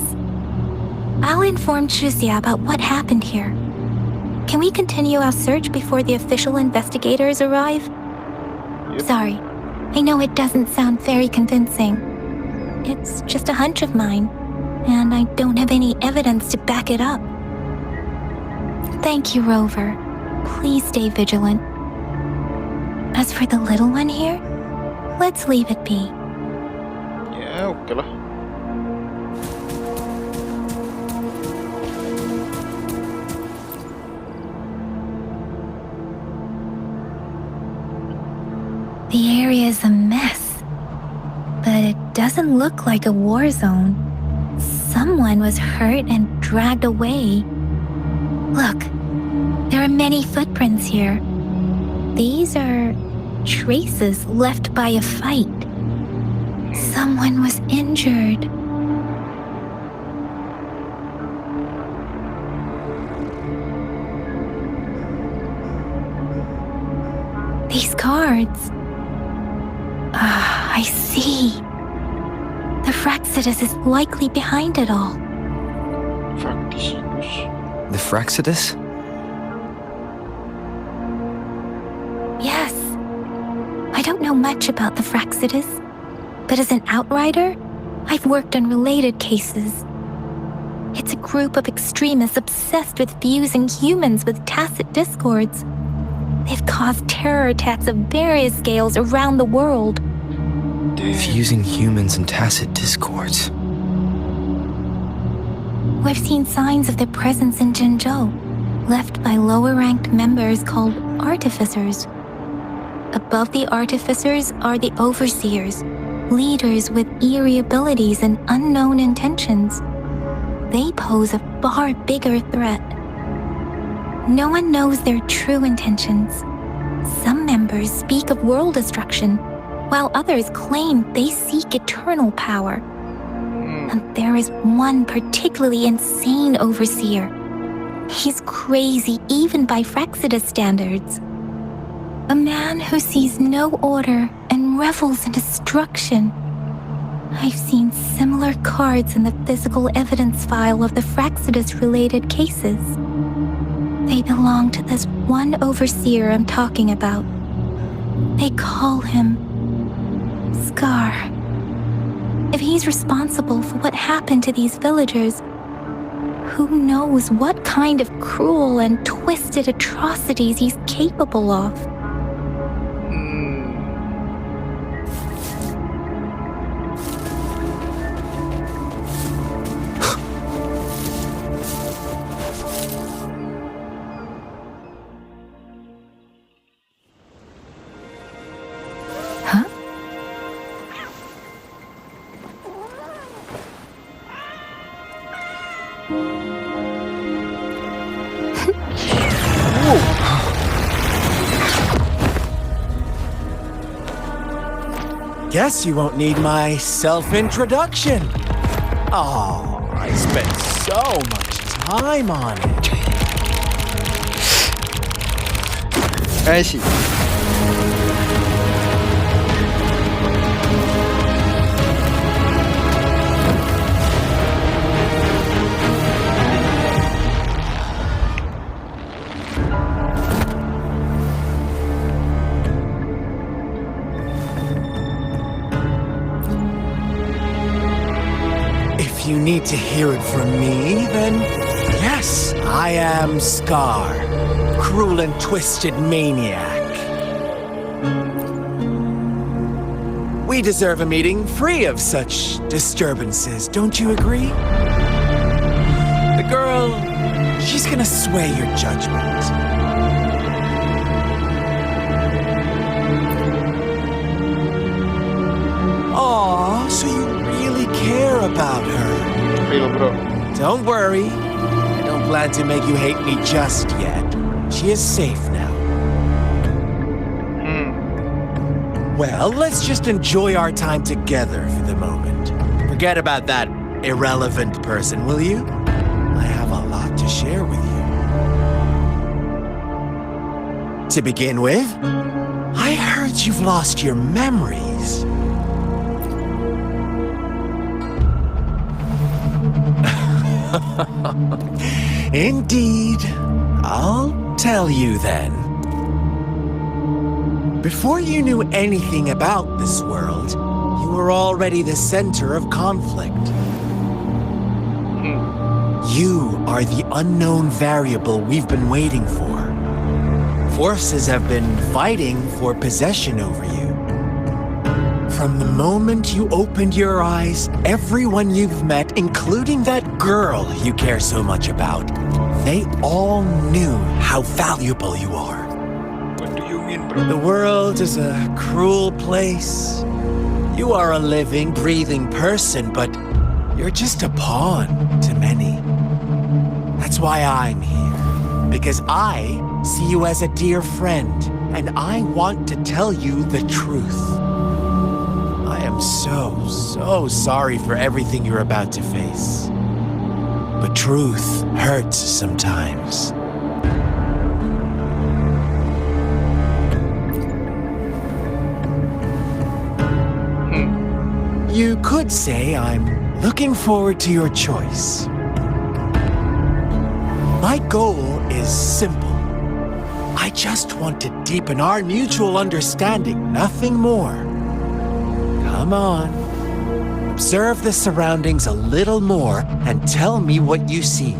I'll inform Chuzia about what happened here. Can we continue our search before the official investigators arrive? Yep. Sorry, I know it doesn't sound very convincing. It's just a hunch of mine, and I don't have any evidence to back it up. Thank you, Rover. Please stay vigilant. As for the little one here, let's leave it be. Ya, oke lah. The area is a mess, but it doesn't look like a war zone. Someone was hurt and dragged away. Look, there are many footprints here. These are traces left by a fight. Someone was injured. These cards. I see. The Fraxidus is likely behind it all. The Fraxidus? Yes. I don't know much about the Fraxidus, but as an outrider, I've worked on related cases. It's a group of extremists obsessed with fusing humans with tacit discords. They've caused terror attacks of various scales around the world. Fusing humans and tacit discords. We've seen signs of their presence in Jinzhou, left by lower-ranked members called artificers. Above the artificers are the overseers, leaders with eerie abilities and unknown intentions. They pose a far bigger threat. No one knows their true intentions. Some members speak of world destruction, while others claim they seek eternal power. And there is one particularly insane overseer. He's crazy even by Fraxidus standards. A man who sees no order and revels in destruction. I've seen similar cards in the physical evidence file of the Fraxidus-related cases. They belong to this one overseer I'm talking about. They call him Scar. If he's responsible for what happened to these villagers, who knows what kind of cruel and twisted atrocities he's capable of? Guess you won't need my self-introduction. Oh, I spent so much time on it. I see. If you need to hear it from me, then yes, I am Scar, cruel and twisted maniac. We deserve a meeting free of such disturbances, don't you agree? The girl, she's gonna sway your judgment. Aw, so you really care about her. Real, bro. Don't worry. I don't plan to make you hate me just yet. She is safe now. Well, let's just enjoy our time together for the moment. Forget about that irrelevant person, will you? I have a lot to share with you. To begin with, I heard you've lost your memories. Indeed. I'll tell you then. Before you knew anything about this world, you were already the center of conflict. You are the unknown variable we've been waiting for. Forces have been fighting for possession over you. From the moment you opened your eyes, everyone you've met, including that girl you care so much about, they all knew how valuable you are. What do you mean, bro? The world is a cruel place. You are a living, breathing person, but you're just a pawn to many. That's why I'm here. Because I see you as a dear friend, and I want to tell you the truth. I am so sorry for everything you're about to face. But truth hurts sometimes. You could say I'm looking forward to your choice. My goal is simple. I just want to deepen our mutual understanding, nothing more. Come on. Observe the surroundings a little more and tell me what you see.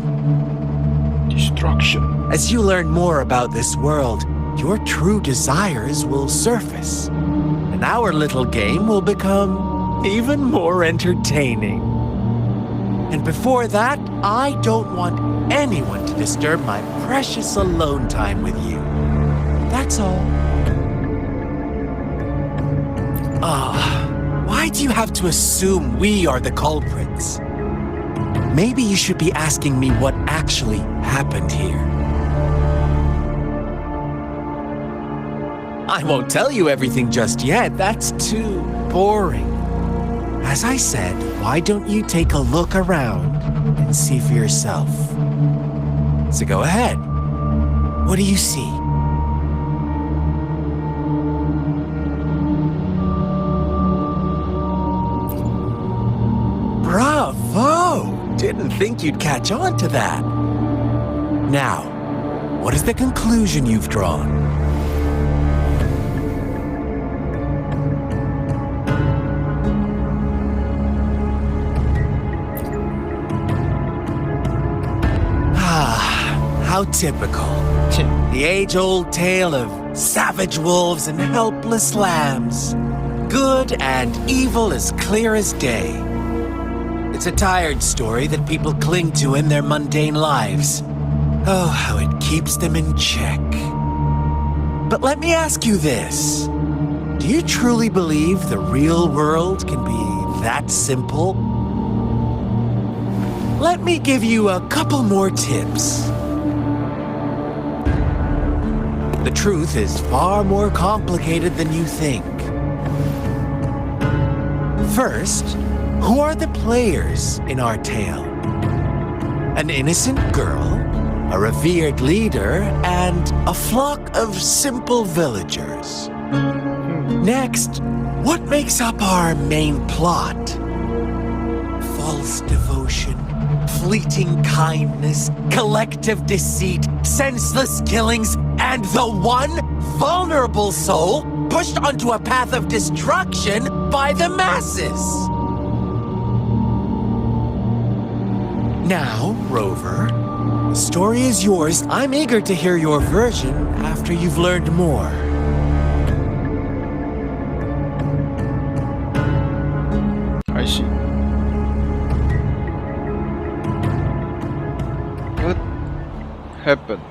Destruction. As you learn more about this world, your true desires will surface. And our little game will become even more entertaining. And before that, I don't want anyone to disturb my precious alone time with you. That's all. Why do you have to assume we are the culprits? Maybe you should be asking me what actually happened here. I won't tell you everything just yet. That's too boring. As I said, why don't you take a look around and see for yourself? So go ahead. What do you see? Bravo! Didn't think you'd catch on to that. Now, what is the conclusion you've drawn? How typical. The age-old tale of savage wolves and helpless lambs. Good and evil as clear as day. It's a tired story that people cling to in their mundane lives. Oh, how it keeps them in check. But let me ask you this. Do you truly believe the real world can be that simple? let me give you a couple more tips. The truth is far more complicated than you think. First, who are the players in our tale? An innocent girl, a revered leader, and a flock of simple villagers. Next, what makes up our main plot? False devotion, fleeting kindness, collective deceit, senseless killings, and the one vulnerable soul pushed onto a path of destruction by the masses. Now, Rover, the story is yours. I'm eager to hear your version after you've learned more. I see. What happened?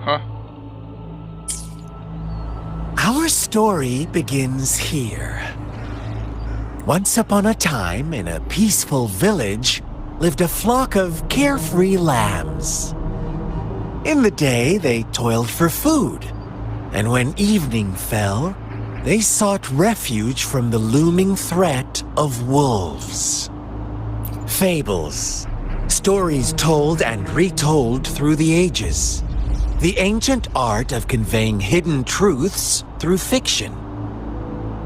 Huh? Our story begins here. Once upon a time, in a peaceful village, lived a flock of carefree lambs. In the day, they toiled for food, and when evening fell, they sought refuge from the looming threat of wolves. Fables, stories told and retold through the ages. The ancient art of conveying hidden truths through fiction.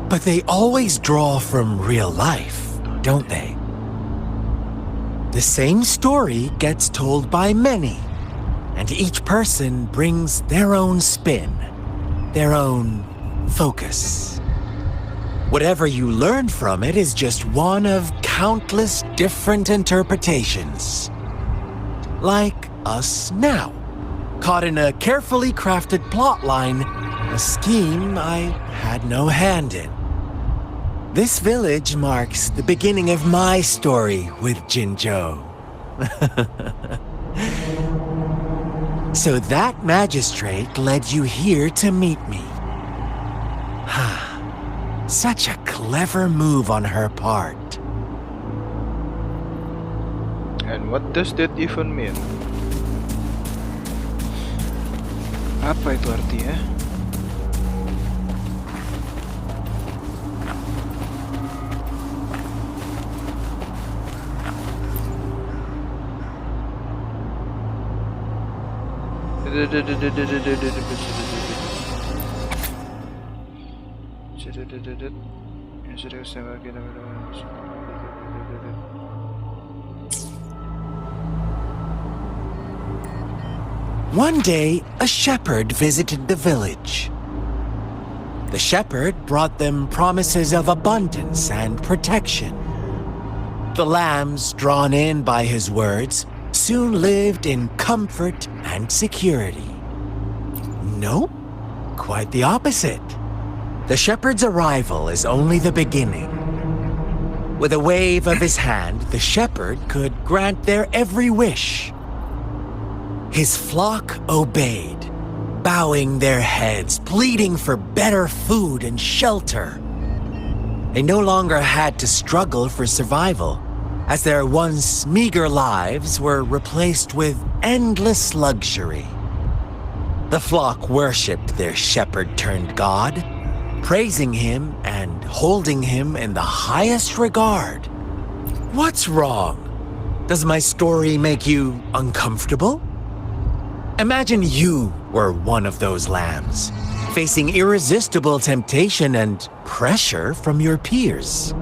But they always draw from real life, don't they? The same story gets told by many, and each person brings their own spin, their own focus. Whatever you learn from it is just one of countless different interpretations. Like us now, caught in a carefully crafted plotline, a scheme I had no hand in. This village marks the beginning of my story with Jinzhou. So that magistrate led you here to meet me. Such a clever move on her part. And what does that even mean? Apa itu artinya? One day, a shepherd visited the village. The shepherd brought them promises of abundance and protection. The lambs, drawn in by his words, soon lived in comfort and security. No, quite the opposite. The shepherd's arrival is only the beginning. With a wave of his hand, the shepherd could grant their every wish. His flock obeyed, bowing their heads, pleading for better food and shelter. They no longer had to struggle for survival, as their once meager lives were replaced with endless luxury. The flock worshipped their shepherd-turned-god, praising him and holding him in the highest regard. What's wrong? Does my story make you uncomfortable? Imagine you were one of those lambs, facing irresistible temptation and pressure from your peers.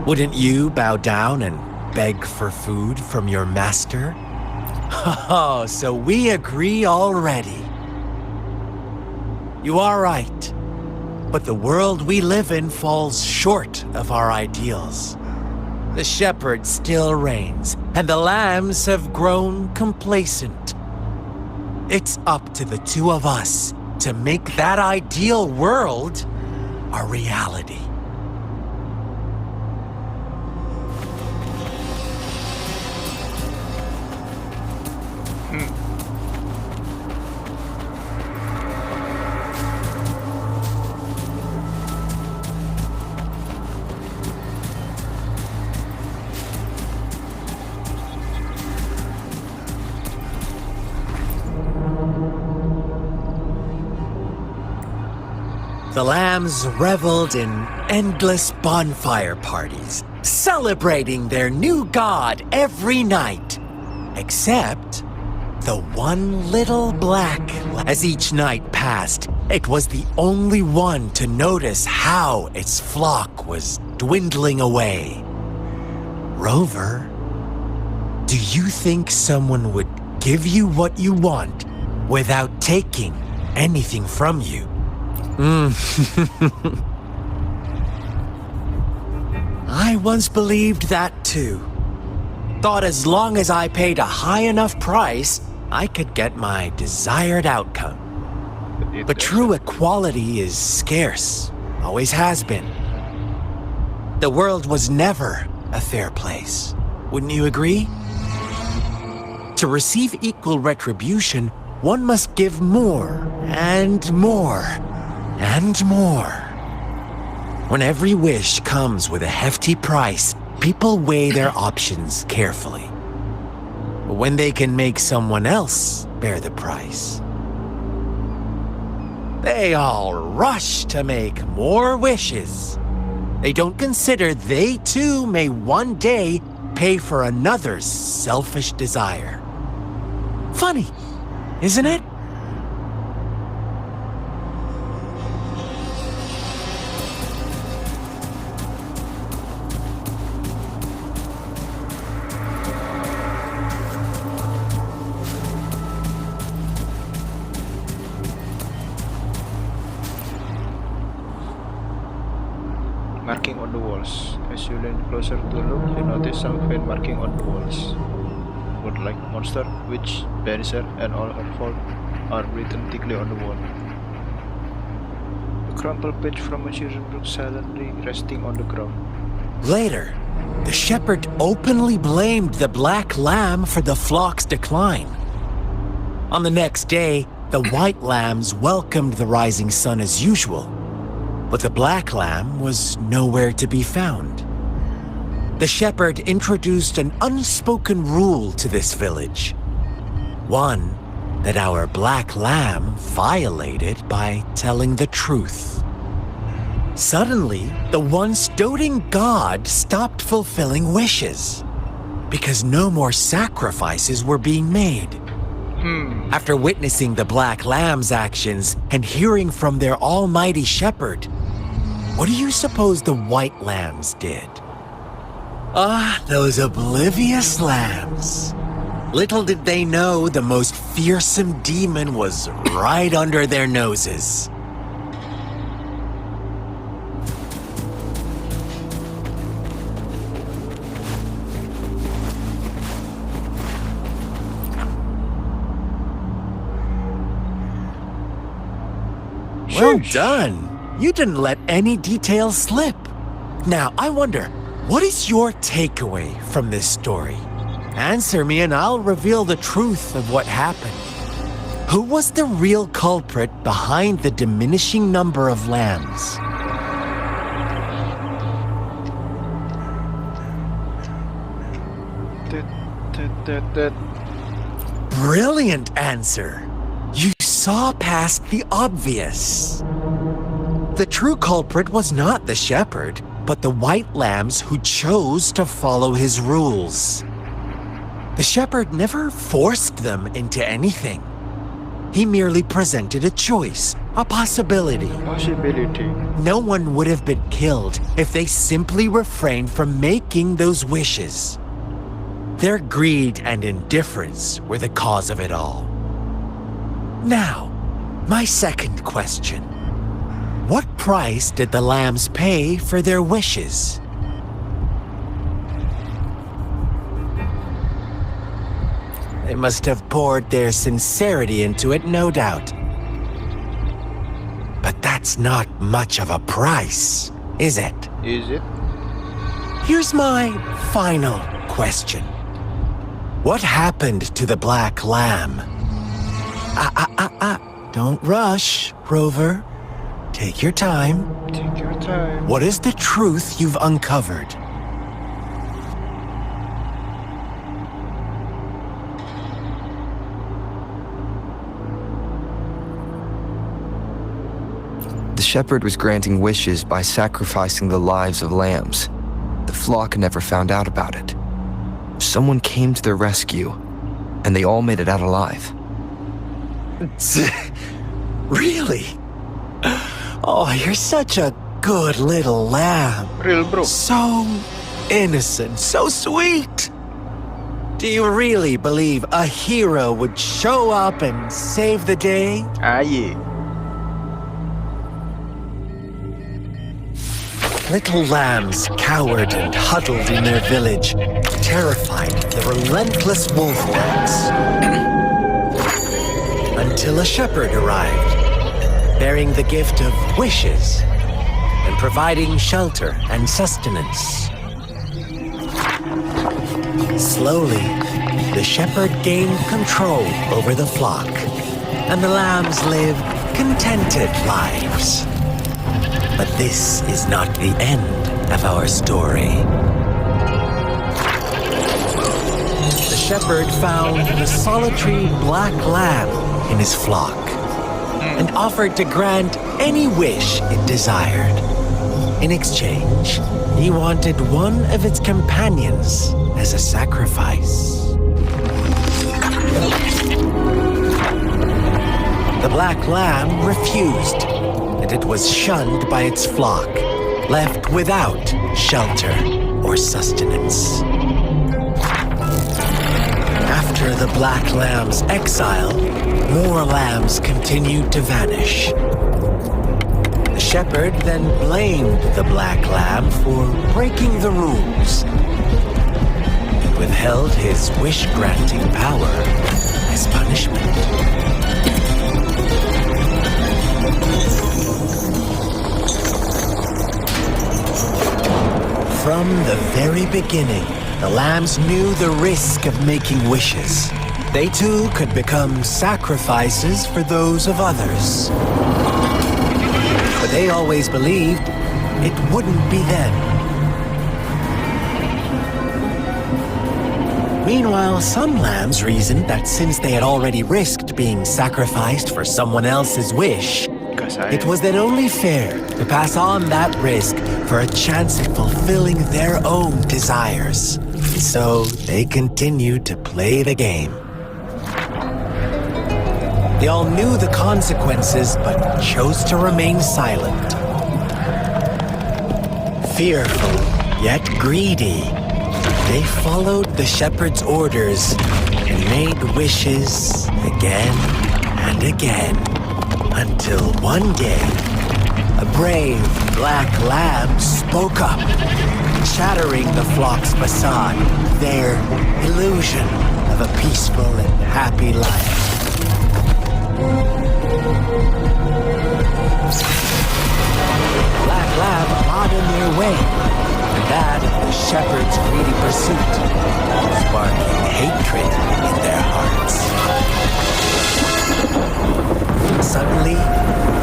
Wouldn't you bow down and beg for food from your master? Oh, so we agree already. You are right. But the world we live in falls short of our ideals. The shepherd still reigns, and the lambs have grown complacent. It's up to the two of us to make that ideal world a reality. The lambs reveled in endless bonfire parties, celebrating their new god every night. Except the one little black. As each night passed, it was the only one to notice how its flock was dwindling away. Rover, do you think someone would give you what you want without taking anything from you? I once believed that too. Thought as long as I paid a high enough price, I could get my desired outcome. But true equality is scarce, always has been. The world was never a fair place. Wouldn't you agree? To receive equal retribution, one must give more and more and more. When every wish comes with a hefty price, people weigh their options carefully. But when they can make someone else bear the price, they all rush to make more wishes. They don't consider they too may one day pay for another's selfish desire. Funny, isn't it? Marking on the walls. As you lean closer to look, you notice some faint marking on the walls. Words like monster, witch, banisher, and all her fault are written thickly on the wall. A crumpled page from a children's book silently resting on the ground. Later, the shepherd openly blamed the black lamb for the flock's decline. On the next day, the white lambs welcomed the rising sun as usual, but the black lamb was nowhere to be found. The shepherd introduced an unspoken rule to this village. One that our black lamb violated by telling the truth. Suddenly, the once doting god stopped fulfilling wishes because no more sacrifices were being made. After witnessing the black lamb's actions and hearing from their almighty shepherd, what do you suppose the white lambs did? Ah, those oblivious lambs. Little did they know the most fearsome demon was right under their noses. Well done. You didn't let any details slip. Now, I wonder, what is your takeaway from this story? Answer me and I'll reveal the truth of what happened. Who was the real culprit behind the diminishing number of lambs? Brilliant answer. You saw past the obvious. The true culprit was not the shepherd, but the white lambs who chose to follow his rules. The shepherd never forced them into anything. He merely presented a choice, a possibility. No one would have been killed if they simply refrained from making those wishes. Their greed and indifference were the cause of it all. Now, my second question. What price did the lambs pay for their wishes? They must have poured their sincerity into it, no doubt. But that's not much of a price, is it? Is it? Here's my final question. What happened to the black lamb? Don't rush, Rover. Take your time. Take your time. What is the truth you've uncovered? The shepherd was granting wishes by sacrificing the lives of lambs. The flock never found out about it. Someone came to their rescue, and they all made it out alive. Really? Oh, you're such a good little lamb. Real bro. So innocent, so sweet. Do you really believe a hero would show up and save the day? Ah, yeah. Little lambs cowered and huddled in their village, terrified of the relentless wolf packs. Until a shepherd arrived, bearing the gift of wishes and providing shelter and sustenance. Slowly, the shepherd gained control over the flock, and the lambs lived contented lives. But this is not the end of our story. The shepherd found the solitary black lamb in his flock and offered to grant any wish it desired. In exchange, he wanted one of its companions as a sacrifice. The black lamb refused, and it was shunned by its flock, left without shelter or sustenance. After the black lamb's exile, more lambs continued to vanish. The shepherd then blamed the black lamb for breaking the rules and withheld his wish-granting power as punishment. From the very beginning, the lambs knew the risk of making wishes. They too could become sacrifices for those of others. But they always believed it wouldn't be them. Meanwhile, some lambs reasoned that since they had already risked being sacrificed for someone else's wish, it was then only fair to pass on that risk for a chance at fulfilling their own desires. And so they continued to play the game. They all knew the consequences, but chose to remain silent. Fearful, yet greedy, they followed the shepherd's orders and made wishes again and again. Until one day, a brave black lamb spoke up, shattering the flock's facade, their illusion of a peaceful and happy life. Black lamb got in their way, and that of the shepherd's greedy pursuit, sparking hatred in their hearts. Suddenly,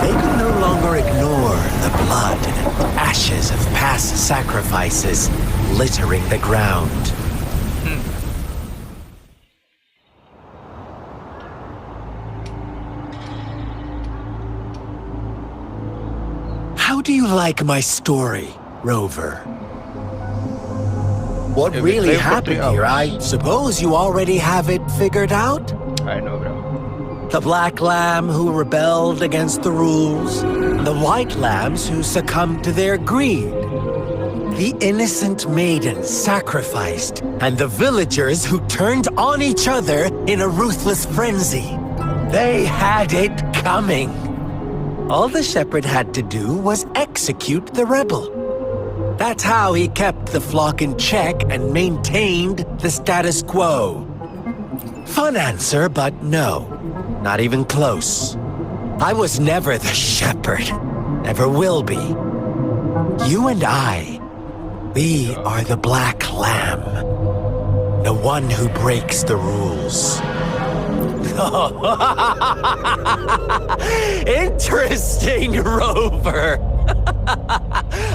they could no longer ignore the blood and ashes of past sacrifices littering the ground. How do you like my story, Rover? What really happened here? I suppose you already have it figured out? I know, bro. The black lamb who rebelled against the rules, the white lambs who succumbed to their greed, the innocent maiden sacrificed, and the villagers who turned on each other in a ruthless frenzy. They had it coming. All the shepherd had to do was execute the rebel. That's how he kept the flock in check and maintained the status quo. Fun answer, but no. Not even close. I was never the shepherd. Never will be. You and I, we are the black lamb. The one who breaks the rules. Interesting, Rover.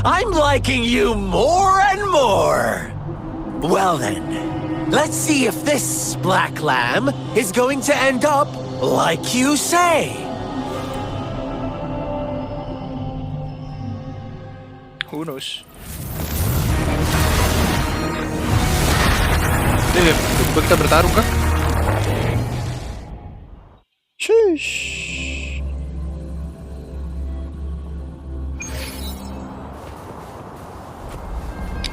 I'm liking you more and more. Well then, let's see if this black lamb is going to end up like you say. Who knows? Kita bertarung kah? Sheesh.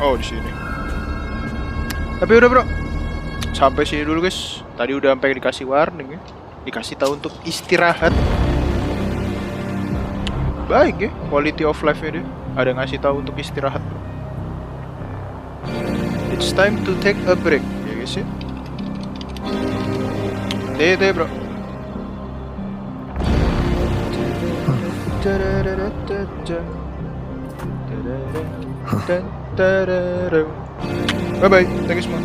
Oh, di sini. Tapi udah, bro. Sampai sini dulu, guys. Tadi udah sampai dikasih warning ya. Dikasih tahu untuk istirahat. Baik ya, quality of life-nya dia. Ada ngasih tahu untuk istirahat. It's time to take a break, ya guys ya. Tete, bro. Bye bye, thank you semua.